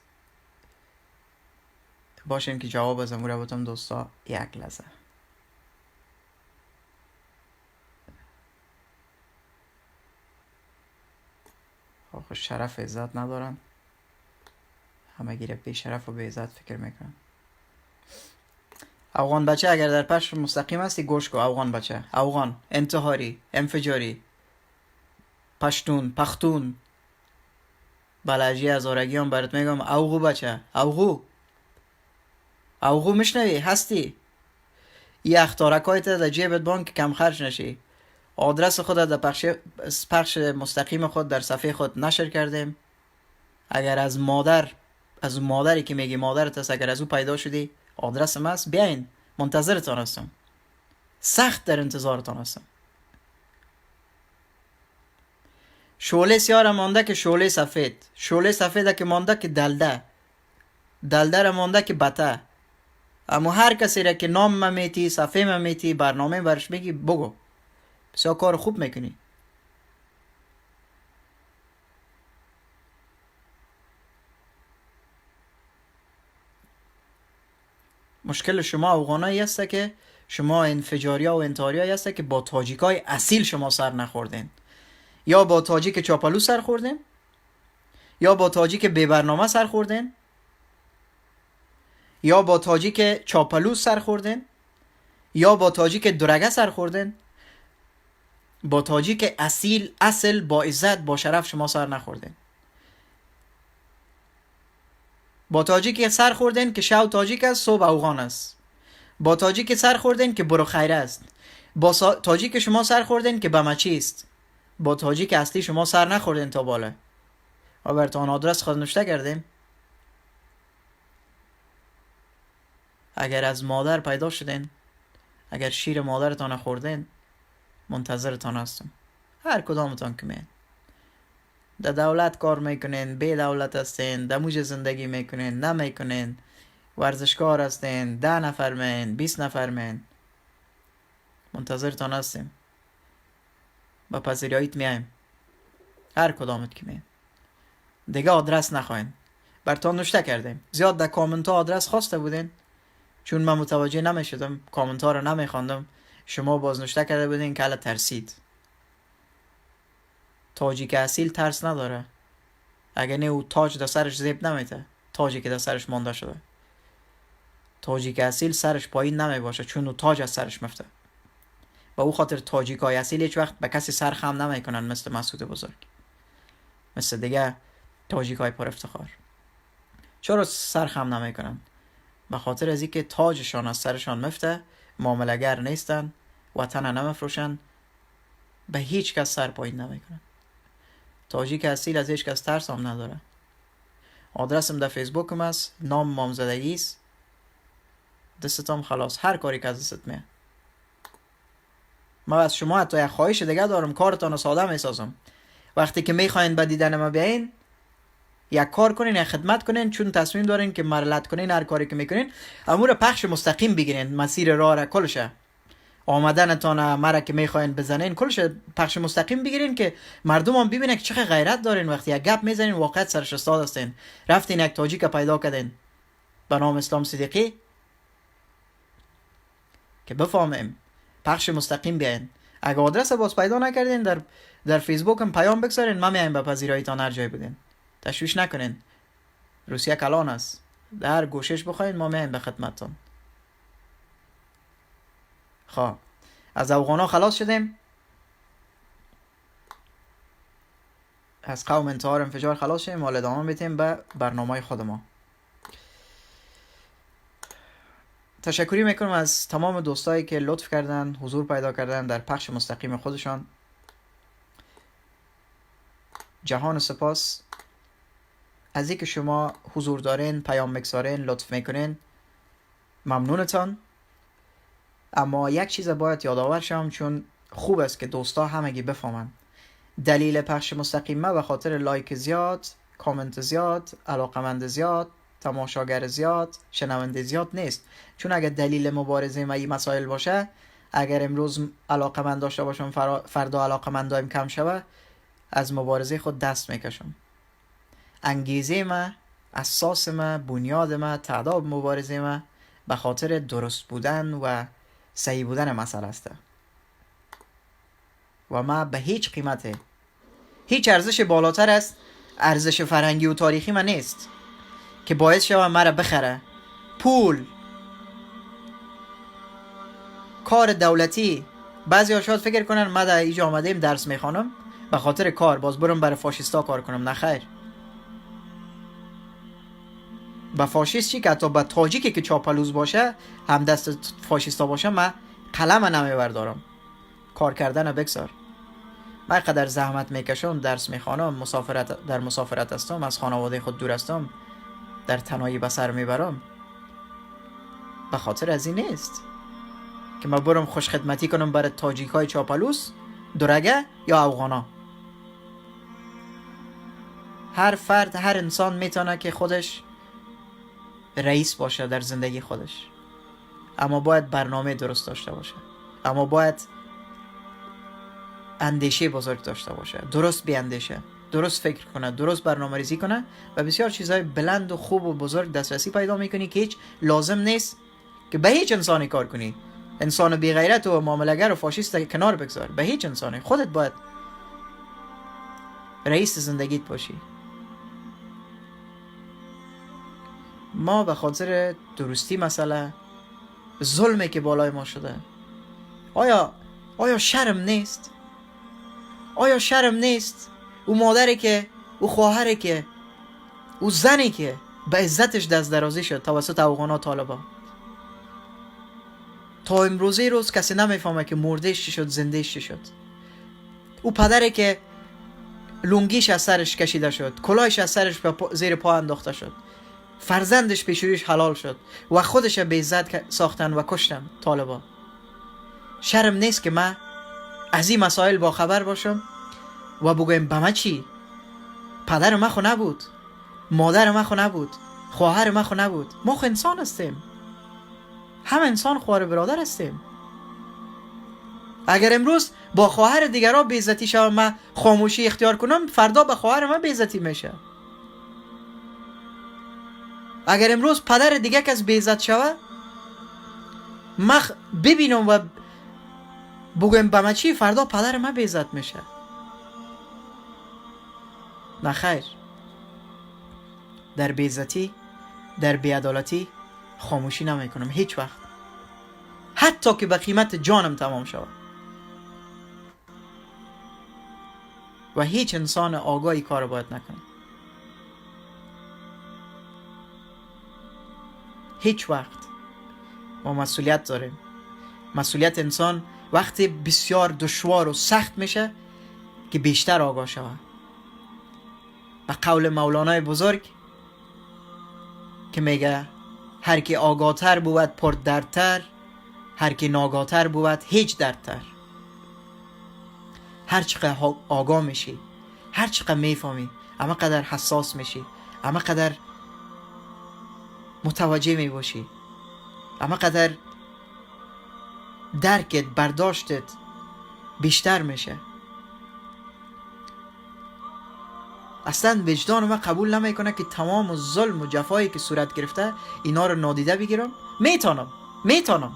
باشین که جواب از امور بودم دوستا. یک لحظه خب شرف عزت ندارن، همه گیره بی شرف و بی عزت فکر میکنن. افغان بچه اگر در پشت مستقیم هستی گوش کو. افغان بچه، افغان، انتحاری، انفجاری، پشتون، پختون، بلجی هزارگی هم برات میگم. اوغو بچه، اوغو اوغو میشنوی هستی؟ این اختارکایت در جیبت بان که کم خرج نشی. آدرس خود در پخش مستقیم خود در صفحه خود نشر کردیم. اگر از مادری که میگی مادرت هست، اگر از او پیدا شدی، آدرسم هست، بیاین، منتظرتان هستم، سخت در انتظارتان هستم. شعله سیاه مانده که شعله سفید، شعله سفید که مانده که دلده را مانده که بته. اما هر کسی را که نام ممیتی، صفحه ممیتی، برنامه برش میگی، بگو، بسیار کار خوب میکنی. مشکل شما افغانایی هسته که شما انفجاریا و انتحاریا هسته که با تاجیکای اصیل شما سر نخوردین. یا با تاجیک چاپلو سر خوردین، یا با تاجیک بی برنامه سر خوردین، یا با تاجیک چاپلو سر خوردین، یا با تاجیک درگه سر خوردین. با تاجیک اصل با عزت با شرف شما سر نخوردین. با تاجیک سر خوردین که شو تاجیک است، صبح افغان است. با تاجیک سر خوردین که برو خیر است. با تاجیک شما سر خوردین که بمچی است. با تاجیک اصلی شما سر نخوردین تا بالا. و برتان آدرس خود نوشته کردیم. اگر از مادر پیدا شدین، اگر شیر مادرتان خوردین، منتظرتان هستم. هر کدامتان که مین در دولت کار میکنین، بی دولت هستین، در موج زندگی میکنین، نمیکنین، ورزشکار هستین، 10 نفر مین، 20 نفر مین، منتظرتان هستیم. با پذیراییت میایم، هر کدامت که مین. دیگه آدرس نخواین، برتان نوشته کردیم. زیاد در کامنت ها آدرس خواسته بودین، چون من متوجه نمیشدم، کامنت ها رو نمیخواندم. شما باز نوشته کرده بودین که حالا ترسید. تاجیک اصیل ترس نداره. اگه نه او تاج در سرش زیب نمیته، تاجی که در سرش مانده شده. تاجیک اصیل سرش پایین نمی باشه، چون او تاج از سرش مفته. و او خاطر تاجیکای اصیل هیچ وقت به کسی سر خم نمی کنن، مثل مسعود بزرگ. مثل دیگه تاجیک های پر افتخار. چرا سرخم نمیکنن؟ به خاطر از اینکه تاجشان از سرشان مفته، معامله‌گر نیستن، وطن نمیفروشن، به هیچ کس سر پایین نمیکنن. تاجیک اصیل از هیچ کس ترس هم نداره. آدرسم در فیسبوکم است، نام مامزدگی است. دستم خلاص، هر کاری که از دستت میاد. من از شما حتی یک خواهش دیگه دارم، کارتان ساده میسازم. وقتی که میخواین به دیدن ما بیاین، یک کار کنین، یک خدمت کنین، چون تصمیم دارین که مرلت کنین، هر کاری که میکنین امور پخش مستقیم بگیرین، مسیر راه را کلشه، آمدنتان مرا که میخواین بزنین کلش پخش مستقیم بگیرین که مردم هم ببینن که چقدر غیرت دارین. وقتی یک گپ میزنین واقعا سرش استاد هستین، رفتین یک تاجیک پیدا کردین به نام اسلام صدیقی که بفهمیم، پخش مستقیم بیاین. اگه آدرس باز پیدا نکردین در فیسبوک هم پیام بگذارین، ما میایم به پذیراییتان هر جای بودین. تشویش نکنین، روسیه کلان است، در گوشش بخواین ما میایم به خدمتتون. خب از افغانا خلاص شدیم، از قوم انتحار انفجار خلاص شدیم، حالا ادامه بدیم به برنامه خود ما. تشکری میکنم از تمام دوستایی که لطف کردن، حضور پیدا کردن در پخش مستقیم خودشان. جهان سپاس از اینکه شما حضور دارین، پیام میگذارین، لطف میکنین، ممنونتان. اما یک چیز باید یادآور شم، چون خوب است که دوستا همگی بفهمن. دلیل پخش مستقیم ما به خاطر لایک زیاد، کامنت زیاد، علاقمند زیاد، تماشاگر زیاد، شنونده زیاد نیست. چون اگر دلیل مبارزه ما این مسائل باشه، اگر امروز علاقمند داشته باشم فردا علاقمندایم کم شوه، از مبارزه خود دست میکشم. انگیزه ما، اساس ما، بنیاد ما، تعداد مبارزه ما به خاطر درست بودن و صحیح بودن مسئله است و ما به هیچ قیمته، هیچ ارزش بالاتر است ارزش فرهنگی و تاریخی من نیست که باعث شوه مرا بخره. پول، کار دولتی. بعضی ها شاید فکر کنن ما در اینجا آمدیم درس میخوانم به خاطر کار، باز برم برای فاشیستا کار کنم. نه خیر. با فاشیست چی که حتی با تاجیکی که چاپلوز باشه، هم دست فاشیستا باشه، من قلم نمیبردارم. کار کردن بگذار. من قدر زحمت میکشم، درس میخوانم، در مسافرت هستم، از خانواده خود دور هستم، در تنهایی به سر میبرم، به خاطر از این نیست که من برم خوش خدمتی کنم برای تاجیک های چاپلوس، درگه یا افغانا. هر فرد، هر انسان میتونه که خودش رئیس باشه در زندگی خودش، اما باید برنامه درست داشته باشه، اما باید اندیشه بزرگ داشته باشه، درست بیاندیشه، درست فکر کنه، درست برنامه ریزی کنه و بسیار چیزهای بلند و خوب و بزرگ دسترسی پیدا میکنی که هیچ لازم نیست که به هیچ انسانی کار کنی. انسان بی غیرت و معامله‌گر و فاشیست کنار بگذار، به هیچ انسانی. خودت باید رئیس زندگیت باشی. ما به خاطر درستی مسئله، ظلمی که بالای ما شده، آیا شرم نیست؟ آیا شرم نیست او مادری که، او خواهری که، او زنی که به عزتش دست درازی شد توسط افغانا طالبا، تا امروزه روز کسی نمیفهمه که مردهش چی شد، زندهش چی شد. او پدری که لونگیش از سرش کشیده شد، کلاهش از سرش زیر پا انداخته شد، فرزندش پیشوریش حلال شد و خودش به عزت ساختن و کشتن طالبا. شرم نیست که من از این مسائل با خبر باشم و بگویم به من چی؟ پدر من خو نبود، مادر من خو نبود، خواهر من خو نبود. ما خو انسان هستیم، هم انسان خواهر برادر هستیم. اگر امروز با خواهر دیگرها بی‌عزتی شوم، من خاموشی اختیار کنم، فردا به خواهر من بی‌عزتی میشه. اگر امروز پدر دیگه کس بی‌عزت شوه، من ببینم و بگویم به من چی، فردا پدر من بی‌عزت میشه. نه خیر. در بی‌عزتی، در بی‌عدالتی خاموشی نمیکنم هیچ وقت، حتی که به قیمت جانم تمام شود. و هیچ انسان آگاهی کار باید نکنه. هیچ وقت. ما مسئولیت داریم. مسئولیت انسان وقتی بسیار دشوار و سخت میشه که بیشتر آگاه شود. و قول مولانای بزرگ که میگه هر کی آگاهتر بود پر دردتر، هر کی ناگاهتر بود هیچ دردتر. هر چقدر آگاه میشی، هر چقدر میفهمی، اما قدر حساس میشی، اما قدر متوجه میباشی، اما قدر درکت، برداشتت بیشتر میشه. اصلا وجدان من قبول نمیکنه که تمام ظلم و جفایی که صورت گرفته اینا رو نادیده بگیرم. میتونم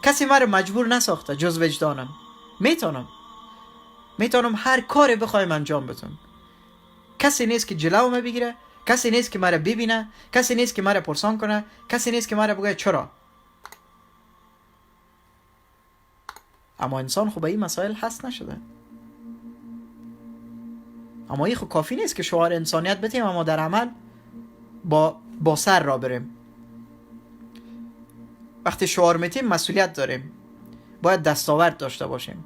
کسی مرا مجبور نساخته جز وجدانم. میتونم هر کاری بخوایم انجام بدم. کسی نیست که جلوم بگیره، کسی نیست که مرا ببینه، کسی نیست که مرا پرسان کنه، کسی نیست که مرا بگه چرا. اما انسان خب به این مسائل حس نشده. اما این خب کافی نیست که شعار انسانیت بتیم اما در عمل با سر را بریم. وقتی شعار میتیم مسئولیت داریم، باید دستاورد داشته باشیم.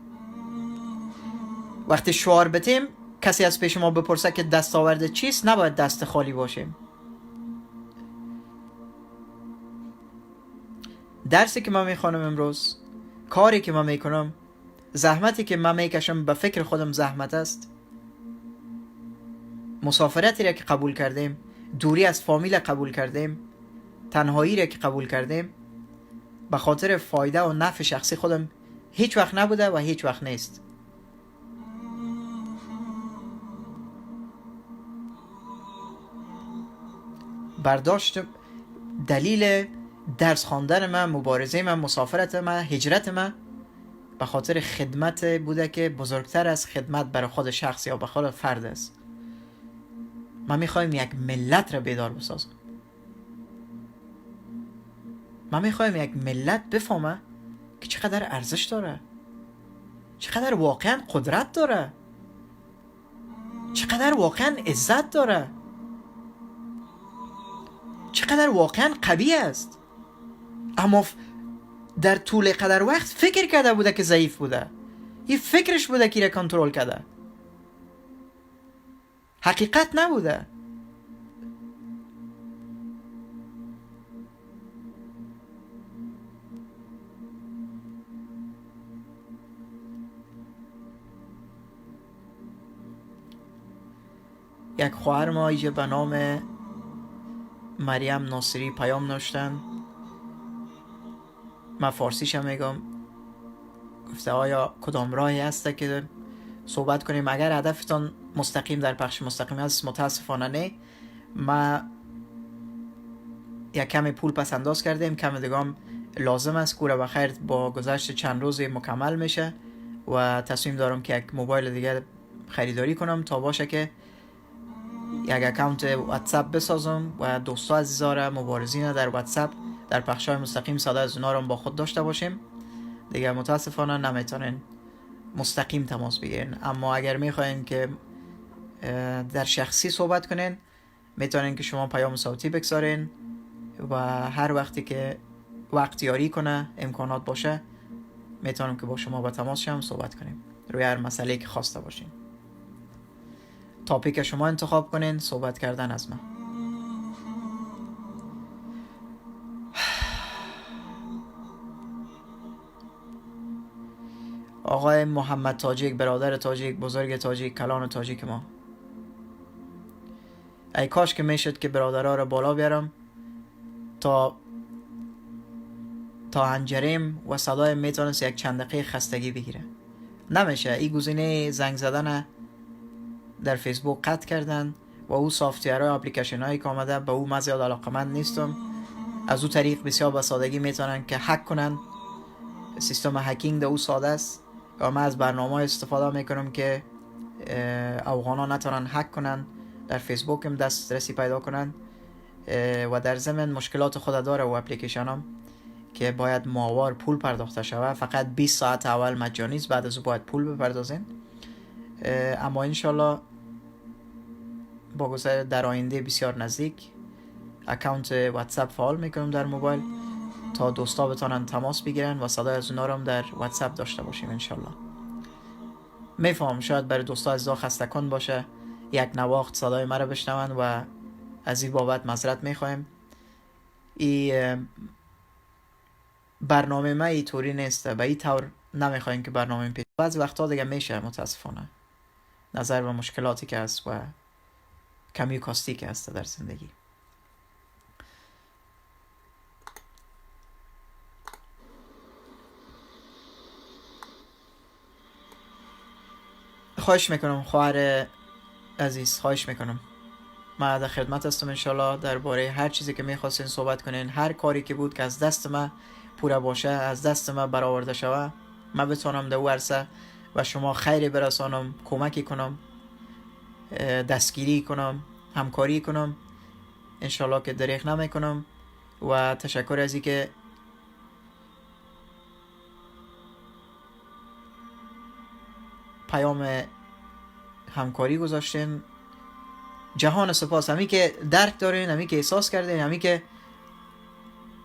وقتی شعار بتیم کسی از پیش ما بپرسه که دستاورد چیست، نباید دست خالی باشیم. درسی که من میخوانم امروز، کاری که من میکنم، زحمتی که من میکشم به فکر خودم زحمت است. مسافرتی را که قبول کردیم، دوری از فامیل قبول کردیم، تنهایی را که قبول کردیم، به خاطر فایده و نفع شخصی خودم هیچ وقت نبوده و هیچ وقت نیست. برداشت دلیل درس خواندن من، مبارزه من، مسافرت من، هجرت من به خاطر خدمت بوده که بزرگتر از خدمت برای خود شخص یا به خود فرد است. من میخوایم یک ملت را بیدار بسازم. من میخوایم یک ملت بفهمه که چقدر ارزش داره، چقدر واقعا قدرت داره، چقدر واقعا عزت داره، چقدر واقعا قوی است. اما در طول قدر وقت فکر کرده بوده که ضعیف بوده. این فکرش بوده که را کنترل کرده، حقیقت نبوده. یک خواهر ما ایجا به نام مریم ناصری پیام نوشتن. من فارسیش هم میگم. گفته آیا کدام راهی هسته که صحبت کنیم؟ اگر هدفتان مستقیم در پخش مستقیم هست، متاسفانه نه. ما یک کمی پول پس انداز کردیم، کمی دیگه هم لازم است. کوره بخیر با گذشت چند روز مکمل میشه و تصمیم دارم که یک موبایل دیگه خریداری کنم تا باشه که یک اکانت واتساپ بسازم و دوستا عزیزا را، مبارزین در واتساپ در پخش‌های مستقیم ساده از اونا رو با خود داشته باشیم. دیگه متاسفانه نمیتونین مستقیم تماس بگیرین. اما اگر میخواین که در شخصی صحبت کنین، میتونین که شما پیام صوتی بگذارین و هر وقتی که وقت یاری کنه، امکانات باشه، میتونم که با شما با تماس شم، صحبت کنیم روی هر مسئله که خواسته باشین. تاپیک شما انتخاب کنین، صحبت کردن از من. آقای محمد تاجیک، برادر تاجیک، بزرگ تاجیک، کلان تاجیک ما، ای کاش که میشد که برادرها رو بالا بیارم تا هنجریم و صدای میتونست یک چند دقیقه خستگی بگیره. نمیشه. این گزینه زنگ زدن در فیسبوک قطع کردن و او سافتویرهای اپلیکیشن هایی که آمده به او من زیاد علاقمند نیستم. از او طریق بسیار به سادگی میتونن که هک کنن. سیستم هکینگ در او ساده است و من از برنامه استفاده میکنم که افغانا نتونن هک کنن، در فیسبوک هم دسترسی پیدا کنن و در ضمن مشکلات خود داره و اپلیکیشن هم که باید ماهوار پول پرداخته شود. فقط 20 ساعت اول مجانی است، بعد از او باید پول بپردازین. اما انشالله با گذر در آینده بسیار نزدیک اکانت واتساپ فعال میکنم در موبایل تا دوستا بتونن تماس بگیرن و صدای از اونا رو هم در واتساپ داشته باشیم انشالله. میفهم شاید برای دوستا از خسته کن باشه یک نواخت صدای مرا بشنون و از این بابت معذرت میخوایم. این برنامه ما ای طوری نیسته، به این طور نمیخوایم که برنامه پیش. بعضی وقتا دیگه میشه متاسفانه نظر به مشکلاتی که هست و کمی و کاستی که هست در زندگی. خواهش میکنم خواهر عزیز، خواهش میکنم، من در خدمت هستم انشالله. درباره هر چیزی که میخواستین صحبت کنین، هر کاری که بود که از دست من پوره باشه، از دست من برآورده شوه، من بتونم در او عرصه و شما خیری برسانم، کمکی کنم، دستگیری کنم، همکاری کنم، انشالله که دریغ نمیکنم. و تشکر از اینکه پیام همکاری گذاشتین. جهان سپاس، همی که درک دارین، همی که احساس کردین، همی که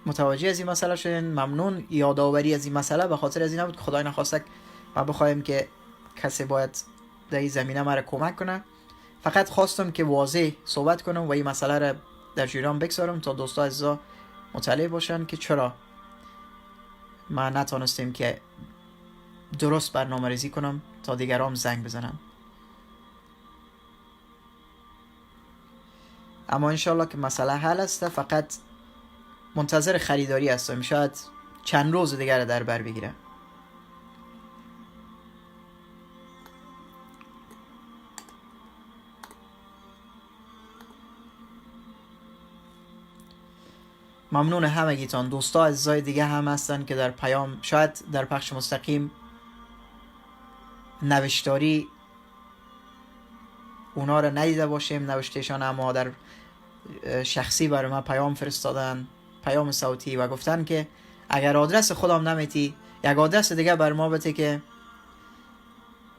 متوجه از این مسئله شدین. ممنون. یادآوری از این مسئله به خاطر از این نبود که خدای نخواسته ما بخوایم که کسی باید در این زمینه مرا کمک کنه. فقط خواستم که واضح صحبت کنم و این مسئله را در جریان بگذارم تا دوستا عزیزا مطلع باشن که چرا ما نتونستیم که درست برنامه ریزی کنم تا دیگران زنگ بزنن. اما انشالله که مسئله حل است، فقط منتظر خریداری هستم. شاید چند روز دیگر در بر بگیره. ممنون همگیتان. دوستا عزیزای دیگه هم هستن که در پیام، شاید در پخش مستقیم نوشتاری اونا رو ندیده باشیم نوشتهشان، اما در شخصی برای من پیام فرستادن، پیام صوتی، و گفتن که اگر آدرس خودم نمیتی یک آدرس دیگه بر ما بده که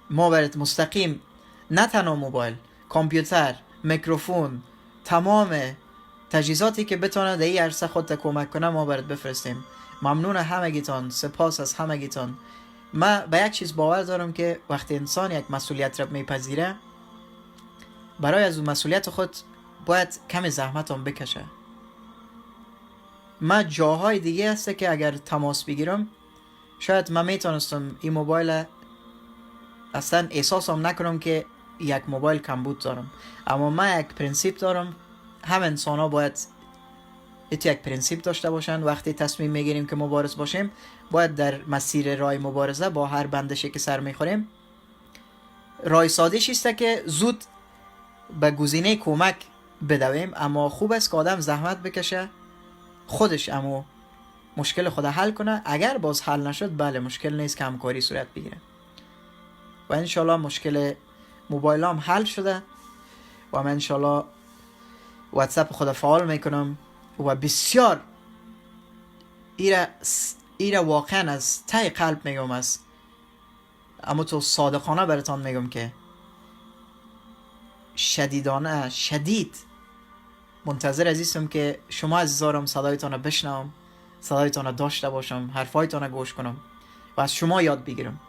ما برات مستقیم نه تنها موبایل، کامپیوتر، میکروفون، تمام تجهیزاتی که بتونه در این عرصه خودت کمک کنه ما برات بفرستیم. ممنون همگیتان، سپاس از همگیتان. من به یک چیز باور دارم که وقتی انسان یک مسئولیت را میپذیره، برای از اون مسئولیت خود باید کمی زحمت هم بکشه. من جاهای دیگه هسته که اگر تماس بگیرم شاید من میتونستم این موبایل اصلا احساسم نکنم که یک موبایل کمبود دارم، اما من یک پرینسیپ دارم. هم انسان ها باید یک پرینسیپ داشته باشن. وقتی تصمیم میگیریم که مبارز باشیم، باید در مسیر راه مبارزه با هر بندشی که سر میخوریم، راه ساده‌ش است که زود به گزینه کمک بدویم. اما خوب است که آدم زحمت بکشه، خودش اما مشکل خود حل کنه. اگر باز حل نشد، بله مشکل نیست که همکاری صورت بگیره. و انشالله مشکل موبایل هم حل شده و من انشالله واتساپ خود فعال میکنم و بسیار ایره واقعا از ته قلب میگم، اما تو صادقانه براتان میگم که شدید منتظر عزیزم که شما عزیزارم صدایتان رو بشنوم، صدایتان رو داشته باشم، حرفایتان رو گوش کنم و از شما یاد بگیرم.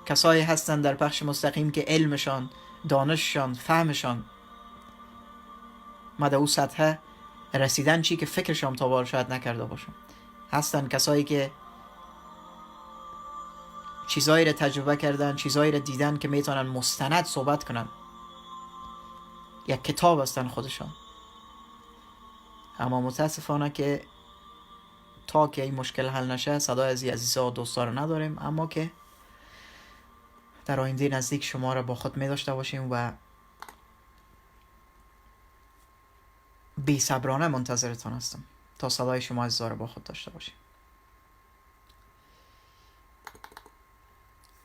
کسایی هستن در پخش مستقیم که علمشان، دانششان، فهمشان مده او سطح رسیدن چی که فکرشان تا بار شاید نکرده باشم. هستن کسایی که چیزایی رو تجربه کردن، چیزایی رو دیدن که میتونن مستند صحبت کنن، یک کتاب هستن خودشان. اما متاسفانه که تا که این مشکل حل نشه صدای از عزیزا و دوستا رو نداریم، اما که در آینده نزدیک شما رو با خود می داشته باشیم و بی صبرانه منتظرتان هستم تا صدای شما عزیزا رو با خود داشته باشیم.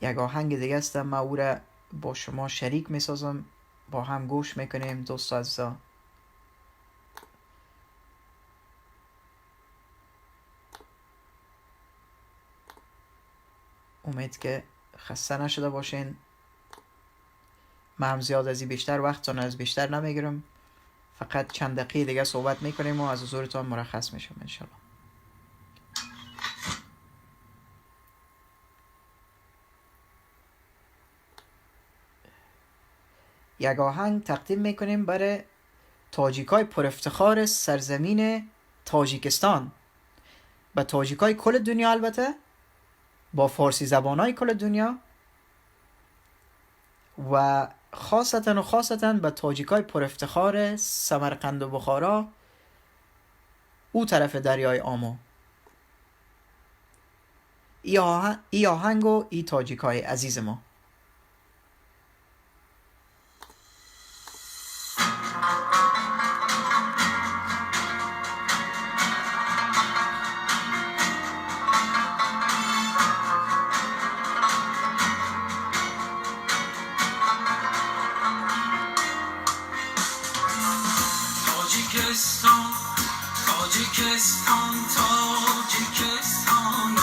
یک آهنگ دیگه هستم، من او را با شما شریک می سازم، با هم گوش میکنیم دوستا عزیزا. امید که خسته نشده باشین. من هم زیاد از این بیشتر وقتتون از بیشتر نمیگیرم، فقط چند دقیقه دیگه صحبت میکنیم و از حضورتان مرخص میشم انشالله. یک آهنگ تقدیم میکنیم برای تاجیکای پر افتخار سرزمین تاجیکستان، با تاجیکای کل دنیا، البته با فارسی زبانای کل دنیا، و خاصتا به تاجیکای پر افتخار سمرقند و بخارا، او طرف دریای آمو. ای آهنگ و ای تاجیکای عزیز ما. تاجیکستان تاجیکستان تاجیکستان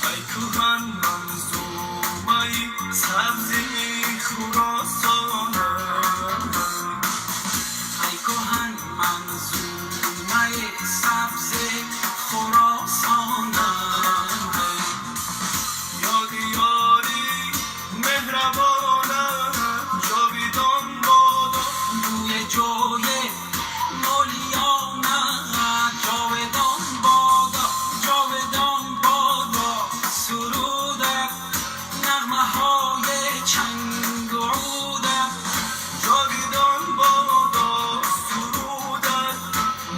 ای کوهن منظومه سبزی خراسان ای کوهن منظومه سبزی خراسان یادی یاری مهربانم جاویدان بادا روی جای مولیانم جاودان بادا سرودم نغمه های چنگ و عودم جاویدان بادا سرودم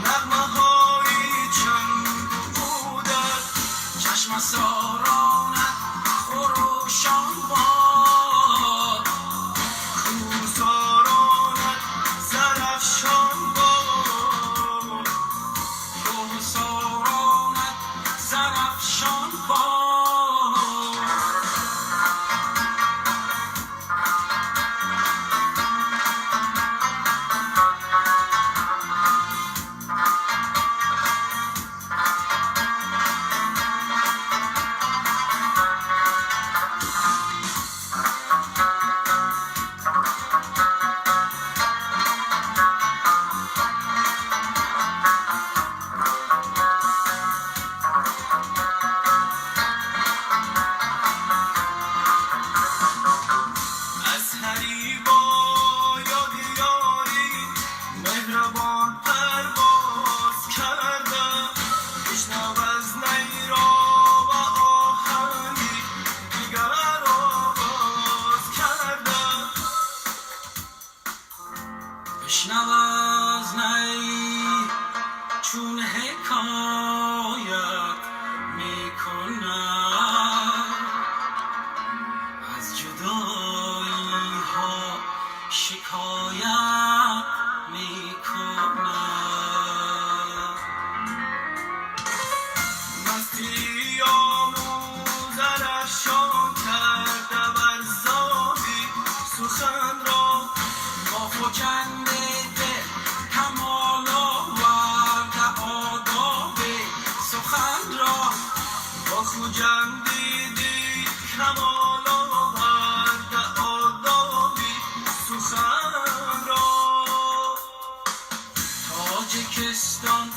نغمه های چنگ و عودم چشم سارانت خروشان باد کوسارانت زرفشان باد کوسارانت زرفشان باد از هریبا یادی یاری مهربان پرواز کردم بشنو از نیرا و آهنگی دیگر آغاز کردم بشنو از نی چون حکایت میکنم از جدایی ها شکایت میکنم مستی آموزرشان کرده بر زادی سخن را با فکنده دل کمال آورده آداب سخن را با خوجندیدی کمال آورده آدابی سخن را تاجیکستان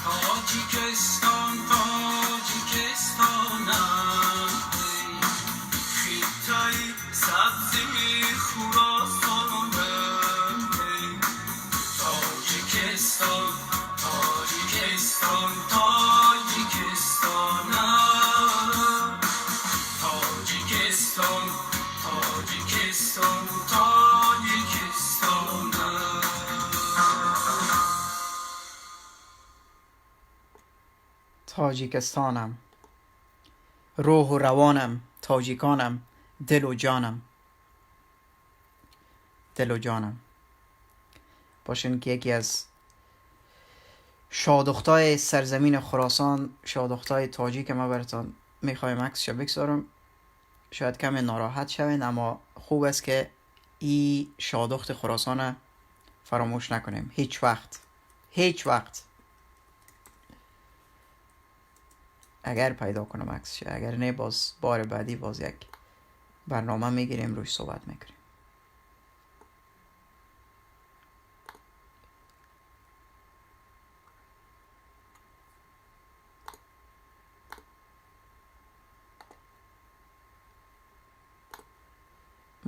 تاجیکستان تاجیکستانم خیتای سبزی خراسانم تاجیکستان تاجیکستان تاجیکستانم تاجیکستان تاجیکستان تاجیکستانم تاجیکستانم، روح و روانم، تاجیکانم، دل و جانم. باشین که یکی از شادختای سرزمین خراسان، شادختای تاجیک ما براتان میخوایم عکسش بگذارم. شاید کمی ناراحت شوین، اما خوب است که این شادخت خراسان فراموش نکنیم هیچ وقت. اگر پیدا کنم عکسش، اگر نه باز بار بعدی باز یک برنامه میگیریم روش صحبت میکنیم.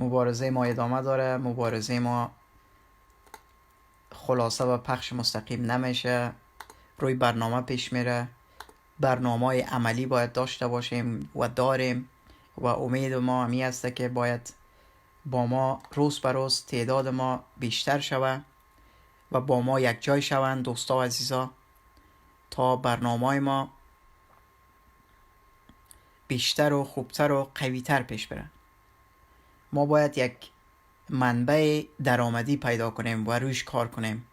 مبارزه ما ادامه داره. مبارزه ما خلاصه و پخش مستقیم نمیشه، روی برنامه پیش میره. برنامه عملی باید داشته باشیم و داریم و امید ما همی است که باید با ما روز به روز تعداد ما بیشتر شود و با ما یک جای شوند دوستا و عزیزا، تا برنامه ما بیشتر و خوبتر و قویتر پیش بره. ما باید یک منبع درآمدی پیدا کنیم و روش کار کنیم،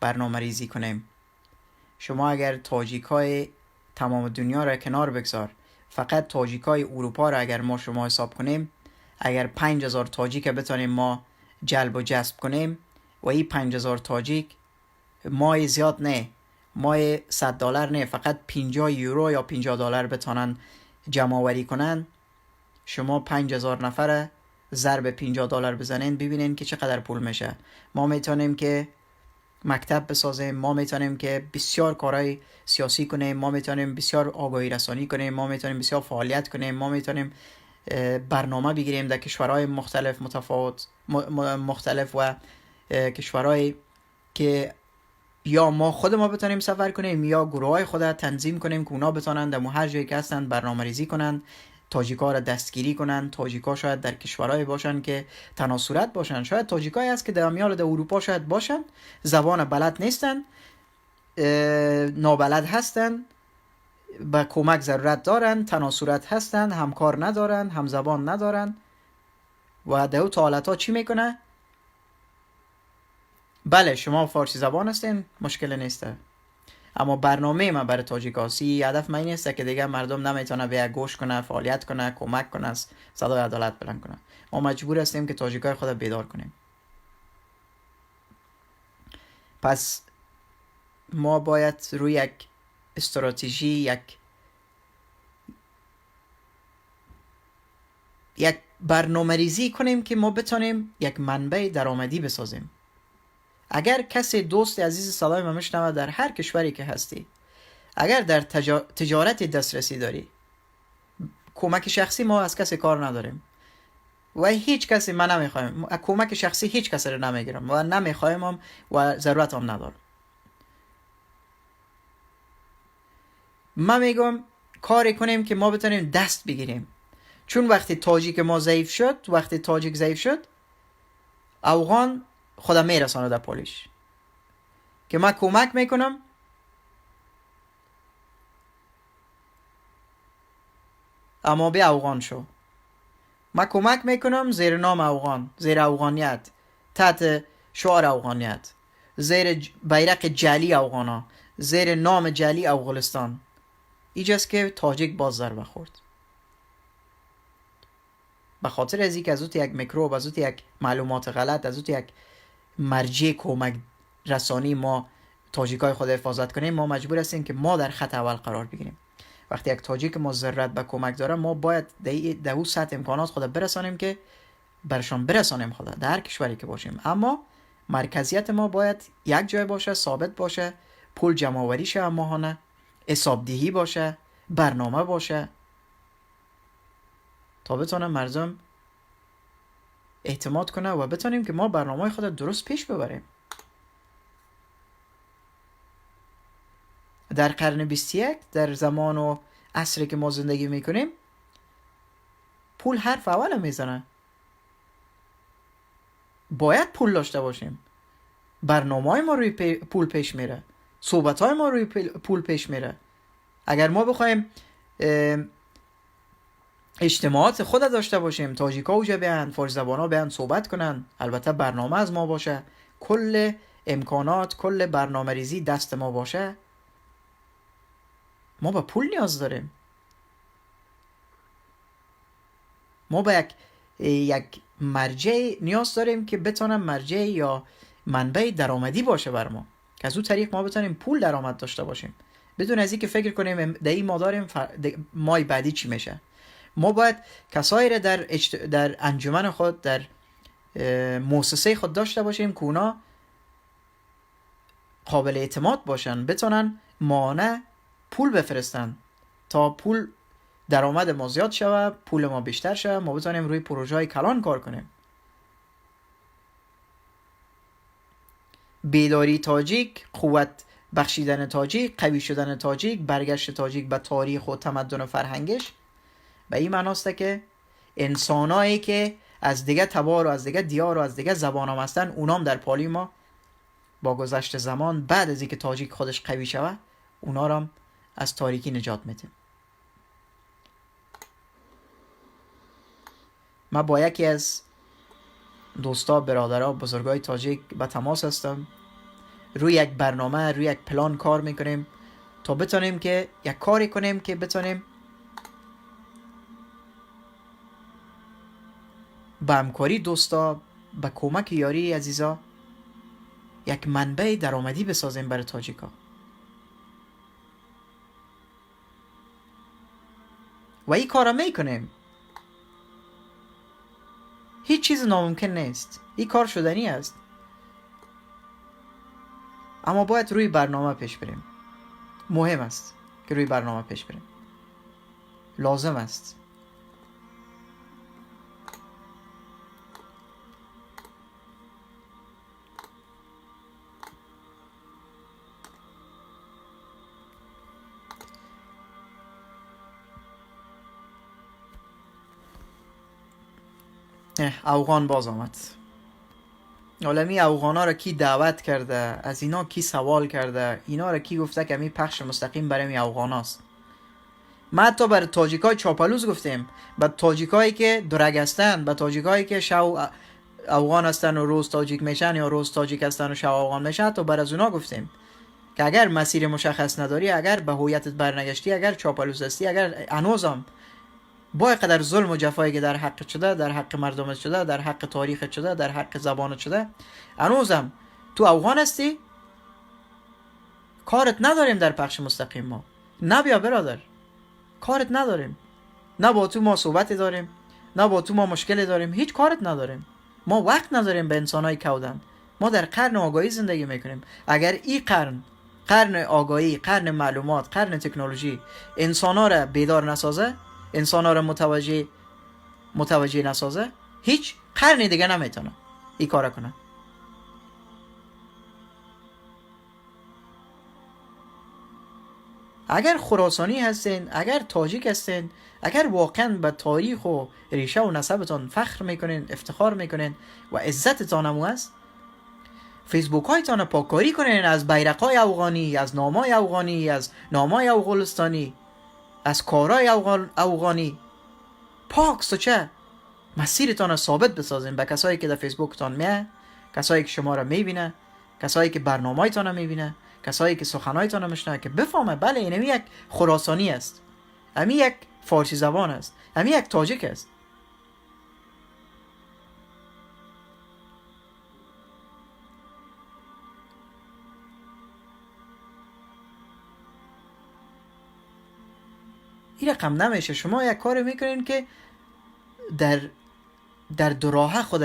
برنامه ریزی کنیم. شما اگر تاجیکای تمام دنیا را کنار بگذار، فقط تاجیکای اروپا را اگر ما شما حساب کنیم، اگر 5000 تاجیک بتانیم ما جلب و جذب کنیم و این 5000 تاجیک مای زیاد نه، مای $100 نه، فقط 50 یورو یا 50 دلار بتانن جمع آوری کنن، شما 5000 نفر ضرب 50 دلار بزنین، ببینین که چقدر پول میشه. ما میتونیم که مکتب بسازیم، ما میتونیم که بسیار کارهای سیاسی کنیم، ما میتونیم بسیار آگاهی رسانی کنیم، ما میتونیم بسیار فعالیت کنیم، ما میتونیم برنامه بگیریم در کشورهای مختلف مختلف و کشورهای که یا ما خود ما بتونیم سفر کنیم یا گروه های خود تنظیم کنیم که اونا بتونن در هر جایی که هستن برنامه ریزی کنن، تاجیکا را دستگیری کنن. تاجیکا شاید در کشورهای باشن که تناسورت باشن، شاید تاجیکایی هست که در میال در اروپا شاید باشن، زبان بلد نیستن، نابلد هستن، به کمک ضرورت دارن، تناسورت هستن، همکار ندارن، هم زبان ندارن و در اون حالت ها چی میکنه؟ بله شما فارسی زبان هستین، مشکل نیسته، اما برنامه من برای تاجیکاسی هدف من نیست که دیگه مردم نمیتونه بیا گوش کنه، فعالیت کنه، کمک کنه، صدای عدالت بلند کنه. ما مجبور هستیم که تاجیکای خود بیدار کنیم. پس ما باید روی یک استراتژی، یک برنامه ریزی کنیم که ما بتونیم یک منبع درآمدی بسازیم. اگر کسی دوست عزیز صدای ما میشنوه در هر کشوری که هستی، اگر در تجارت دسترسی داری، کمک شخصی ما از کسی کار نداریم و هیچ کسی ما نمیخوایم، کمک شخصی هیچ کسی رو نمیگیرم و نمیخوایم هم و ضرورت هم ندارم. ما میگم کاری کنیم که ما بتونیم دست بگیریم، چون وقتی تاجیک ما ضعیف شد، وقتی تاجیک ضعیف شد، افغان خودم میرسانه در پولیش که من کمک میکنم اما به افغان شو. من کمک میکنم زیر نام افغان، زیر افغانیت، تحت شعار افغانیت، زیر بیرق جعلی افغانا، زیر نام جعلی افغانستان. ایجاست که تاجیک باز ضربه خورد. به خاطر از اینکه از اوت یک میکروب، از اوت یک معلومات غلط، از اوت یک مرجع کمک رسانی ما تاجیکای خود حفاظت کنیم، ما مجبور هستیم که ما در خط اول قرار بگیریم. وقتی یک تاجیک ما ضرورت به کمک داره، ما باید در اون سطح امکانات خود برسانیم که برشان برسانیم خود در هر کشوری که باشیم. اما مرکزیت ما باید یک جای باشه، ثابت باشه، پول جمع آوری شه ماهانه، حسابدهی باشه، برنامه باشه، تا بتونه مردم اعتماد کنه و بتونیم که ما برنامه خود درست پیش ببریم. در قرن 21 در زمان و عصری که ما زندگی میکنیم، پول حرف اول میزنه. باید پول داشته باشیم. برنامه ما روی پول پیش میره، صحبت های ما روی پول پیش میره. اگر ما بخوایم اجتماعات خود داشته باشیم، تاجیکا اوجه بیان، فارسی زبانا بیان صحبت کنن، البته برنامه از ما باشه، کل امکانات، کل برنامه ریزی دست ما باشه، ما به پول نیاز داریم. ما به یک مرجع نیاز داریم که بتونه مرجع یا منبع درآمدی باشه بر ما، که از اون طریق ما بتونیم پول درآمد داشته باشیم، بدون از اینکه فکر کنیم در این ما داریم مای بعدی چی میشه. ما باید کسایی را در انجمن خود، در مؤسسه خود داشته باشیم که اونا قابل اعتماد باشن، بتونن مانع پول بفرستن تا پول درآمد ما زیاد شود، پول ما بیشتر شود، ما بتونیم روی پروژه های کلان کار کنیم. بیداری تاجیک، قوت بخشیدن تاجیک، قوی شدن تاجیک، برگشت تاجیک به تاریخ و تمدن و فرهنگش. به این معناست که انسانایی که از دیگه تبار و از دیگه دیار و از دیگه زبان هم هستن، اونام در پالی ما با گذشت زمان بعد از اینکه تاجیک خودش قوی شوه، اونا رو هم از تاریکی نجات میده. من با یکی از دوستا، برادرها، بزرگای تاجیک به تماس هستم. روی یک برنامه، روی یک پلان کار میکنیم تا بتونیم که یک کاری کنیم که بتونیم با همکاری دوستا، با کمک یاری عزیزا، یک منبع درآمدی بسازیم برای تاجیکا. و این کارا میکنیم. هیچ چیز ناممکن نیست. این کار شدنی است. اما باید روی برنامه پیش بریم. مهم است که روی برنامه پیش بریم. لازم است. افغان باز آمد. عالمی افغانا را کی دعوت کرده؟ از اینا کی سوال کرده؟ اینا را کی گفته که می پخش مستقیم برای می افغاناست؟ ما حتی برای تاجیکای چاپلوز گفتیم، به تاجیکایی که درگ هستن، به تاجیکایی که شو افغان هستن و روز تاجیک میشن یا روز تاجیک هستن و شو افغان میشن، حتی بر از اونا گفتیم که اگر مسیر مشخص نداری، اگر به هویتت برنگشتی، اگر چاپلوز هستی، اگر هنوزم با اینقدر ظلم و جفایی که در حق شده، در حق مردمت شده، در حق تاریخت شده، در حق زبانت شده، هنوزم تو افغان هستی، کارت نداریم در پخش مستقیم. ما نبیا برادر، کارت نداریم. نه با تو ما صحبتی داریم، نه با تو ما مشکلی داریم، هیچ کارت نداریم. ما وقت نداریم به انسانای کودن. ما در قرن آگاهی زندگی میکنیم. اگر این قرن آگاهی، قرن معلومات، قرن تکنولوژی انسانا را بیدار نسازه، انسانا را متوجه نسازه، هیچ قرن دیگه نمیتونه این کارا کنه. اگر خراسانی هستین، اگر تاجیک هستین، اگر واقعا به تاریخ و ریشه و نسبتان فخر میکنین، افتخار میکنین و عزتتان هم هست، فیسبوک هایتان پاکاری کنین از بیرقای افغانی، از نامای افغانی، از نامای افغانستانی، از کارای افغانی. پاک سوچه مسیرتان ثابت بسازین به کسایی که در فیسبوکتان میه، کسایی که شما را میبینه، کسایی که برنامه‌تان را میبینه، کسایی که سخنایتان را میشنوه، که بفهمه بله این یک خراسانی است، امی یک فارسی زبان است، امی یک تاجیک است. این رقم نمیشه. شما یک کار میکنین که در دوراهه خود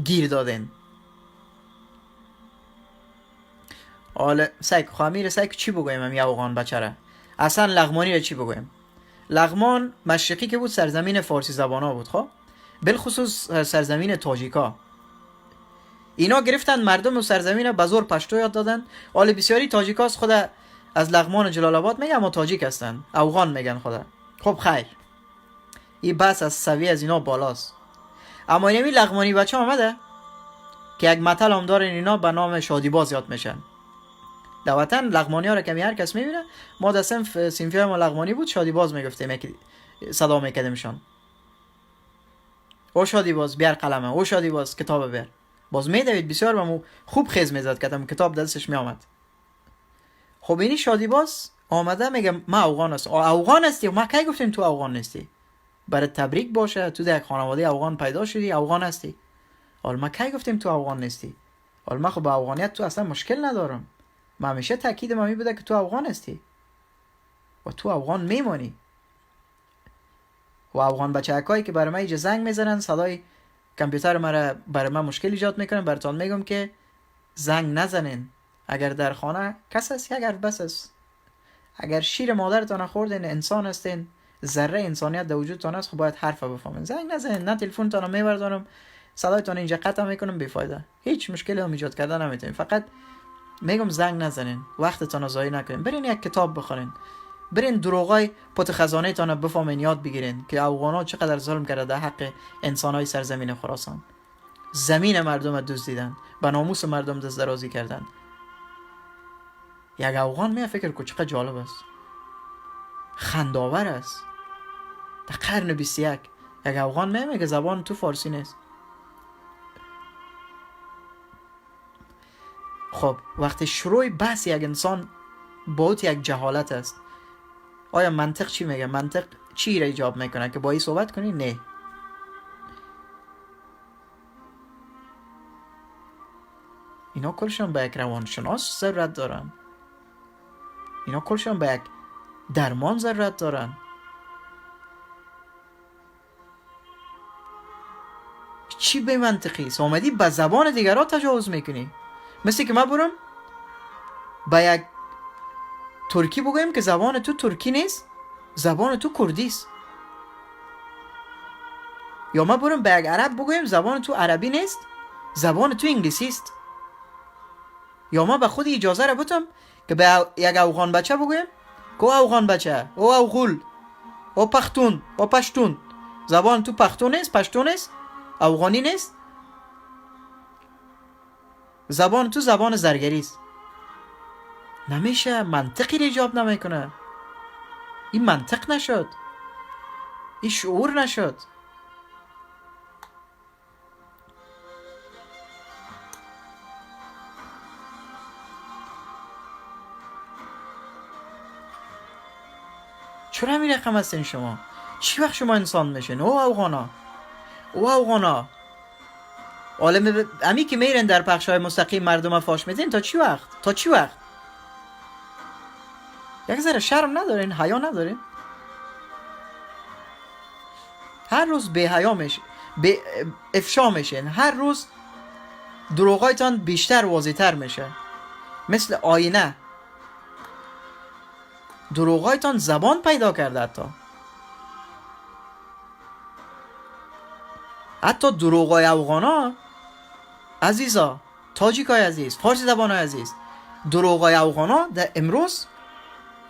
گیر دادین. حالا خامیر سایک چی بگویم هم یا افغان بچره؟ اصلا لغمانی رو چی بگویم؟ لغمان مشرقی که بود سرزمین فارسی زبانا بود، خب بالخصوص سرزمین تاجیکا. اینا گرفتن مردم و سرزمین به زور پشتو یاد دادن. حالا بسیاری تاجیکاست خود از لغمان و جلال آباد میگن ما تاجیک هستن، افغان میگن خدا. خب خیر، این بس از سویه از اینا بالاست. اما اینمی لغمانی بچه آمده که یک متل هم دارن اینا به نام شادی باز یاد میشن. در وطن لغمانی ها را که هر کس میبینه، ما در صنفی های ما لغمانی بود، شادی باز میگفتیم، صدا میکردیمشان. او شادی باز بیار قلمه، او شادی باز کتاب بیار. باز میدوید بسیار بمو خوب خیز میزد که کتاب دستش میآمد. خب اینی شادی باز آمده میگه ما افغان هستم. افغان هستی؟ ما کی گفتیم تو افغان نیستی؟ برای تبریک باشه، تو در خانواده افغان پیدا شدی، افغان هستی. حالا ما کی گفتیم تو افغان نیستی؟ حالا ما خب با افغانیت تو اصلا مشکل ندارم. ما همیشه تاکید ما بوده که تو افغان هستی و تو افغان میمانی. و افغان بچه‌هایی که برای من اینجا زنگ میزنن، صدای کامپیوتر ما برای من مشکل ایجاد میکنن، براتون میگم که زنگ نزنین. اگر در خانه کس هست، اگر بس است، اگر شیر مادرتان خوردین، انسان هستین، ذره انسانیت در وجودتان هست، خب باید حرف بفهمین. زنگ نزنین، نه تلفنتون رو میبردارم، صدایتان اینجا قطع میکنم بیفایده، هیچ مشکلی هم ایجاد کردن نمیتونین. فقط میگم زنگ نزنین، وقتتان رو ضایع نکنین، برین یک کتاب بخونین، برین دروغای پت خزانه تان رو بفهمین، یاد بگیرین که افغانا چقدر ظلم کرده در حق انسانای سرزمین خراسان. زمین مردم رو دزدیدن، به ناموس مردم دست درازی کردن. یک افغان می فکر کو چقدر جالب است، خنداور است. در قرن 21 یک افغان میگه زبان تو فارسی نیست. خب وقتی شروع بحث یک انسان باید یک جهالت است، آیا منطق چی میگه؟ منطق چی را ایجاب میکنه که با این صحبت کنی؟ نه. اینا کلشون به یک روانشناس ضرورت دارن، اینا کلشون به یک درمان ضرورت دارن. چی به منطقی است؟ آمدی به زبان دیگران تجاوز میکنی. مثل که ما برم به یک ترکی بگویم که زبان تو ترکی نیست، زبان تو کردی است. یا ما برم به یک عرب بگویم زبان تو عربی نیست، زبان تو انگلیسی است. یا ما به خود اجازه را بدم که به یک افغان بچه بگویم که او افغان بچه، او افغول، او پختون، او پشتون، زبان تو پختون نیست، پشتون نیست، افغانی نیست، زبان تو زبان زرگری است. نمیشه، منطقی ایجاب نمیکنه. این منطق نشد، این شعور نشد. چرا همین رقم هستین شما؟ چی وقت شما انسان میشین؟ او افغانا، او افغانا عالم امی که میرن در پخشای مستقیم مردم فاش میدین تا چی وقت؟ تا چی وقت؟ یک ذره شرم ندارین؟ حیا ندارین؟ هر روز به حیا میشین، به افشا میشین، هر روز دروغایتان بیشتر واضح‌تر میشه. مثل آینه دروغایتان زبان پیدا کرده. حتی دروغای افغانا عزیزا، تاجیکای عزیز، فارسی زبانای عزیز، دروغای افغانا در امروز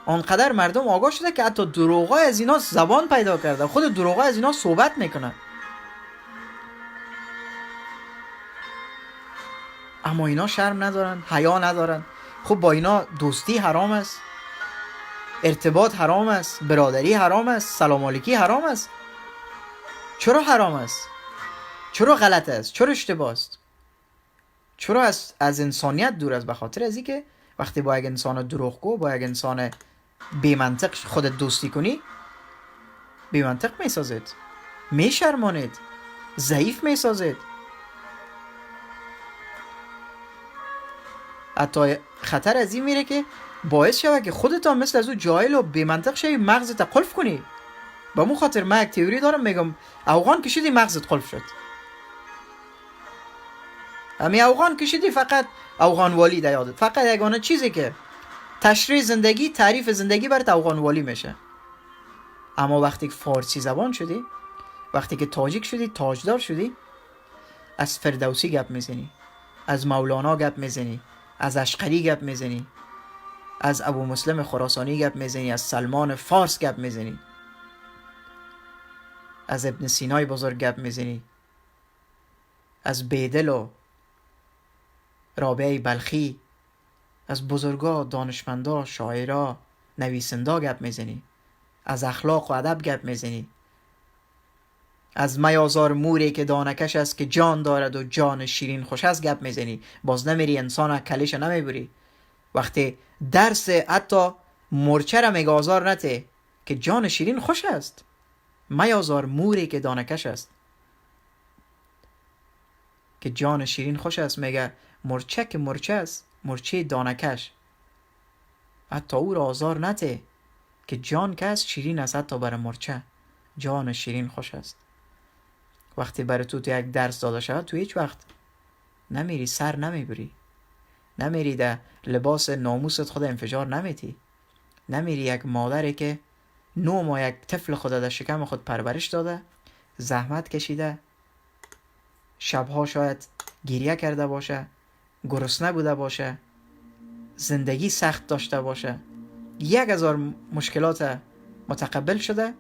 آنقدر مردم آگاه شده که حتی دروغای از اینا زبان پیدا کرده، خود دروغای از اینا صحبت میکنه. اما اینا شرم ندارن، حیا ندارن. خب با اینا دوستی حرام است، ارتباط حرام است، برادری حرام است، سلام علیکی حرام است. چرا حرام است؟ چرا غلط است؟ چرا اشتباه است؟ چرا از انسانیت دور است؟ به خاطر ازی که وقتی با یک انسان دروغگو، با یک انسان بی منطق خودت دوستی کنی، بی منطق میسازید، میشرمانید، ضعیف میسازید. حتی خطر از این میره که باعث شود که خودت هم مثل از او جاهل و بی منطق شوی، مغزت قلف کنی. با مو خاطر من یک تئوری دارم، میگم افغان کشیدی مغزت قلف شد. همی افغان کشیدی فقط افغان والی در یادت، فقط یگانه چیزی که تشریح زندگی، تعریف زندگی برات افغان والی میشه. اما وقتی که فارسی زبان شدی، وقتی که تاجیک شدی، تاجدار شدی، از فردوسی گپ میزنی، از مولانا گپ میزنی، از اشقری گپ میزنی، از ابو مسلم خراسانی گپ میزنی، از سلمان فارس گپ میزنی، از ابن سینای بزرگ گپ میزنی، از بیدل و رابعه بلخی، از بزرگا، دانشمندا، شاعرا، نویسندا گپ میزنی، از اخلاق و ادب گپ میزنی، از میازار موری که دانکش است که جان دارد و جان شیرین خوش است گپ میزنی. باز نمیری انسان کلش نمیبری. وقتی درس حتی مرچه را میگه آزار نته که جان شیرین خوش است، میازار موری که دانکش است که جان شیرین خوش است، میگه مرچه که مرچه است، مرچه دانکش، حتی او را آزار نته که جان کس شیرین است، حتی برای مرچه جان شیرین خوش است. وقتی برای تو یک درس داده شد، تو هیچ وقت نمیری سر نمیبری، نمیری در لباس ناموست خود انفجار نمیتی، نمیری یک مادری که 9 ماه یک طفل خود در شکم خود پرورش داده، زحمت کشیده، شبها شاید گریه کرده باشه، گرسنه بوده باشه، زندگی سخت داشته باشه، 1000 مشکلات متقبل شده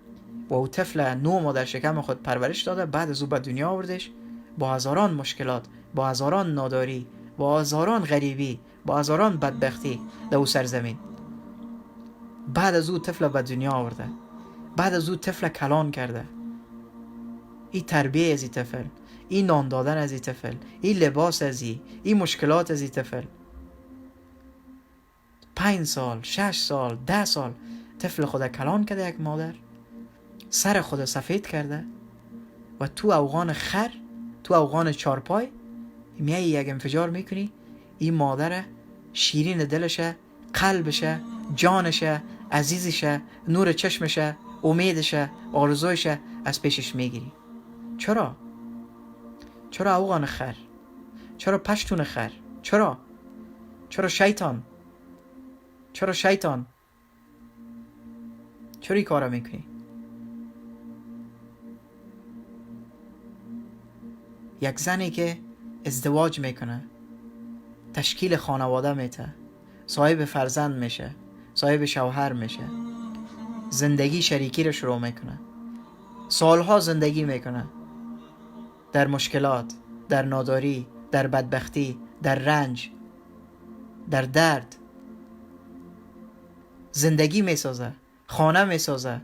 و او طفل 9 ماه در شکم خود پرورش داده. بعد از او به دنیا آوردش با هزاران مشکلات، با هزاران ناداری، با هزاران غریبی، با هزاران بدبختی در او سرزمین. بعد از او طفل به دنیا آورده، بعد از او طفل کلان کرده. این تربیه از این طفل، این نان دادن از این طفل، این لباس از این مشکلات از این طفل. 5 سال، 6 سال، 10 سال طفل خود کلان کرده یک مادر، سر خود سفید کرده و تو اوغان خر، تو اوغان چارپای میای یک انفجار میکنی. این مادر شیرین دلشه، قلبشه، جانشه، عزیزشه، نور چشمشه، امیدشه، آرزویشه از پیشش میگیری. چرا؟ چرا اوغان خر؟ چرا پشتون خر؟ چرا؟ چرا شیطان؟ چرا شیطان؟ چرا این کارا میکنی؟ یک زنی که ازدواج میکنه، تشکیل خانواده میته، صاحب فرزند میشه، صاحب شوهر میشه، زندگی شریکی رو شروع میکنه، سالها زندگی میکنه در مشکلات، در ناداری، در بدبختی، در رنج، در درد، زندگی میسازه، خانه میسازه،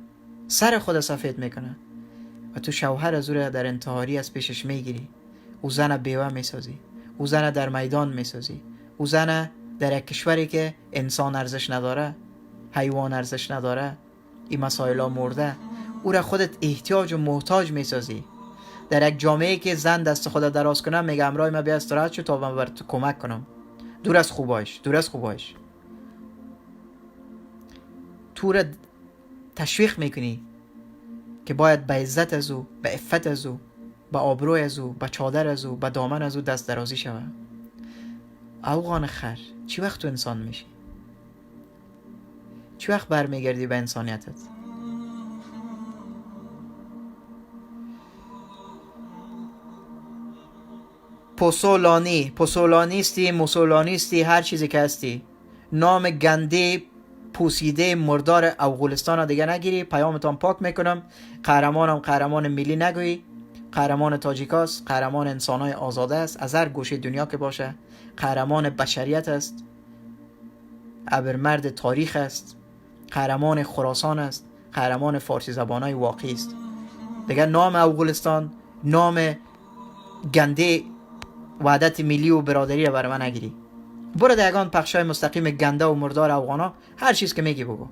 سر خود سفید میکنه و تو شوهر از او در انتحاری از پیشش میگیری. او زن بیوه میسازی، او زن در میدان میسازی، او زن در یک کشوری که انسان ارزش نداره، حیوان ارزش نداره، این مسائل ها مرده، او را خودت احتیاج و محتاج میسازی. در یک جامعه که زن دست خود دراز کنه میگه امرای ما بیا استراحت شو تا من برات کمک کنم. دور از خوبایش، دور از خوبایش. تو را تشویق میکنی که باید به عزت از او، به عفت از او، به آبروی از او، به چادر از او، به دامن از او دست درازی شوه. اوغان خر، چی وقت تو انسان میشی؟ چی وقت برمیگردی به انسانیتت؟ پوسولانیستی، موسولانیستی، هر چیزی که هستی، نام گنده پوسیده مردار افغانستان را دیگه نگیری. پیامتان پاک میکنم. قهرمانم قهرمان ملی نگویی. قهرمان تاجیکاست، قهرمان انسانای آزاده است از هر گوشه دنیا که باشه، قهرمان بشریت است، ابرمرد تاریخ است، قهرمان خراسان است، قهرمان فارسی زبانای واقعی است. دیگه نام افغانستان، نام گنده وحدت ملی و برادری را برای من نگیری. برو دیگان پخشای مستقیم گنده و مردار افغانا، هر چیز که میگی بگو،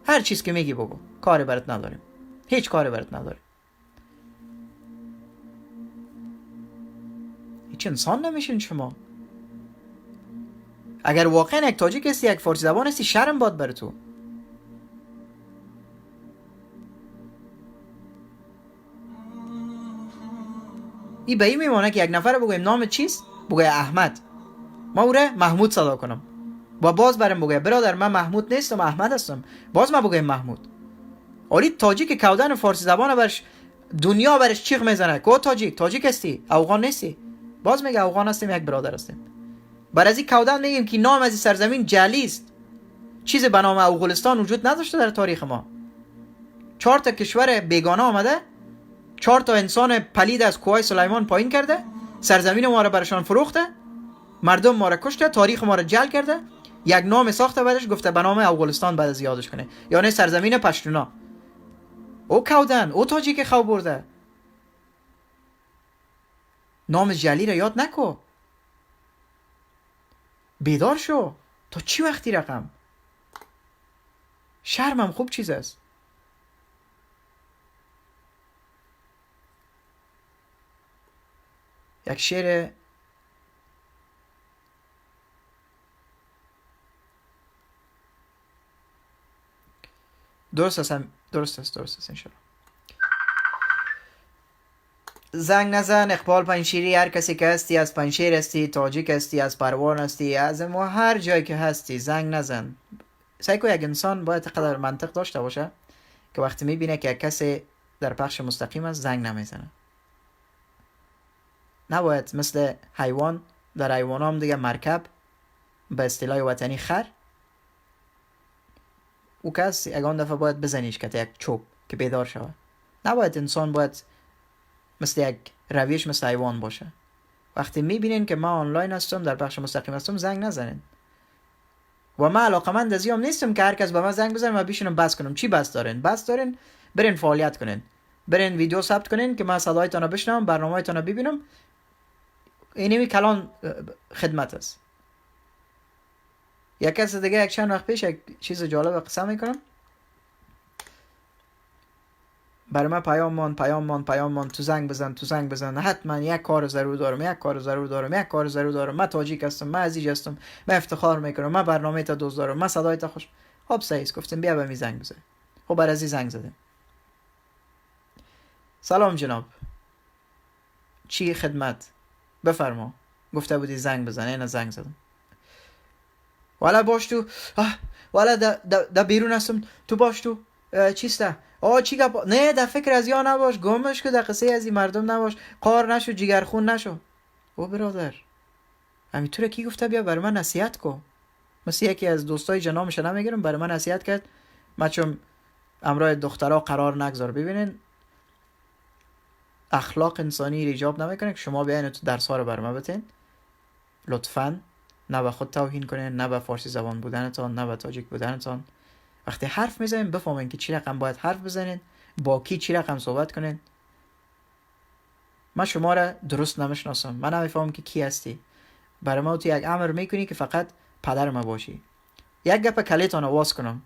هر چیز که میگی بگو، کاری برات نداریم، هیچ کاری برات نداریم. هیچ انسان نمیشین شما. اگر واقعا یک تاجیک هستی، یک فارسی زبان هستی، شرم باد بر تو. این به این میمانه که یک نفر بگویم نام چیست، بگوی احمد، ما او را محمود صدا کنم و باز برم بگویم برادر من محمود نیستم، احمد هستم، باز ما بگویم محمود. اولی تاجیک کودن فارسی زبان برش دنیا برش چیغ میزنه که تاجیک هستی، افغان نیستی، باز میگه افغان هستیم، یک برادر هستیم. بر از این کودن میگیم که نام از این سرزمین جعلی است. چیزی به نام افغانستان وجود نداشته در تاریخ ما. 4 تا کشور بیگانه آمده، 4 تا انسان پلید از کوه سلیمان پایین کرده، سرزمین ما را برشان فروخته، مردم ما را کشته، تاریخ ما را جعل کرده، یک نام ساخته بعدش گفته به نام افغانستان بعد از یادش کنه، یعنی سرزمین پشتونا. او کودن، او تاجیک خو برده. نام جعلی را یاد نکو. بیدار شو. تا چی وقتی رقم؟ شرمم خوب چیز است. یک شعر درست است انشالله. زنگ نزن اقبال پنشیری، هر کسی که هستی، از پنشیر هستی، تاجیک هستی، از پروان هستی، از ما هر جایی که هستی، زنگ نزن. سعی کن یک انسان باید قدر منطق داشته باشه که وقتی میبینه که یک کسی در پخش مستقیم است زنگ نمیزنه. نباید مثل حیوان، در حیوان هم دیگه مرکب به اصطلاح وطنی خر، او کس یگان دفعه باید بزنیش که یک چوب که بیدار شود. نباید انسان باید مثل یک رویش مثل حیوان باشه. وقتی میبینین که ما آنلاین هستم در بخش مستقیم هستم زنگ نزنین. و من علاقمند از هم نیستم که هر کس به من زنگ بزنه و بشینم بس کنم. چی بس دارین؟ بس دارین برین فعالیت کنین، برین ویدیو ثبت کنین که من صدایتان رو بشنوم، برنامه‌تان رو ببینم. اینمی کلان خدمت است. یک کس دیگه یک چند وقت پیش یک چیز جالب قسم میکنم، برای من پیام مان تو زنگ بزن حتما یک کار ضرور دارم، من تاجیک هستم، من عزیز هستم، من افتخار میکنم، من برنامه تا دوست دارم، من صدای تا خوش. خب سعیس گفتم بیا به می زنگ بزن. خب بر ازی زنگ زدم. سلام جناب، چی خدمت؟ بفرما. گفته بودی زنگ بزن. اینا زنگ زدم. والا باش تو والا دا بیرون هستم، تو باش تو چیسته چی گپ؟ نه در فکر از یا نباش، گمش که در قصه از این مردم نباش، قار نشو، جگرخون نشو. او برادر همینطوره کی گفته بیا برای من نصیحت کو؟ مثل یکی از دوستای جنامش نمیگیرم برای من نصیحت کرد، من چون امرای دخترها قرار نگذار. ببینین اخلاق انسانی ایجاب نمیکنه که شما بیاین تو درس ها رو برای من بتین. لطفاً نه به خود توهین کنین، نه به فارسی زبان بودنتان، نه به تاجیک بودنتان. وقتی حرف میزنین بفهمین که چی رقم باید حرف بزنین، با کی چی رقم صحبت کنین. من شما را درست نمیشناسم، من نمیفهمم که کی هستی. برای ما تو یک امر میکنی که فقط پدر ما باشی. یک گپ کلیتان آواز کنم.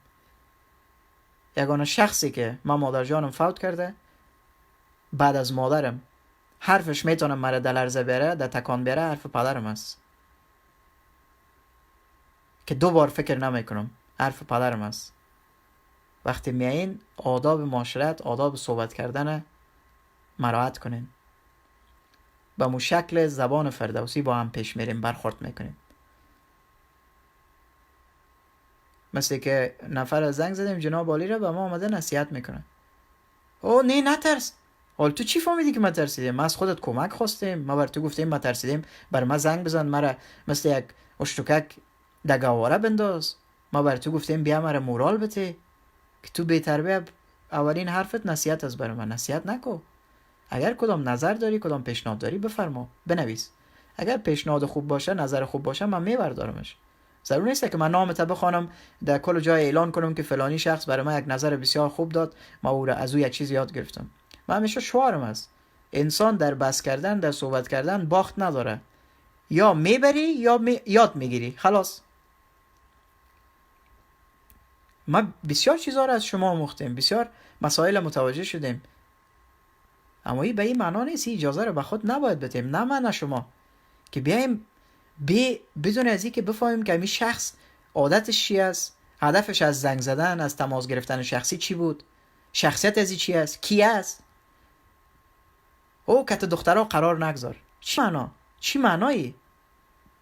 یگانه شخصی که من مادر جانم فوت کرده، بعد از مادرم حرفش میتونه مرا در لرزه بیاره، در تکان بیاره، حرف پدرم است که 2 بار فکر نمیکنم، حرف پدرم است. وقتی میایین آداب معاشرت، آداب صحبت کردن مراعات کنین. با مو شکل زبان فردوسی با هم پیش میریم، برخورد میکنیم. مثل که نفر زنگ زدیم جناب عالی را به ما آمده نصیحت میکنه. او نه نترس. حال تو چی فهمیدی که ما ترسیدیم؟ ما از خودت کمک خواستیم، ما بر تو گفتیم ما ترسیدیم، بر ما زنگ بزن، مرا مثل یک اشتوکک دگاواره بنداز. ما بر تو گفتیم بیا مرا مورال بده که تو بهتر بیا. اولین حرفت نصیحت از برای من. نصیحت نکو. اگر کدام نظر داری، کدام پیشنهاد داری، بفرما، بنویس. اگر پیشنهاد خوب باشه، نظر خوب باشه، من میبردارمش. ضرور نیست که من نامت بخوانم در کل جای اعلان کنم که فلانی شخص برای من یک نظر بسیار خوب داد، ما او را از او یک چیز یاد گرفتم. من همیشه شعارم است انسان در بحث کردن، در صحبت کردن باخت نداره. یا میبری یا یاد میگیری. خلاص. ما بسیار چیزا را از شما آموختیم، بسیار مسائل متوجه شدیم، اما این به این معنا نیست اجازه رو به خود نباید بدیم. نه من نه شما که بیایم بدون از این که بفهمیم که این شخص عادتش چی است، هدفش از زنگ زدن، از تماس گرفتن شخصی چی بود، شخصیت از چی است، کی است. او کت دخترها قرار نگذار. چی معنا؟ چی معنایی؟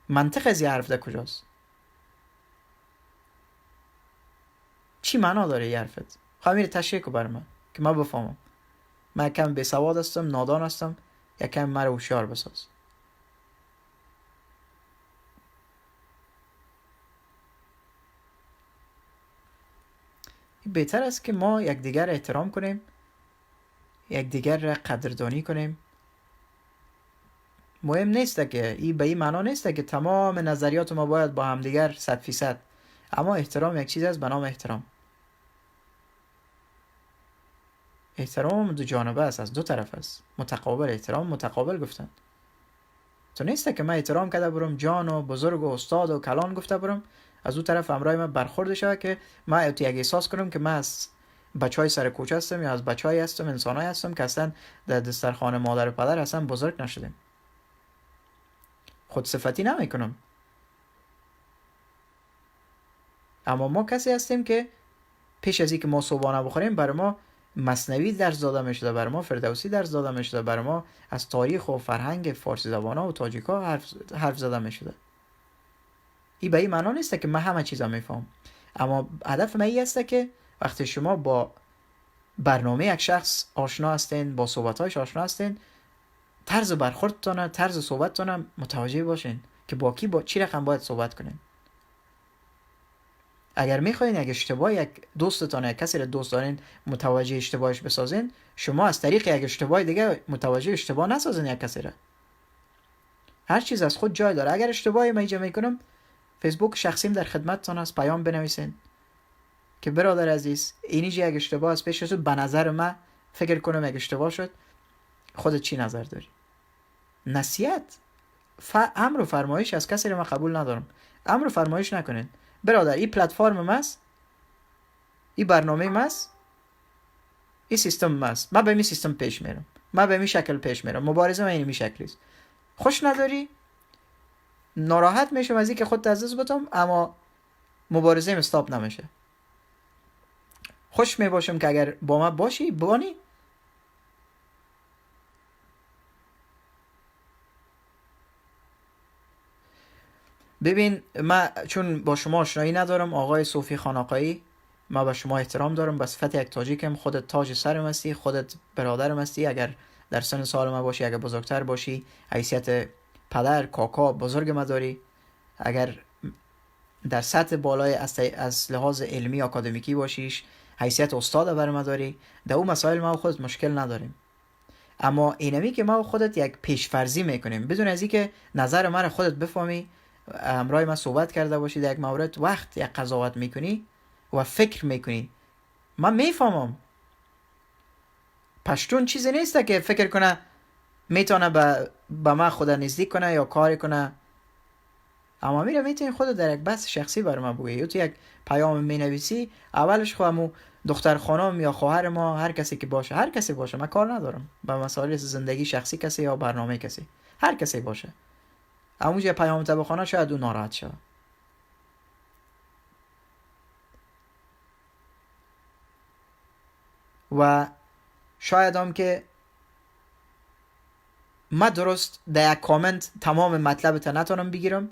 منطق از این حرف ده کجاست؟ چی معنا داره این حرفت؟ خواهم میره تشریح کن برای من که من بفهمم. من کم بیسواد هستم، نادان هستم، یکم مرا هوشیار بساز. بهتر است که ما یکدیگر احترام کنیم، یکدیگر را قدردانی کنیم. مهم نیست که این به این معنا نیست که تمام نظریات ما باید با همدیگر 100%، اما احترام یک چیز است به نام احترام. احترام دو جانبه است، از 2 طرف است. متقابل، احترام متقابل گفتن. تو نیست که من احترام کرده برم، جان و بزرگ و استاد و کلان گفته برم، از اون طرف امرای من برخورد شود که من یک احساس کنم که من از بچهای سر کوچه هستم یا از بچهای هستم، انسانای هستم که اصلا در دسترخوان مادر و پدر اصلا بزرگ نشدیم. خود صفتی نمی کنم. اما ما کسی هستیم که پیش از اینکه ما صبحانه بخوریم برای ما مثنوی درس داده می شده، برای ما فردوسی درس داده می شده، برای ما از تاریخ و فرهنگ فارسی زبان‌ها و تاجیک‌ها حرف زده می شده. این به این معنا نیست که من همه چیزا میفهم، اما هدف من این است که وقتی شما با برنامه یک شخص آشنا هستین، با صحبت‌هایش آشنا هستین، طرز برخوردتان، طرز صحبتتان متوجه باشین که با کی، با چی رقم باید صحبت کنین. اگر میخواین یک اشتباه یک دوستتان، یک کسی را دوست دارین متوجه اشتباهش بسازین، شما از طریق یک اشتباه دیگه متوجه اشتباه نسازین یک کسی را. هر چیز از خود جای داره. اگر اشتباهی من ایجا میکنم، فیسبوک شخصیم در خدمتتان است، پیام بنویسین که برادر عزیز اینیش یک اشتباه است پیش شد، به نظر من فکر کنم یک اشتباه شد، خودت چی نظر داری؟ نصیحت امر و فرمایش از کسی رو من قبول ندارم. امر و فرمایش نکنین. برادر این پلتفرم ماست، این برنامه ماست، این سیستم ماست، من به این سیستم پیش میرم، من به این شکل پیش میرم، مبارزه من این شکلی است. خوش نداری؟ ناراحت میشم از اینکه خودت از دست بدم، اما مبارزه ام استاپ نمیشه. خوش میباشم که اگر با من باشی بانی. ببین من چون با شما آشنایی ندارم، آقای صوفی خانقایی، من به شما احترام دارم، به صفت یک تاجیکم. خودت تاج سرم هستی، خودت برادرم هستی. اگر در سن سال من باشی، اگر بزرگتر باشی، حیثیت پدر کاکا بزرگ ما داری. اگر در سطح بالای از لحاظ علمی آکادمیکی باشیش، حیثیت استاد بر ما داری. در اون مسائل ما و خودت مشکل نداریم. اما اینمی که ما و خودت یک پیشفرضی میکنیم بدون از اینکه نظر من خودت بفهمی، همراه من صحبت کرده باشی در یک مورد، وقت یک قضاوت میکنی و فکر میکنی. من میفهمم پشتون چیزی نیست که فکر کنه میتونه به من خود نزدیک کنه یا کار کنه، اما میتونی خود در یک بحث شخصی بر من بگی، یا تو یک پیام مینویسی، اولش خودمو دختر خانم یا خواهر ما، هر کسی که باشه، هر کسی باشه، من کار ندارم با مسائل زندگی شخصی کسی یا برنامه کسی، هر کسی باشه، اونجا پیام تبخانه شاید اون ناراحت شد. و شاید هم که من درست در یک کامنت تمام مطلب تا نتونم بگیرم،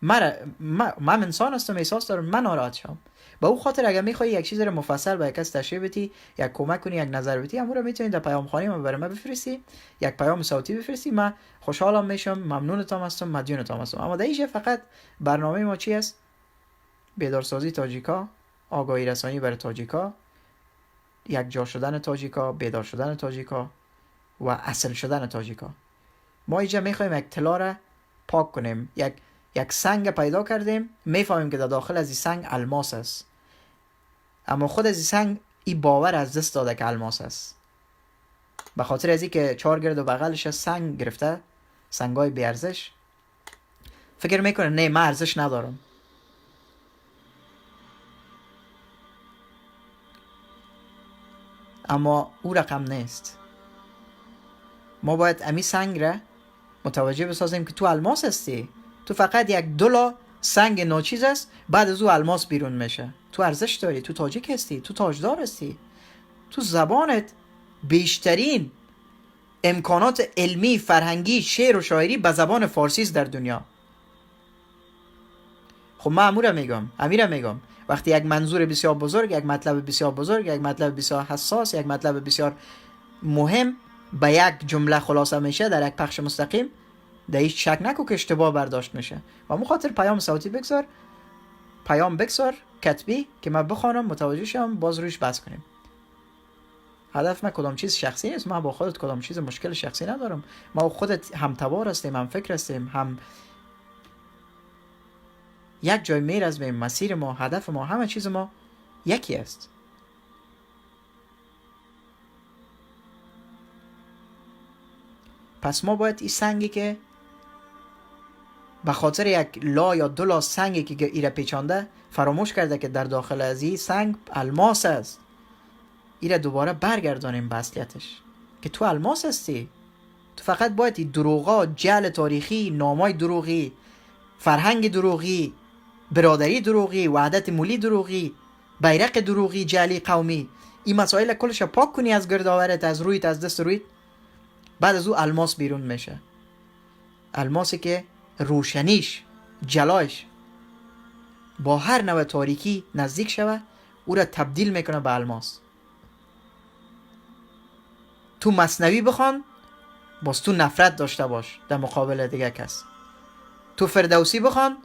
من انسان هستم، احساس دارم، من ناراحت شم. با اون خاطر اگر میخوای یک چیز رو مفصل به یک کس تشریح بدی، یک کمک کنی، یک نظر بدی، امور رو میتونی در پیام خانی من برای من بفرستی، یک پیام صوتی بفرستی. من خوشحالم میشم، ممنونتم هستم، مدیونتم هستم. اما در اینجا فقط برنامه ما چی است؟ بیدارسازی تاجیکا، آگاهی رسانی برای تاجیکا، یک جا شدن تاجیکا، بیدار شدن تاجیکا و اصل شدن تاجیکا. ما اینجا میخوایم یک طلا را پاک کنیم. یک سنگ پیدا کردیم، میفهمیم که در داخل از این سنگ الماس است، اما خود از این سنگ این باور از دست داده که الماس است، به خاطر از این که 4 گرد و بغلش سنگ گرفته، سنگای بی ارزش، فکر میکنه نه من ارزش ندارم. اما او رقم نیست. ما باید امی سنگ را متوجه بسازیم که تو الماس هستی. تو فقط یک دلا سنگ ناچیز است، بعد از او الماس بیرون میشه. تو ارزش داری، تو تاجیک هستی، تو تاجدار هستی، تو زبانت بیشترین امکانات علمی، فرهنگی، شعر و شاعری به زبان فارسی است در دنیا. خب من امیره میگم وقتی یک منظور بسیار بزرگ، یک مطلب بسیار بزرگ، یک مطلب بسیار حساس، یک مطلب بسیار مهم به یک جمله خلاصه میشه در یک پخش مستقیم، در هیچ شک نکن که اشتباه برداشت میشه. و مخاطر پیام صوتی بگذار، پیام بگذار کتبی که من بخوانم، متوجه شم، باز روش بحث کنیم. هدف من کدام چیز شخصی نیست. من با خودت کدام چیز مشکل شخصی ندارم. ما و خودت هم تبار هستیم، هم فکر هستیم، هم یک جای میرزمیم. مسیر ما، هدف ما، همه چیز ما یکی است. پس ما باید این سنگی که به خاطر یک لا یا دو لا سنگی که ایره پیچانده فراموش کرده که در داخل از این سنگ الماس است، ایره دوباره برگردانیم به اصلیتش که تو الماس هستی. تو فقط باید این دروغا، جعل تاریخی، نامای دروغی، فرهنگ دروغی، برادری دروغی، وحدت ملی دروغی، بیرق دروغی، جعلی قومی، این مسائل کلش پاک کنی از گردآورت، از رویت، از دست رویت. بعد از او الماس بیرون میشه. الماسی که روشنیش، جلایش با هر نوع تاریکی نزدیک شوه، او را تبدیل میکنه به الماس. تو مثنوی بخوان، باز تو نفرت داشته باش در مقابل دیگه کس. تو فردوسی بخوان،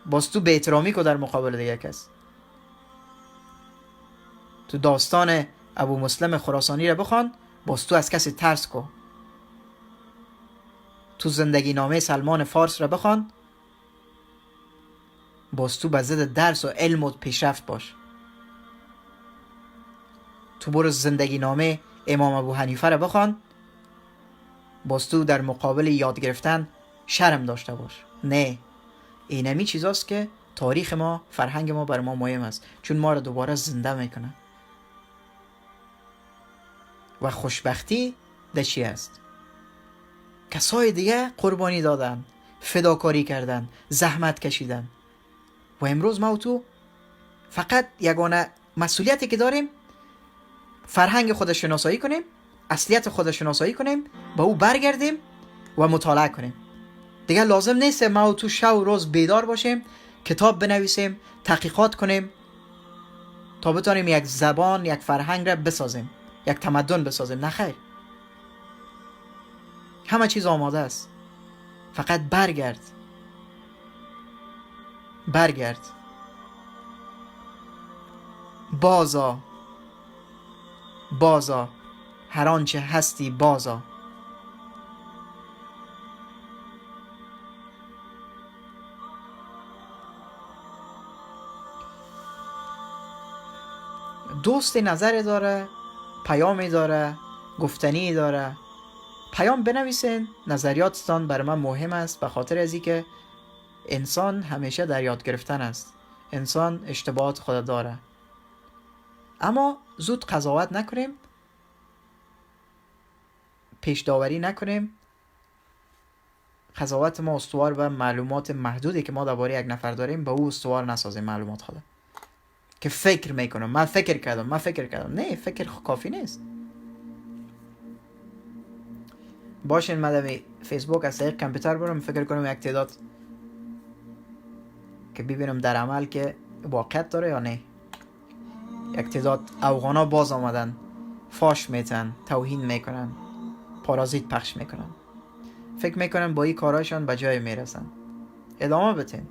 باز تو بی‌احترامی کو در مقابل دیگه کس. تو داستان ابو مسلم خراسانی را بخوان، باز تو از کسی ترس کو. تو زندگی نامه سلمان فارس را بخوان، باز تو به ضد درس و علم و پیشرفت باش. تو برو زندگی نامه امام ابو حنیفه را بخوان، باز تو در مقابل یاد گرفتن شرم داشته باش. نه، اینمی چیزاست که تاریخ ما، فرهنگ ما بر ما مهم است، چون ما را دوباره زنده میکنه. و خوشبختی ده چی است؟ کسای دیگه قربانی دادن، فداکاری کردن، زحمت کشیدن، و امروز ما و تو فقط یگانه مسئولیتی که داریم فرهنگ خود شناسایی کنیم، اصلیت خود شناسایی کنیم، با او برگردیم و مطالعه کنیم. دیگه لازم نیست ما و تو شب و روز بیدار باشیم، کتاب بنویسیم، تحقیقات کنیم تا بتونیم یک زبان، یک فرهنگ را بسازیم، یک تمدن بسازیم. نه خیر، همه چیز آماده است. فقط برگرد بازا هر آنچه هستی بازا. دوست نظر داره، پیامی داره، گفتنی داره، پیام بنویسین. نظریاتتان برای من مهم است، به خاطر ازی که انسان همیشه در یاد گرفتن است. انسان اشتباهات خود داره، اما زود قضاوت نکنیم، پیش داوری نکنیم. قضاوت ما استوار به معلومات محدودی که ما درباره یک نفر داریم، به او استوار نسازیم معلومات خود. که فکر میکنم، من فکر کردم. نه، فکر کافی نیست. باشین من در فیسبوک از طریق کامپیوتر برم فکر کنم یک تعداد که ببینم در عمل که واقعیت داره یا نه. یک تعداد افغانا باز آمدن، فاش میتن، توهین میکنن، پارازیت پخش میکنن. فکر میکنن با این کاراشان به جای میرسن. ادامه بتین.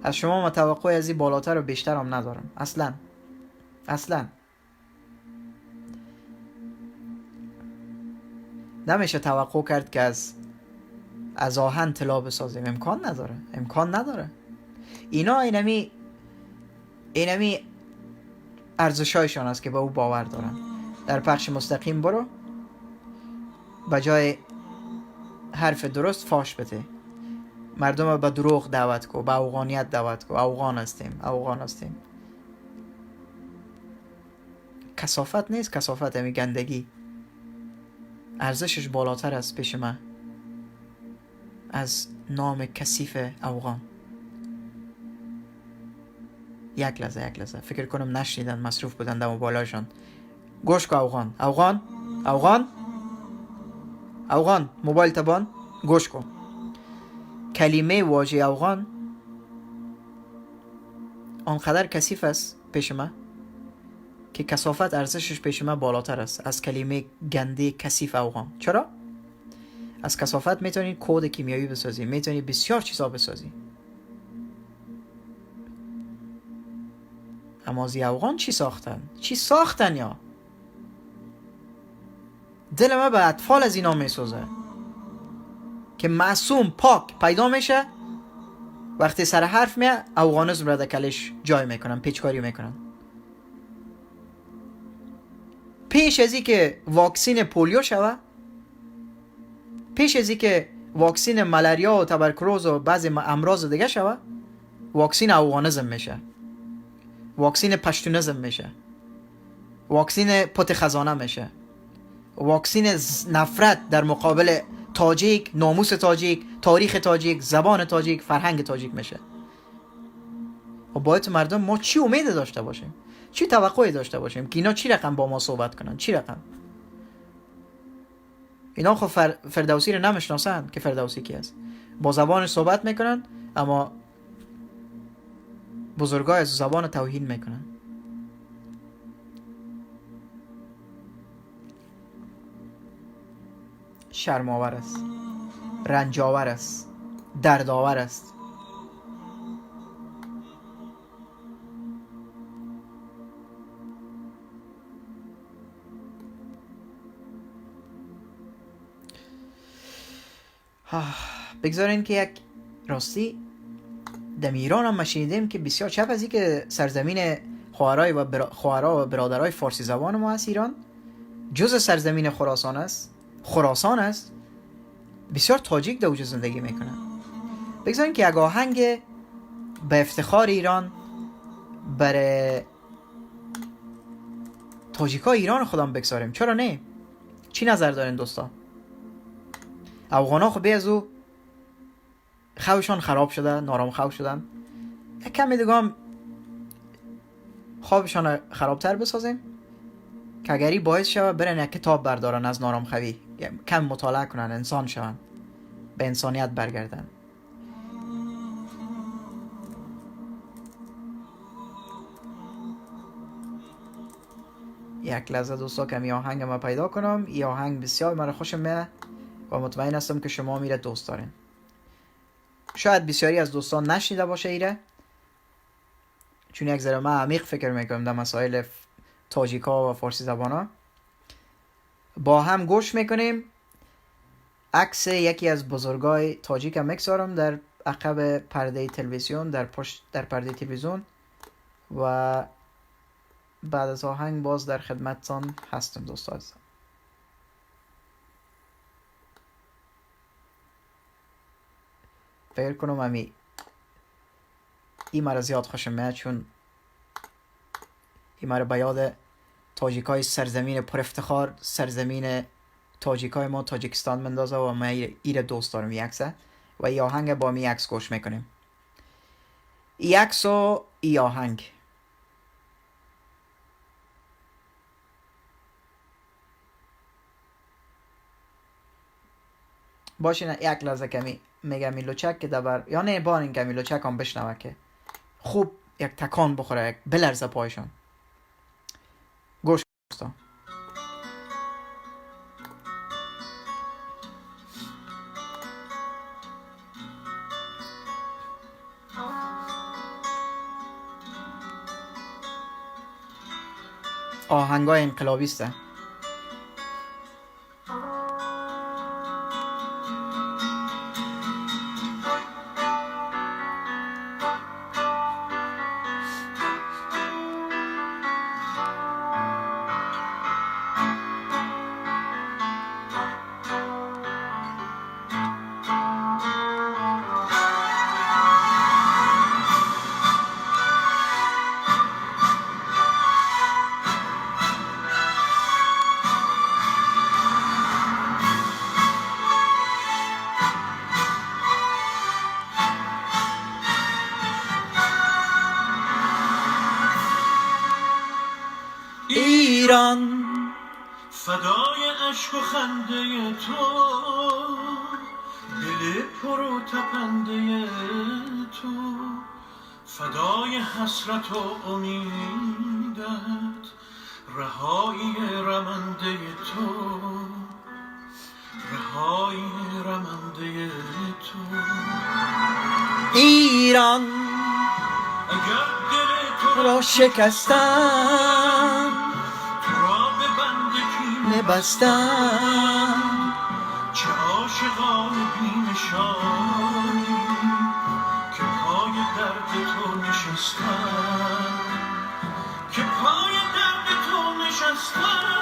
از شما من توقع از این بالاتر و بیشتر هم ندارم. اصلا نمیشه توقع کرد که از آهن طلا بسازیم. امکان نداره. اینا اینمی ارزشایشان است که به او باور دارن. در پخش مستقیم برو، به جای حرف درست فاش بده، مردم به دروغ دعوت کو، به افغانیت دعوت کو. افغان هستیم. کثافت نیست، کثافت همی گندگی ارزشش بالاتر است پیش من از نام کثیف افغان. یک لحظه فکر کنم نشنیدن، مصروف بودن در موبایلشان. گوش کو افغان موبایل تبان گوش کن. کلمه واژه افغان آنقدر کثیف است پیش من که کثافت ارزشش پیش من بالاتر است از کلمه گنده کثیف افغان. چرا؟ از کثافت میتونی کد کیمیایی بسازی، میتونی بسیار چیزا بسازی، اما از افغان چی ساختن یا دل من به اطفال از اینا میسوزه که معصوم پاک پیدا میشه، وقتی سر حرف میه افغانیسم را در کلش جای میکنن، پیچکاری میکنن. پیش ازی که واکسین پولیو شوه، پیش ازی که واکسین ملاریا و تبرکلوز و بعضی امراض دیگه شوه، واکسین افغانیسم میشه، واکسین پشتونیسم میشه، واکسین پت خزانه میشه، واکسین نفرت در مقابل تاجیک، ناموس تاجیک، تاریخ تاجیک، زبان تاجیک، فرهنگ تاجیک میشه. و باید مردم ما چی امید داشته باشیم، چی توقعی داشته باشیم که اینا چی رقم با ما صحبت کنن؟ چی رقم؟ اینا خب فردوسی رو نمیشناسن که فردوسی کی است. با زبانش صحبت میکنن اما بزرگای از زبان توهین میکنن. شرم‌آور است، رنج‌آور است، دردآور است. بگذارین که یک راستی در ایران هم شنیدیم که بسیار چپ از این که سرزمین خواهرها و برادرای فارسی زبان ما هست ایران جز سرزمین خراسان است بسیار تاجیک در اوج زندگی میکنن. بگذارین که یک آهنگ به افتخار ایران برای تاجیکای ایران خودم بگذاریم، چرا نه؟ چی نظر دارین دوستا؟ افغانا خب از او خوابشان خراب شده، نارام خواب شدن، یک کمی دیگه هم خوابشان خرابتر بسازیم که اگری باعث شود برن یک کتاب بردارن از نارام خوابی، کم مطالعه کنن، انسان شون، به انسانیت برگردن. یک لحظه دوستا که می آهنگ ما پیدا کنم. این آهنگ بسیار مرا خوشم میاد و مطمئن هستم که شما میره دوست دارین. شاید بسیاری از دوستان نشنیده باشه ایره، چون یک ذره من عمیق فکر میکنم در مسائل تاجیکا و فارسی زبانا. با هم گوش میکنیم. عکس یکی از بزرگای تاجیک هم میگذارم در عقب پرده تلویزیون، در پرده تلویزیون، و بعد از آهنگ باز در خدمتتان هستم دوستا عزیزم. فکر کنم این مرا زیاد خوشم میاد، چون این مرا به یاد تاجیکای سرزمین پر افتخار، سرزمین تاجیکای ما تاجیکستان مندازه و من ایره دوست دارم این عکسه و این آهنگ با می عکس گوش میکنیم. این عکس و این آهنگ باشین یک لحظه کمی میگم این لوچک که دبر یا نه بار این کمی لوچک هم بشنوه که خوب یک تکان بخوره، یک بلرزه پایشان. گوش کنید. آهنگای انقلابیسته. ایران فدای عشق و خنده تو، دل پر و تپنده تو، فدای حسرت و امیدت، رهایی رمنده تو، رهایی رمنده تو. ایران اگر دل تو را شکستم، تو را به بند کینه بستم، چه عاشقان بی‌نشانی که پای درد تو نشستن، که پای درد تو نشستن.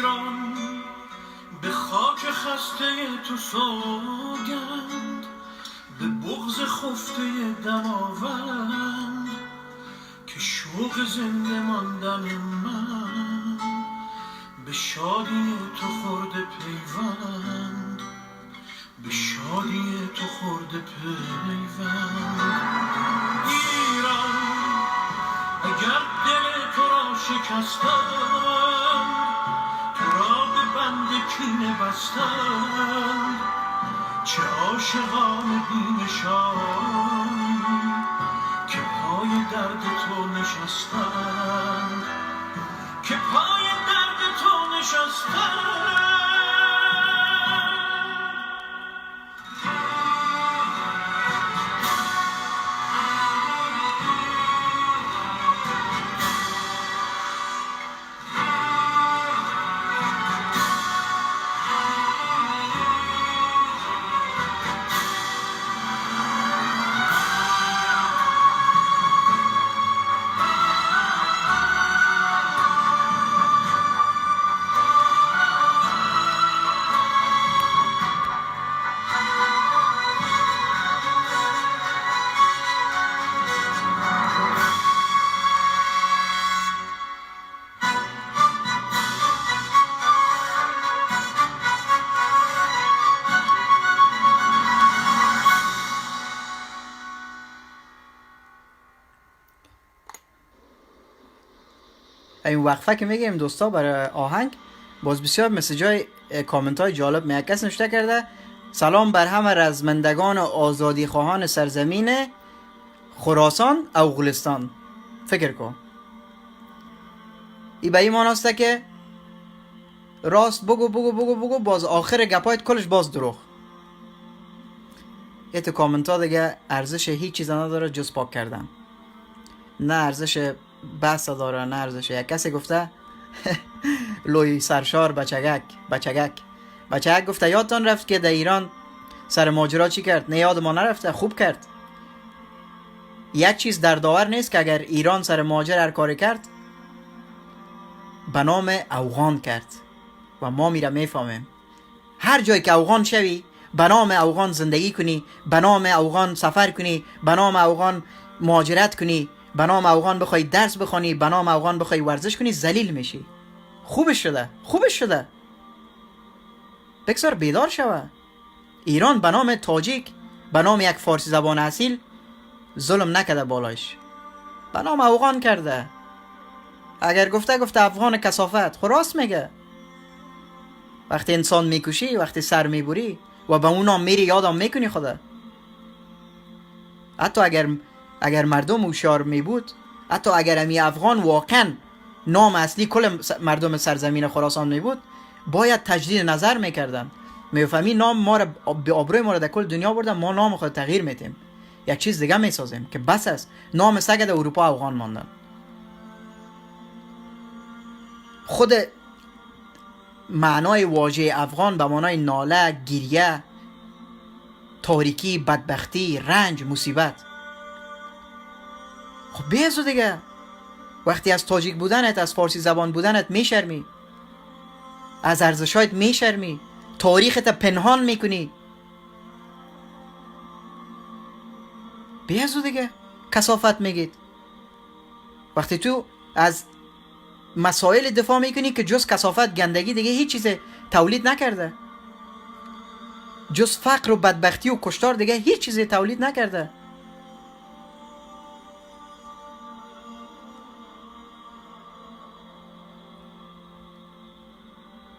ایران به خاک خسته تو سوگند، به بغض خفته دماوند که شوق زنده ماندن من به شادی تو خورده پیوند، به شادی تو خورده پیوند. ایران اگر دل تو را شکستن، تو را به بند کینه بستن، چه عاشقان بی‌نشانی که پای درد تو نشستن، که پای درد تو نشستن. این وقفه که میگیم دوستا برای آهنگ، باز بسیار مسیجای کامنت های جالب می کس نوشته کرده: سلام بر همه رزمندگان آزادی خواهان سرزمین خراسان او غلستان. فکر کن ای به ایمان هسته که راست بگو باز آخر گپایت کلش باز دروغ. یه تو کامنت ها دیگه ارزش هیچ چیز نداره جز پاک کردن، نه ارزش بحث داره نه ارزش. یک کسی گفته لوی سرشار بچگک گفته یادتان رفت که در ایران سر ماجرا چی کرد؟ نه یاد ما نرفته، خوب کرد. یک چیز در داور نیست که اگر ایران سر ماجر هر کاری کرد به نام افغان کرد و ما میره میفهمیم. هر جایی که افغان شوی، به نام افغان زندگی کنی، به نام افغان سفر کنی، به نام افغان مهاجرت کنی، به نام افغان بخوای درس بخونی، به نام افغان بخوای ورزش کنی، ذلیل میشی. خوبش شده بگذار بیدار شوه. ایران به نام تاجیک، به نام یک فارسی زبان اصیل ظلم نکرده، بالایش به نام افغان کرده. اگر گفته افغان کثافت، خب راست میگه. وقتی انسان میکشی، وقتی سر میبری و به اون نام میری، یادم میکنی خدا. حتی اگر مردم هوشیار میبود، حتی اگر امی افغان واقعا نام اصلی کل مردم سرزمین خراسان میبود، باید تجدید نظر میکردن. میفهمی نام ما را به آبروی ما را در کل دنیا بردن، ما نام خود تغییر میتیم، یک چیز دیگه میسازیم که بس است. نام سگ در اروپا افغان ماندن. خود معنای واژه افغان به معنای ناله، گریه، تاریکی، بدبختی، رنج، مصیبت. خب بیازو دیگه. وقتی از تاجیک بودنت، از فارسی زبان بودنت میشرمی، از ارزشایت میشرمی، تاریخت پنهان میکنی، بیازو دیگه. کثافت میگید. وقتی تو از مسائل دفاع میکنی که جز کثافت، گندگی دیگه هیچ چیز تولید نکرده، جز فقر و بدبختی و کشتار دیگه هیچ چیز تولید نکرده.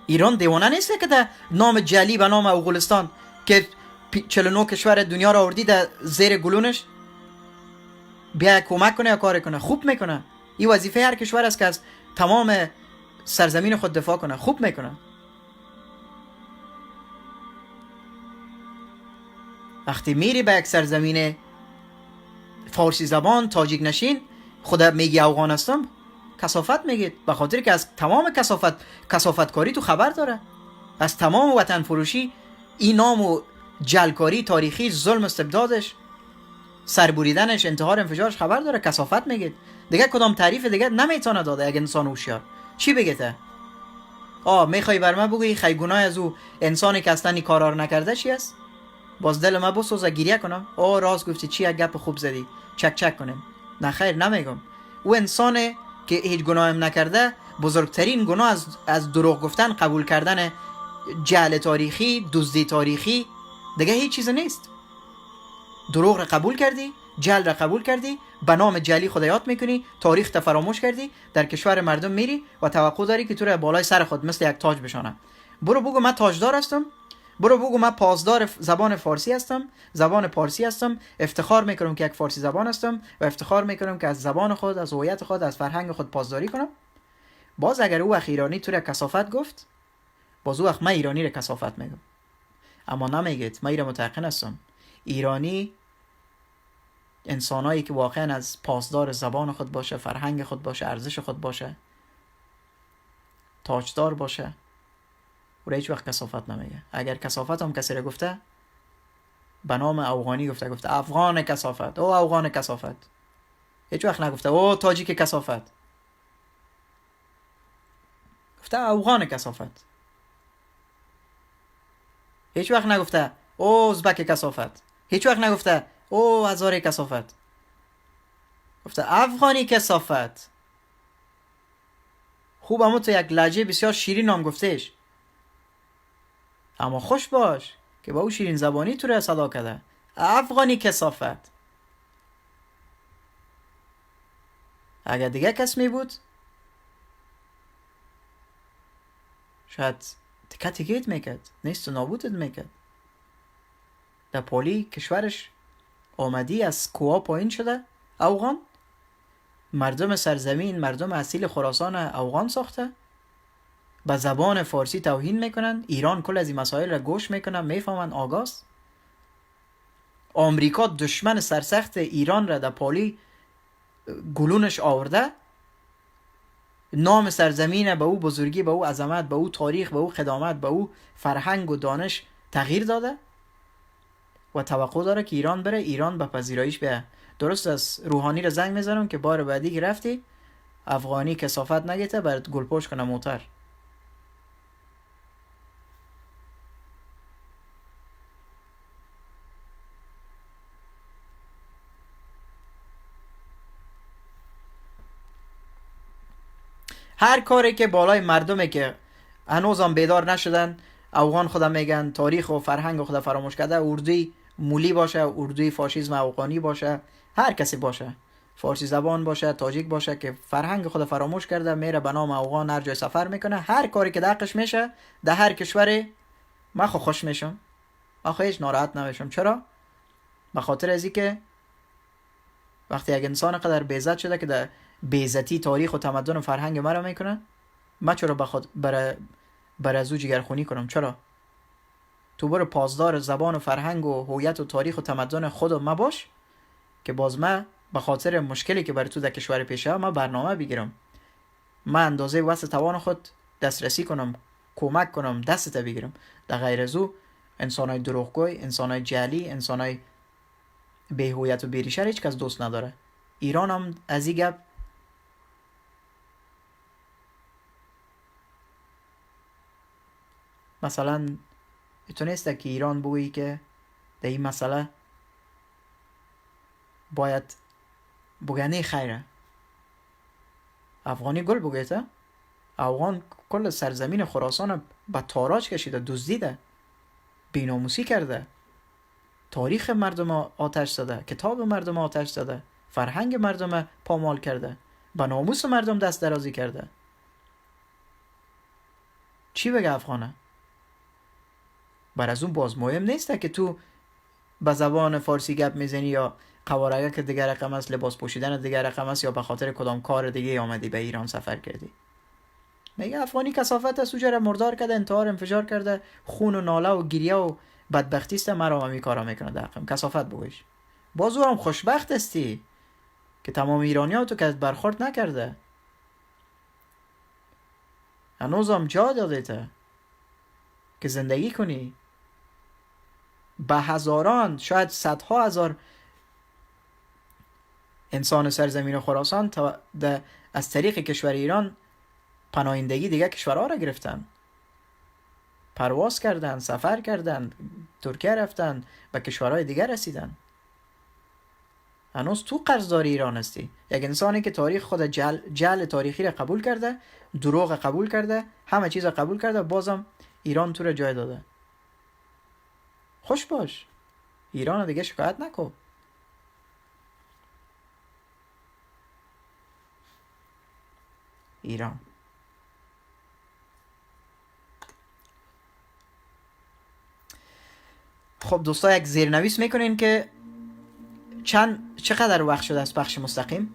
ایران دیوانه نیست که در نام جلی به نام افغانستان که 49 کشور دنیا را آوردی در زیر گلونش بیا کمک کنه یا کار کنه. خوب میکنه. این وظیفه هر کشور است که از تمام سرزمین خود دفاع کنه. خوب میکنه. وقتی میری به یک سرزمین فارسی زبان، تاجیک نشین، خدا میگی افغانستان، کثافت میگید. به خاطر که از تمام کثافتکاری تو خبر داره، از تمام وطن فروشی، این نام و جلکاری تاریخی، ظلم، استبدادش، سربریدنش، انتحار، انفجارش خبر داره. کثافت میگید. دیگه کدام تعریف دیگه نمیتونه داده. اگه انسان هوشیار چی بگه؟ میخوای بر من بگویی خی گناه از او انسانی که اصلا این کارا رو نکرده چی است؟ باز دل ما بسوزه گریه کنم راست گفتی چی یک گپ خوب زدی چک چک کنیم. نه خیر نمیگم. او انسانه که هیچ گناه هم نکرده بزرگترین گناه از دروغ گفتن قبول کردن جهل تاریخی، دزدی تاریخی، دیگه هیچ چیز نیست. دروغ را قبول کردی، جهل را قبول کردی، به نام جعلی خود یاد میکنی، تاریخ تا فراموش کردی، در کشور مردم میری و توقع داری که تو را بالای سر خود مثل یک تاج بشانه. برو بگو من تاجدار هستم، برو بگو من پاسدار زبان فارسی هستم، زبان پارسی هستم، افتخار میکنم که یک فارسی زبان هستم و افتخار میکنم که از زبان خود، از هویت خود، از فرهنگ خود پاسداری کنم. باز اگر او وقت ایرانی تو را کثافت گفت، باز او وقت من ایرانی را کثافت میگم. اما نمیگید. من ایران متقن هستم. ایرانی انسانایی که واقعا از پاسدار زبان خود باشه، فرهنگ خود باشه، ارزش خود باشه، تاجدار باشه، و هیچ وقت کثافت نمیگه. اگر کثافت هم کسی را گفته به نام افغانی گفته افغان کثافت، او افغان کثافت. هیچ وقت نگفته او تاجیک کثافت، گفته افغان کثافت. هیچ وقت نگفته او ازبک کثافت، هیچ وقت نگفته او هزاره کثافت، گفته افغانی کثافت. خوب اما تو یک لهجه بسیار شیرین نام گفتهش، اما خوش باش که با او شیرین زبانی تو را صدا کرده افغانی کثافت. اگر دیگه کس می بود شاید تکت میکرد، نیست و نابودت میکرد. در پولی کشورش آمدی از کوها پایین شده افغان، مردم سرزمین، مردم اصیل خراسان افغان ساخته، به زبان فارسی توهین میکنن. ایران کل از این مسائل را گوش میکنن، میفهمن، آگاست. آمریکا دشمن سرسخت ایران را در پالی گلونش آورده، نام سرزمین به او بزرگی، به او عظمت، به او تاریخ، به او خدامت، به او فرهنگ و دانش تغییر داده و توقع داره که ایران بره، ایران به پذیرایش بیه. درست از روحانی را زنگ میزنم که بار بعدی که رفتی افغانی کثافت نگیته برات گلپوش کنه موتر. هر کاری که بالای مردمه که هنوزم بیدار نشدن، افغان خودم میگن، تاریخ و فرهنگ خودم فراموش کرده، اردوی مولی باشه، اردوی فاشیسم افغانی باشه، هر کسی باشه، فارسی زبان باشه، تاجیک باشه، که فرهنگ خود فراموش کرده، میره به نام افغان هر جای سفر میکنه، هر کاری که دقش میشه در هر کشوری، من خو خوش میشم، من خو هیچ ناراحت نمیشم. چرا؟ به خاطر ازی که وقتی یک انسان قدر بیزت شده که در بیزتی تاریخ و تمدن و فرهنگ مرا میکنه، من چرا بر از او جگرخونی کنم؟ چرا؟ تو برو پاسدار زبان و فرهنگ و هویت و تاریخ و تمدن خود و ما باش، که باز من به خاطر مشکلی که برای تو در کشور پیشه من برنامه بگیرم، من اندازه وسط توان خود دسترسی کنم، کمک کنم، دستت بگیرم. در غیر از او انسانای دروغگوی، انسانای جعلی، انسانای بی هویت و بی ریشه هیچ کس دوست نداره. ایران هم از این گپ مثلا تو نیست که ایران بگویی که در این مسئله باید بگنی خیره. افغانی گل بگیته، افغان کل سرزمین خراسان به تاراج کشیده، دزدیده، بی‌ناموسی کرده، تاریخ مردم آتش زده، کتاب مردم آتش زده، فرهنگ مردم پامال کرده، به ناموس مردم دست درازی کرده. چی بگه افغانه؟ بر از اون باز مهم نیسته که تو به زبان فارسی گپ میزنی یا قوارگه که دیگر رقم است، لباس پوشیدن دیگر رقم است، یا به خاطر کدام کار دیگه آمدی به ایران سفر کردی. میگه افغانی کثافت است، اوجا را مردار کرده، انتحار انفجار کرده، خون و ناله و گریه و بدبختی است، مرا همی کارا میکنه دقیقم. کثافت بگویش. بازو هم خوشبخت استی که تمام ایرانی ها تو که برخورد نکرده، هنوز هم جا داده که زندگی کنی. به هزاران، شاید صدها هزار انسان سرزمین خراسان از طریق کشور ایران پناهندگی دیگه کشورها را گرفتن. پرواز کردن، سفر کردن، ترکیه رفتن، به کشورهای دیگر رسیدن. هنوز تو قرضداری ایران هستی. یک انسانی که تاریخ خود جعل تاریخی را قبول کرده، دروغ قبول کرده، همه چیز قبول کرده، بازم ایران تو را جای داده. خوش باش، ایران دیگه شکایت نکن. ایران خب دوستا، یک زیرنویس میکنین که چقدر وقت شده از پخش مستقیم؟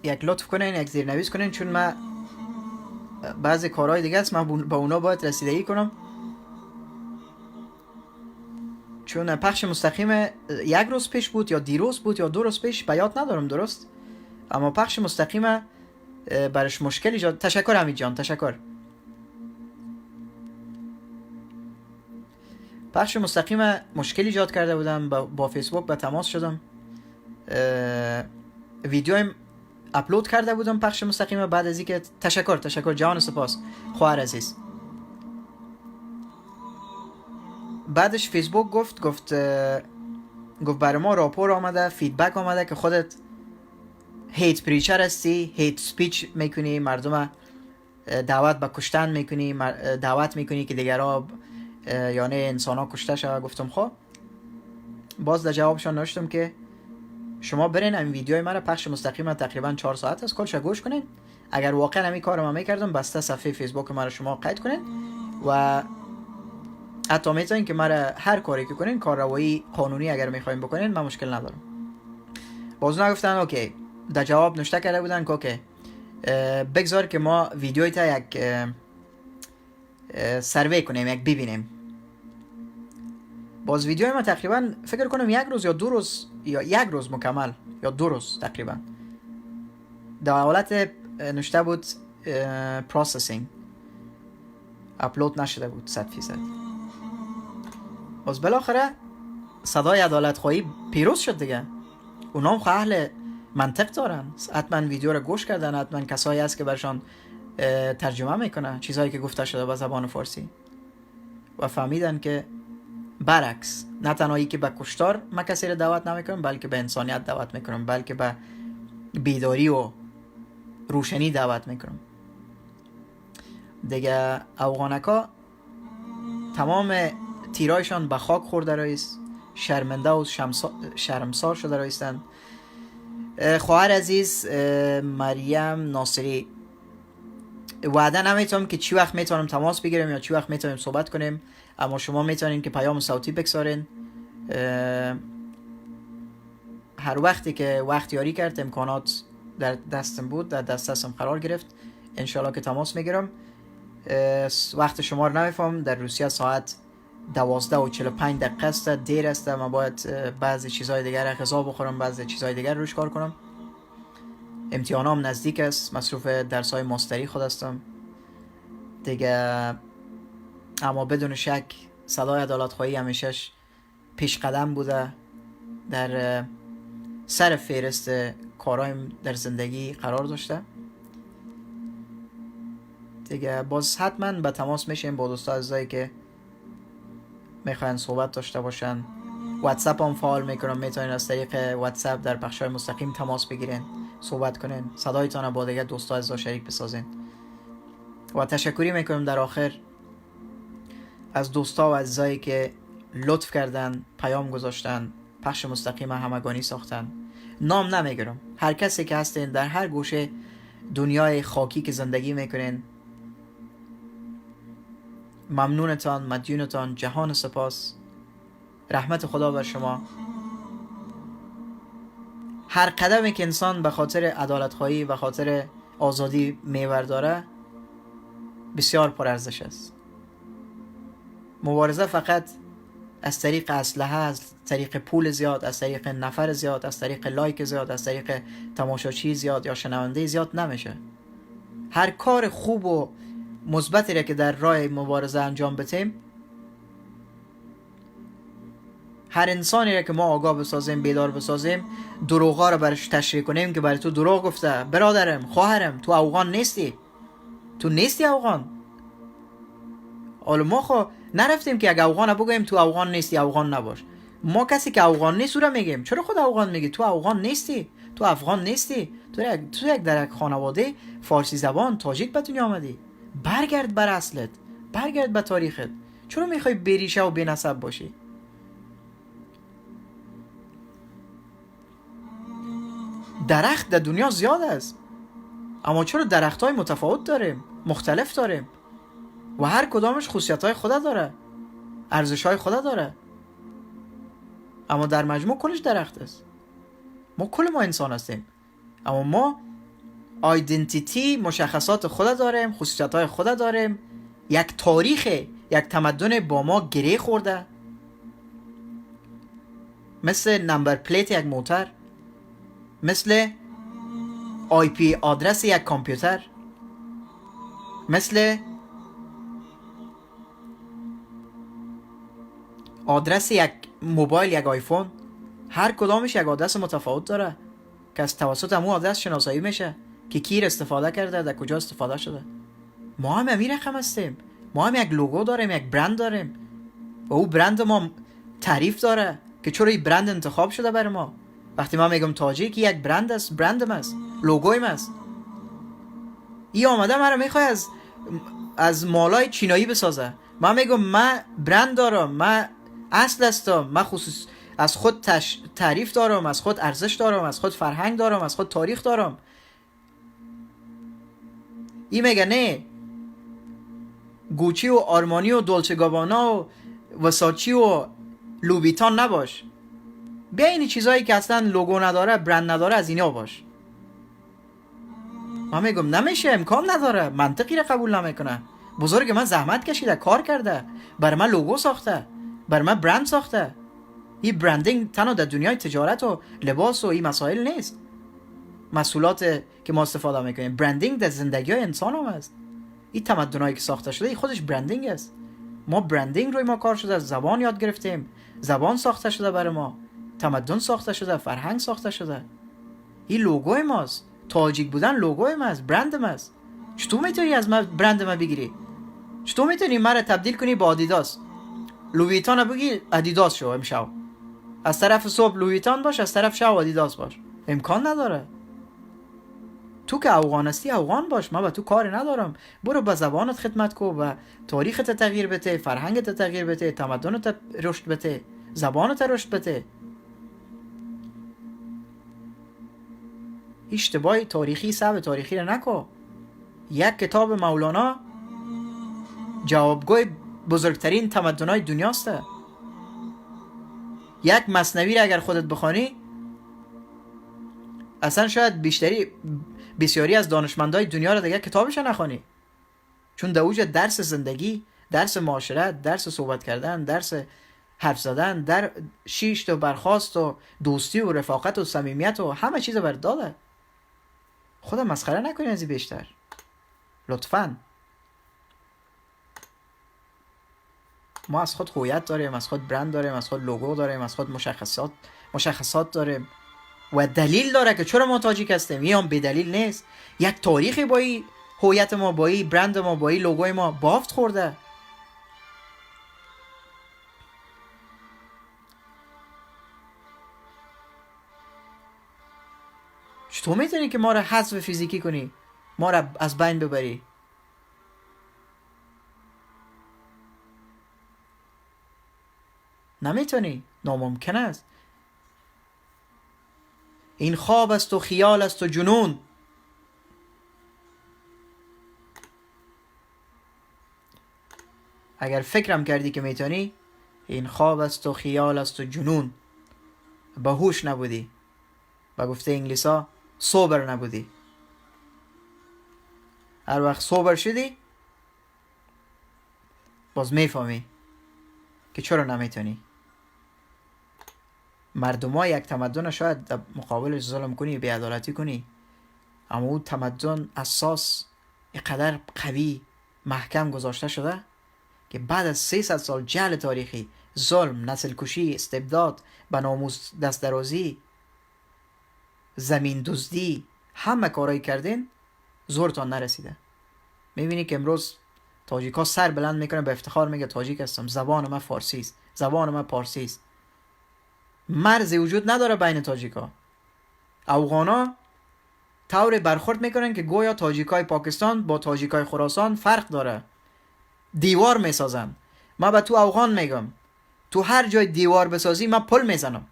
یک لطف کنین، یک زیرنویس کنین، چون من بعضی کارهای دیگه است من به اونا باید رسیدگی کنم. چون پخش مستقیم یک روز پیش بود یا دیروز بود یا 2 روز پیش، به یاد ندارم درست، اما پخش مستقیم برش مشکل ایجاد. تشکر حمید جان، تشکر. پخش مستقیم مشکل ایجاد کرده بودم، با فیسبوک به تماس شدم، ویدیو اپلود کرده بودم پخش مستقیم. بعد از اینکه تشکر جان، سپاس خواهر عزیز. بعدش فیسبوک گفت برای ما راپور آمده، فیدبک آمده که خودت هیت پریچر هستی، هیت سپیچ میکنی، مردم دعوت به کشتن میکنی، دعوت میکنی که دیگرها یعنی انسان ها کشته شود. گفتم خب، باز در جوابشان نوشتم که شما برین این ویدیوی من پخش مستقیم تقریبا 4 ساعت است، کلش گوش کنین. اگر واقعا همین کارو من میکردم، بسته صفحه فیسبوک من شما قید کنین و حتی میتونین که مرا هر کاری که کنین، کارروایی قانونی اگر میخواین بکنین، من مشکل ندارم. باز نگفتن اوکی. در جواب نوشته کرده بودن که اوکی، بگذار که ما ویدیوی تا یک سروی کنیم، یک ببینیم. باز ویدیوی ما تقریبا فکر کنم 1 روز یا 2 روز یا 1 روز مکمل یا 2 روز تقریبا در حالت نوشته بود پروسسینگ، اپلود نشده بود 100%. باز بالاخره صدای عدالت خواهی پیروز شد دیگه. اونا هم اهل منطق دارن، حتما ویدیو رو گوش کردن، حتما کسایی هست که برشان ترجمه میکنه چیزهایی که گفته شده به زبان فارسی و فهمیدن که برعکس، نه تنهایی که به کشتار ما کسی رو دعوت نمیکنم، بلکه به انسانیت دعوت میکنم، بلکه به بیداری و روشنی دعوت میکنم دیگه. افغانکا تمام تیرایشان به خاک خورده رایست، شرمنده و شرمسار شده رایستند. خواهر عزیز مریم ناصری، وعده نمیتونم که چی وقت میتونم تماس بگیرم یا چی وقت میتونیم صحبت کنیم، اما شما میتونین که پیام صوتی بگذارین. هر وقتی که وقت یاری کرد، امکانات در دستم بود، در دستم قرار گرفت، انشالله که تماس میگیرم. وقت شما رو نمیفهم، در روسیه ساعت 12:45 است، دیر است. من باید بعضی چیزهای دیگر غذا بخورم، بعضی چیزهای دیگر روش کار کنم. امتحانام نزدیک است، مصروف درس‌های ماستری خود هستم دیگه. اما بدون شک صدای عدالت خواهی همیشه پیش قدم بوده، در سر فهرست کارایم در زندگی قرار داشته دیگه. باز حتما به تماس میشیم با دوستا عزیزایی که میخواین صحبت داشته باشن. واتساپ هم فعال میکنم، میتونین از طریق واتساپ در بخشای مستقیم تماس بگیرین، صحبت کنین، صدایتان با دیگه دوستا عزیزا شریک بسازین. و تشکری میکنم در آخر از دوستا و عزیزایی که لطف کردن، پیام گذاشتن، پخش مستقیم همگانی ساختن. نام نمیگیرم، هر کسی که هستین در هر گوشه دنیای خاکی که زندگی میکنین، ممنونتان، مدیونتان، جهان سپاس. رحمت خدا بر شما. هر قدمی که انسان به خاطر عدالت خواهی و خاطر آزادی میور داره بسیار پرارزش است. مبارزه فقط از طریق اسلحه، از طریق پول زیاد، از طریق نفر زیاد، از طریق لایک زیاد، از طریق تماشاچی زیاد یا شنونده زیاد نمیشه. هر کار خوب و مثبتی را که در راه مبارزه انجام بدیم، هر انسانی را که ما آگاه بسازیم، بیدار بسازیم، دروغا رو برش تشریح کنیم که برای تو دروغ گفته. برادرم، خواهرم، تو افغان نیستی، تو نیستی افغان. حالا ما خو نرفتیم که اگه افغان بگویم تو افغان نیستی، افغان نباش. ما کسی که افغان نیست او را میگیم. چرا خود افغان میگی؟ تو افغان نیستی، تو افغان نیستی. تو یک در یک خانواده فارسی زبان تاجیک به دنیا آمدی. برگرد بر اصلت، برگرد به تاریخت. چرا میخوای بریشه و بی‌نسب باشی؟ درخت در دنیا زیاد است، اما چرا درخت‌های متفاوت داریم، مختلف داریم و هر کدامش خصوصیت‌های خود داره، ارزش‌های خود داره، اما در مجموع کلش درخت است. ما انسان هستیم، اما ما آیدنتیتی، مشخصات خود داریم، خصوصیت‌های خود داریم. یک تاریخ، یک تمدن با ما گره خورده، مثل نمبر پلیت یک موتر، مثل آی پی آدرس یک کامپیوتر، مثل آدرس یک موبایل، یک آیفون. هر کدامش یک آدرس متفاوت داره که از توسط همون آدرس شناسایی میشه که کی استفاده کرده، در کجا استفاده شده. ما هم همین رقم هستیم. ما هم یک لوگو داریم، یک برند داریم و او برند ما تعریف داره که چرا این برند انتخاب شده برای ما. وقتی من میگم تاجیک، یک برند است، برندم است، لوگویم است. ای آمده مرا میخوای از مالای چینایی بسازه. من میگم من برند دارم، من اصل هستم، من خصوص از خود تعریف دارم، از خود ارزش دارم، از خود فرهنگ دارم، از خود تاریخ دارم. ای میگه نه، گوچی و آرمانی و دولچه گابانا و وساچی و لوبیتان نباش. بیا این چیزایی که اصلا لوگو نداره، برند نداره، از اینا باش. من میگم نمیشه، امکان نداره، منطقی را قبول نمیکنه. بزرگ من زحمت کشیده، کار کرده، برای من لوگو ساخته، برای من برند ساخته. این برندینگ تنها در دنیای تجارت و لباس و این مسائل نیست، محصولات که ما استفاده میکنیم. برندینگ در زندگی های انسان هم است. این تمدنایی که ساخته شده، این خودش برندینگ است. ما برندینگ روی ما کار شده، زبان یاد گرفتیم، زبان ساخته شده برای ما، تمدن ساخته شده، فرهنگ ساخته شده. این لوگوی ماست. تاجیک بودن لوگوی ماست، برند ماست. چطور میتونی از من برند ما بگیری؟ چطور میتونی مرا تبدیل کنی با آدیداس؟ لویتان بگی آدیداس شو امشب. از طرف صبح لویتان باش، از طرف شب آدیداس باش. امکان نداره. تو که افغان هستی افغان باش، من با تو کاری ندارم. برو به زبانت خدمت کو، و تاریخت تغییر بده، فرهنگت تغییر بده، تمدنت رشد بده، زبانت رشد بده. اشتباه تاریخی، صعب تاریخی رو نکو. یک کتاب مولانا جوابگوی بزرگترین تمدن‌های دنیاست. یک مثنوی را اگر خودت بخوانی، اصلا شاید بسیاری از دانشمندای دنیا را دیگه کتابش نخوانی، چون در اوج درس زندگی، درس معاشرت، درس صحبت کردن، درس حرف زدن، در شیشت و برخاست و دوستی و رفاقت و صمیمیت و همه چیز بر داده. خدا مسخره نکنی از این بیشتر لطفاً. ما از خود هویت داریم، از خود برند داریم، از خود لوگو داریم، از خود مشخصات داریم و دلیل داره که چرا ما تاجیک هستیم. این هم بی دلیل نیست. یک تاریخی با این هویت ما، با این برند ما، با این لوگوی ما بافت خورده. چطور میتونی که ما را حذف فیزیکی کنی، ما را از بین ببری؟ نمیتونی، ناممکن است. این خواب است و خیال است و جنون. اگر فکرم کردی که میتونی، این خواب است و خیال است و جنون. به هوش نبودی، به گفته انگلیسا سوبر نبودی. هر وقت سوبر شدی باز میفهمی که چرا نمیتونی. مردم یک تمدن شاید در مقابلش ظلم کنی، بی‌عدالتی کنی، اما اون تمدن اساس اینقدر قوی محکم گذاشته شده که بعد از 300 سال جهل تاریخی، ظلم، نسل کشی، استبداد، به ناموس دست درازی، زمین دزدی، همه کارایی کردین، زورتان نرسیده. میبینی که امروز تاجیک ها سر بلند میکنه، به افتخار میگه تاجیک هستم، زبان من فارسی است، زبان من پارسی است. مرزی وجود نداره بین تاجیک ها. افغانا طور برخورد میکنن که گویا تاجیکای پاکستان با تاجیکای خراسان فرق داره، دیوار میسازن. من به تو افغان میگم تو هر جای دیوار بسازی من پل میزنم.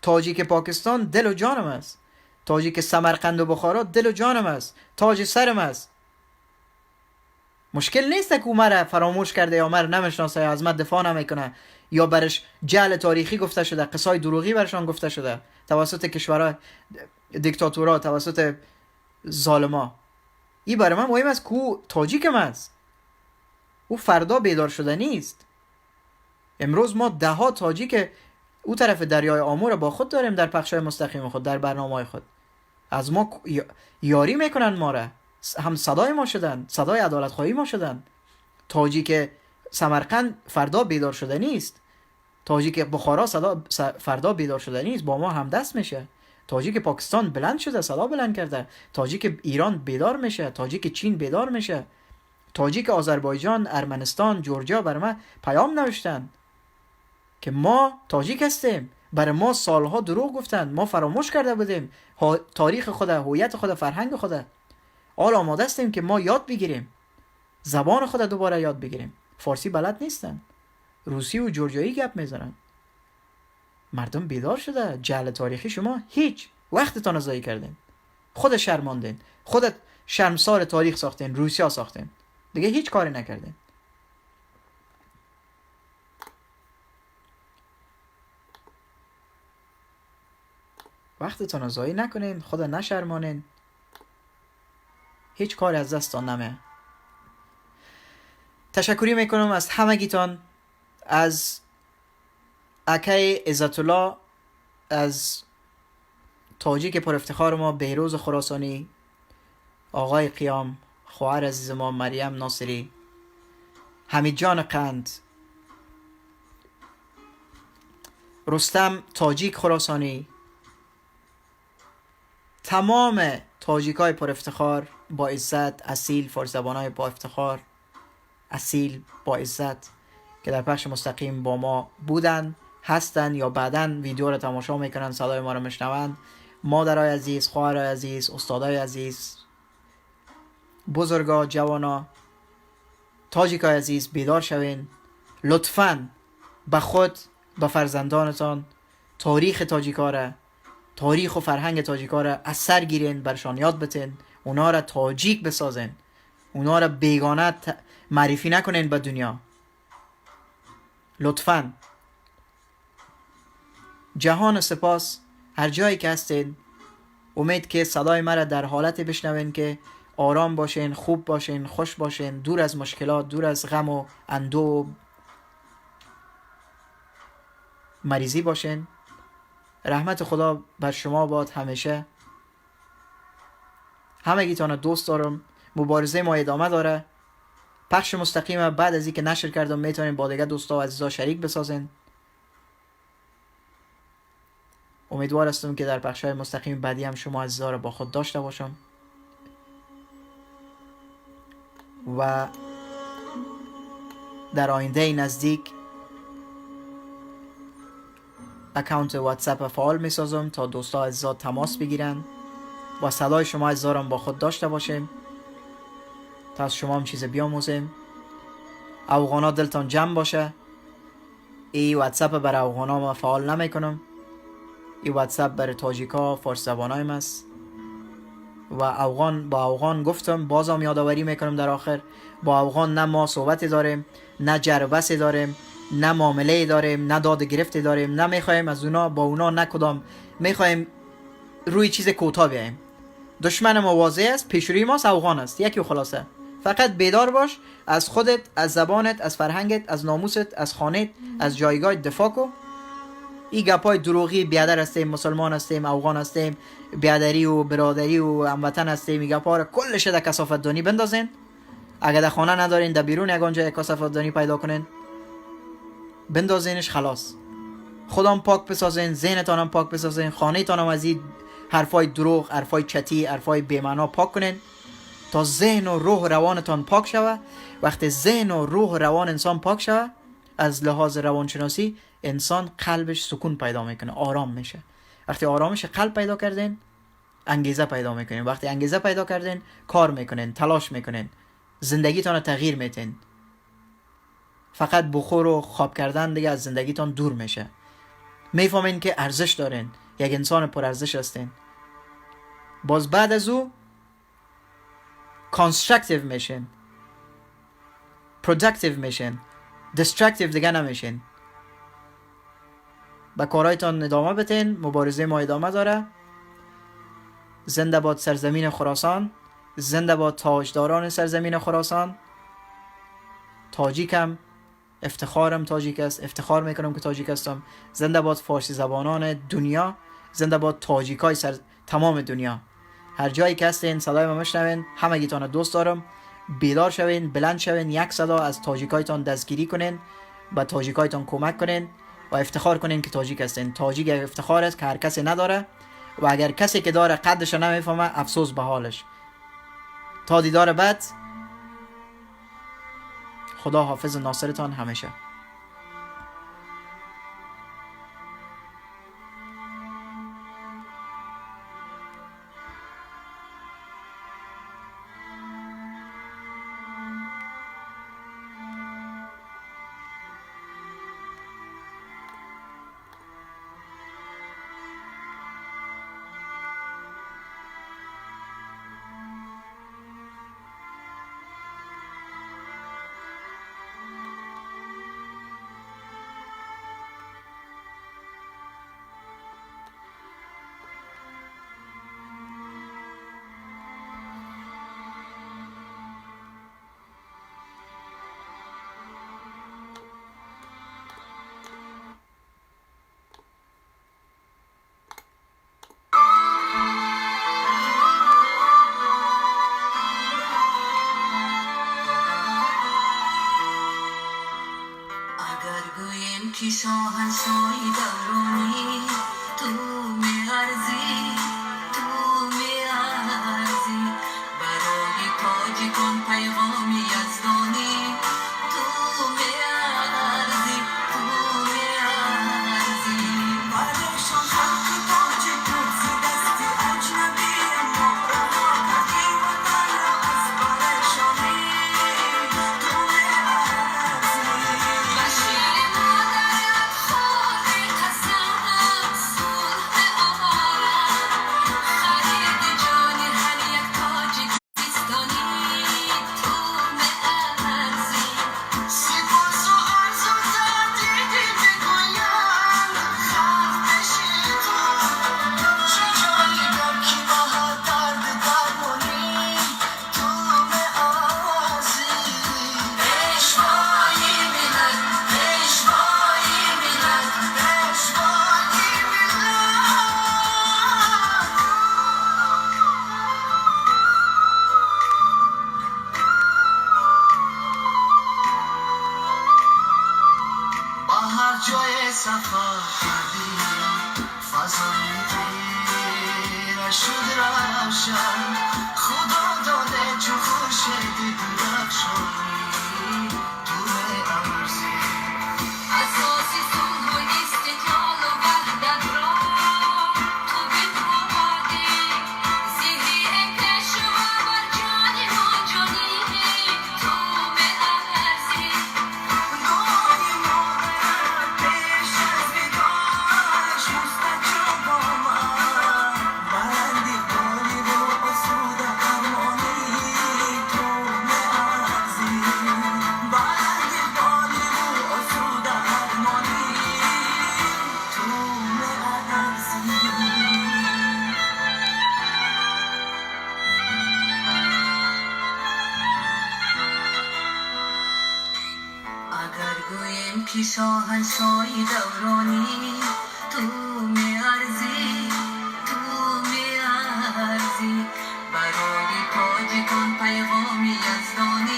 تاجیک پاکستان دل و جانم است، تاجیک سمرقند و بخارا دل و جانم است، تاج سرم است. مشکل نیست که عمر فراموش کرده یا عمر نمیشناسه یا از من دفاع نمیکنه یا برش جهل تاریخی گفته شده، قصای دروغی برشان گفته شده توسط کشورهای دیکتاتورها، توسط ظالما. این برای من مهم است که او تاجیکم است، او فردا بیدار شده نیست. امروز ما ده ها تاجیک او طرف دریای آمو را با خود داریم در پخشای مستقیم خود، در برنامه‌های خود. از ما یاری میکنن، ما را هم صدای ما شدن، صدای عدالت خواهی ما شدن. تاجیک سمرقند فردا بیدار شده نیست، تاجیک بخارا فردا بیدار شده نیست، با ما هم دست میشه. تاجیک پاکستان بلند شده، صدا بلند کرده، تاجیک ایران بیدار میشه، تاجیک چین بیدار میشه، تاجیک آذربایجان، ارمنستان، جورجیا بر ما پیام نوشتن که ما تاجیک هستیم. برای ما سالها دروغ گفتن، ما فراموش کرده بودیم تاریخ خود، هویت خود، فرهنگ خود. حالا آماده هستیم که ما یاد بگیریم، زبان خود دوباره یاد بگیریم. فارسی بلد نیستن، روسی و جورجیایی گپ میزنن. مردم بیدار شده. جهل تاریخی شما هیچ وقتتان ضایع کردین، خود شرماندین، خودت شرمسار تاریخ ساختین، روسیا ساختین، دیگه هیچ کاری نکردین. وقتتان ضایع نکنین، خود نشرمانین، هیچ کاری از دستان نمیه. تشکری میکنم از همگیتان، از اکای عزت الله، از تاجیک پر افتخار ما بهروز خراسانی، آقای قیام، خواهر عزیز ما مریم ناصری، حمید جان قند، رستم تاجیک خراسانی، تمام تاجیکای پر افتخار با عزت، اصیل، فارس‌زبانای با افتخار، اصیل، با عزت که در پخش مستقیم با ما بودن، هستن یا بعدن ویدیو رو تماشا میکنن، صدای ما رو میشنون. مادرای عزیز، خواهرای عزیز، استادای عزیز، بزرگا، جوانا، تاجیکای عزیز، بیدار شوین. لطفاً به خود، به فرزندانتان تاریخ تاجیکا را، تاریخ و فرهنگ تاجیکا را از سر گیرین، برشان یاد بتین، اونا را تاجیک بسازین، اونا را بیگانه معرفی نکنین به دنیا. لطفاً. جهان سپاس. هر جایی که هستین امید که صدای مرا در حالت بشنوین که آرام باشین، خوب باشین، خوش باشین، دور از مشکلات، دور از غم و اندوه و مریضی باشین. رحمت خدا بر شما باد همیشه. همگیتان دوست دارم. مبارزه ما ادامه داره. پخش مستقیم بعد از اینکه نشر کردم میتونین با دیگه دوستا و عزیزا شریک بسازین. امیدوار هستم که در پخش‌های مستقیم بعدی هم شما عزیزا رو با خود داشته باشم و در آینده نزدیک اکانت واتساپ فعال میسازم تا دوستا عزیزا تماس بگیرن و صدای شما عزیزا رو با خود داشته باشیم تا از شما هم چیز بیاموزیم. افغانا دلتان جمع باشه. ای واتساپ برای افغانا ما فعال نمی کنم. ای واتساپ برای تاجیکا، فارس زبانایم است و افغان با افغان گفتم، بازم یادآوری میکنم در آخر، با افغان نه ما صحبتی داریم، نه جربسی داریم، نه معامله داریم، نه داد گرفتی داریم، نه میخوایم از اونا با اونا نه کدام میخوایم روی چیز کوتاه بیایم. دشمن ما واضح است، پیشروی ما افغان است، یکی و خلاصه. فقط بیدار باش، از خودت، از زبانت، از فرهنگت، از ناموست، از خانت، از جایگاه دفاع کو. این گپای دروغی بیادر هستیم، مسلمان هستیم، افغان هستیم، بیادری و برادری و هموطن هستیم، این گپا رو کلش در کثافت دانی بندازین اگر در خانه ندارین در بیرون یگانجا یک کاسه فدانی پیدا کنین بندازینش خلاص. خودم پاک بسازین، ذهنتان هم پاک بسازین، خانه تان هم از این حرفای دروغ، حرفای چتی، حرفای بی‌معنا پاک کنین تا ذهن و روح و روانتان پاک شوه. وقتی ذهن و روح و روان انسان پاک شوه از لحاظ روانشناسی انسان قلبش سکون پیدا میکنه، آرام میشه. وقتی آرامش قلب پیدا کردین انگیزه پیدا میکنین. وقتی انگیزه پیدا کردین کار میکنین، تلاش میکنین، زندگیتان رو تغییر میتین. فقط بخور و خواب کردن دیگه از زندگیتان دور میشه. میفهمین که ارزش دارین، یک انسان پر ارزش هستین. باز بعد از او constructive میشین، productive میشین، destructive دیگه نمیشین. با کارهایتان ادامه بتین. مبارزه ما ادامه داره. زنده باد سرزمین خراسان، زنده باد تاجداران سرزمین خراسان. تاجیکم، افتخارم تاجیک است، افتخار میکنم که تاجیک هستم. زنده باد فارسی زبانان دنیا، زنده باد تاجیکای تمام دنیا. هر جایی که هستین صدای ما میشنوین، همگیتان دوست دارم. بیدار شوین، بلند شوین، یک صدا از تاجیکایتان دستگیری کنین، به تاجیکایتان کمک کنین و افتخار کنین که تاجیک هستین. تاجیک افتخار است که هر کسی نداره و اگر کسی که داره قدرش نمیفهمه افسوس به حالش. تا دیدار بعد، خدا حافظ ناصرتان همیشه. که شاهنشاهی دورانی تو میارزی، تو میارزی برای تاجیکان پیغامی یزدانی. تو میارزی، تو میارزی بعدشان خلق تاجیکان زی دستی اجنبی ما رها کردی وطن را از پریشانی. تو میارزی بشیر مادرت خوری قسم صلح آرم خرید جانی هر یک تاجیکستانی. تو میارزی سپاس و عرض و تردیدی میگویم خلق بشی تو چه جایی در کی بها درد درمانی. تو میارزی پیشوایی ملت، پیشوایی ملت، پیشوایی ملت. با هر جای سفر کردی فضای تیره شد روشن. خدا داده چو خورشید درخشانی. تو میارزی اساسی صلح و استقلال و وحدت را تو بنهادی. زیری کشور بر جان ما جانی. تو میارزی دعای مادرت پیش از وداعش مستجاب آمد. بلندی بالی و آسود ارمانی. تو میارزی بلندی بالی و آسود ارمانی. تو میارزی اگر گویم که شاهنشاهی دورانی تو میارزی، تو میارزی برای تاجیکان پیغامی یزدانی.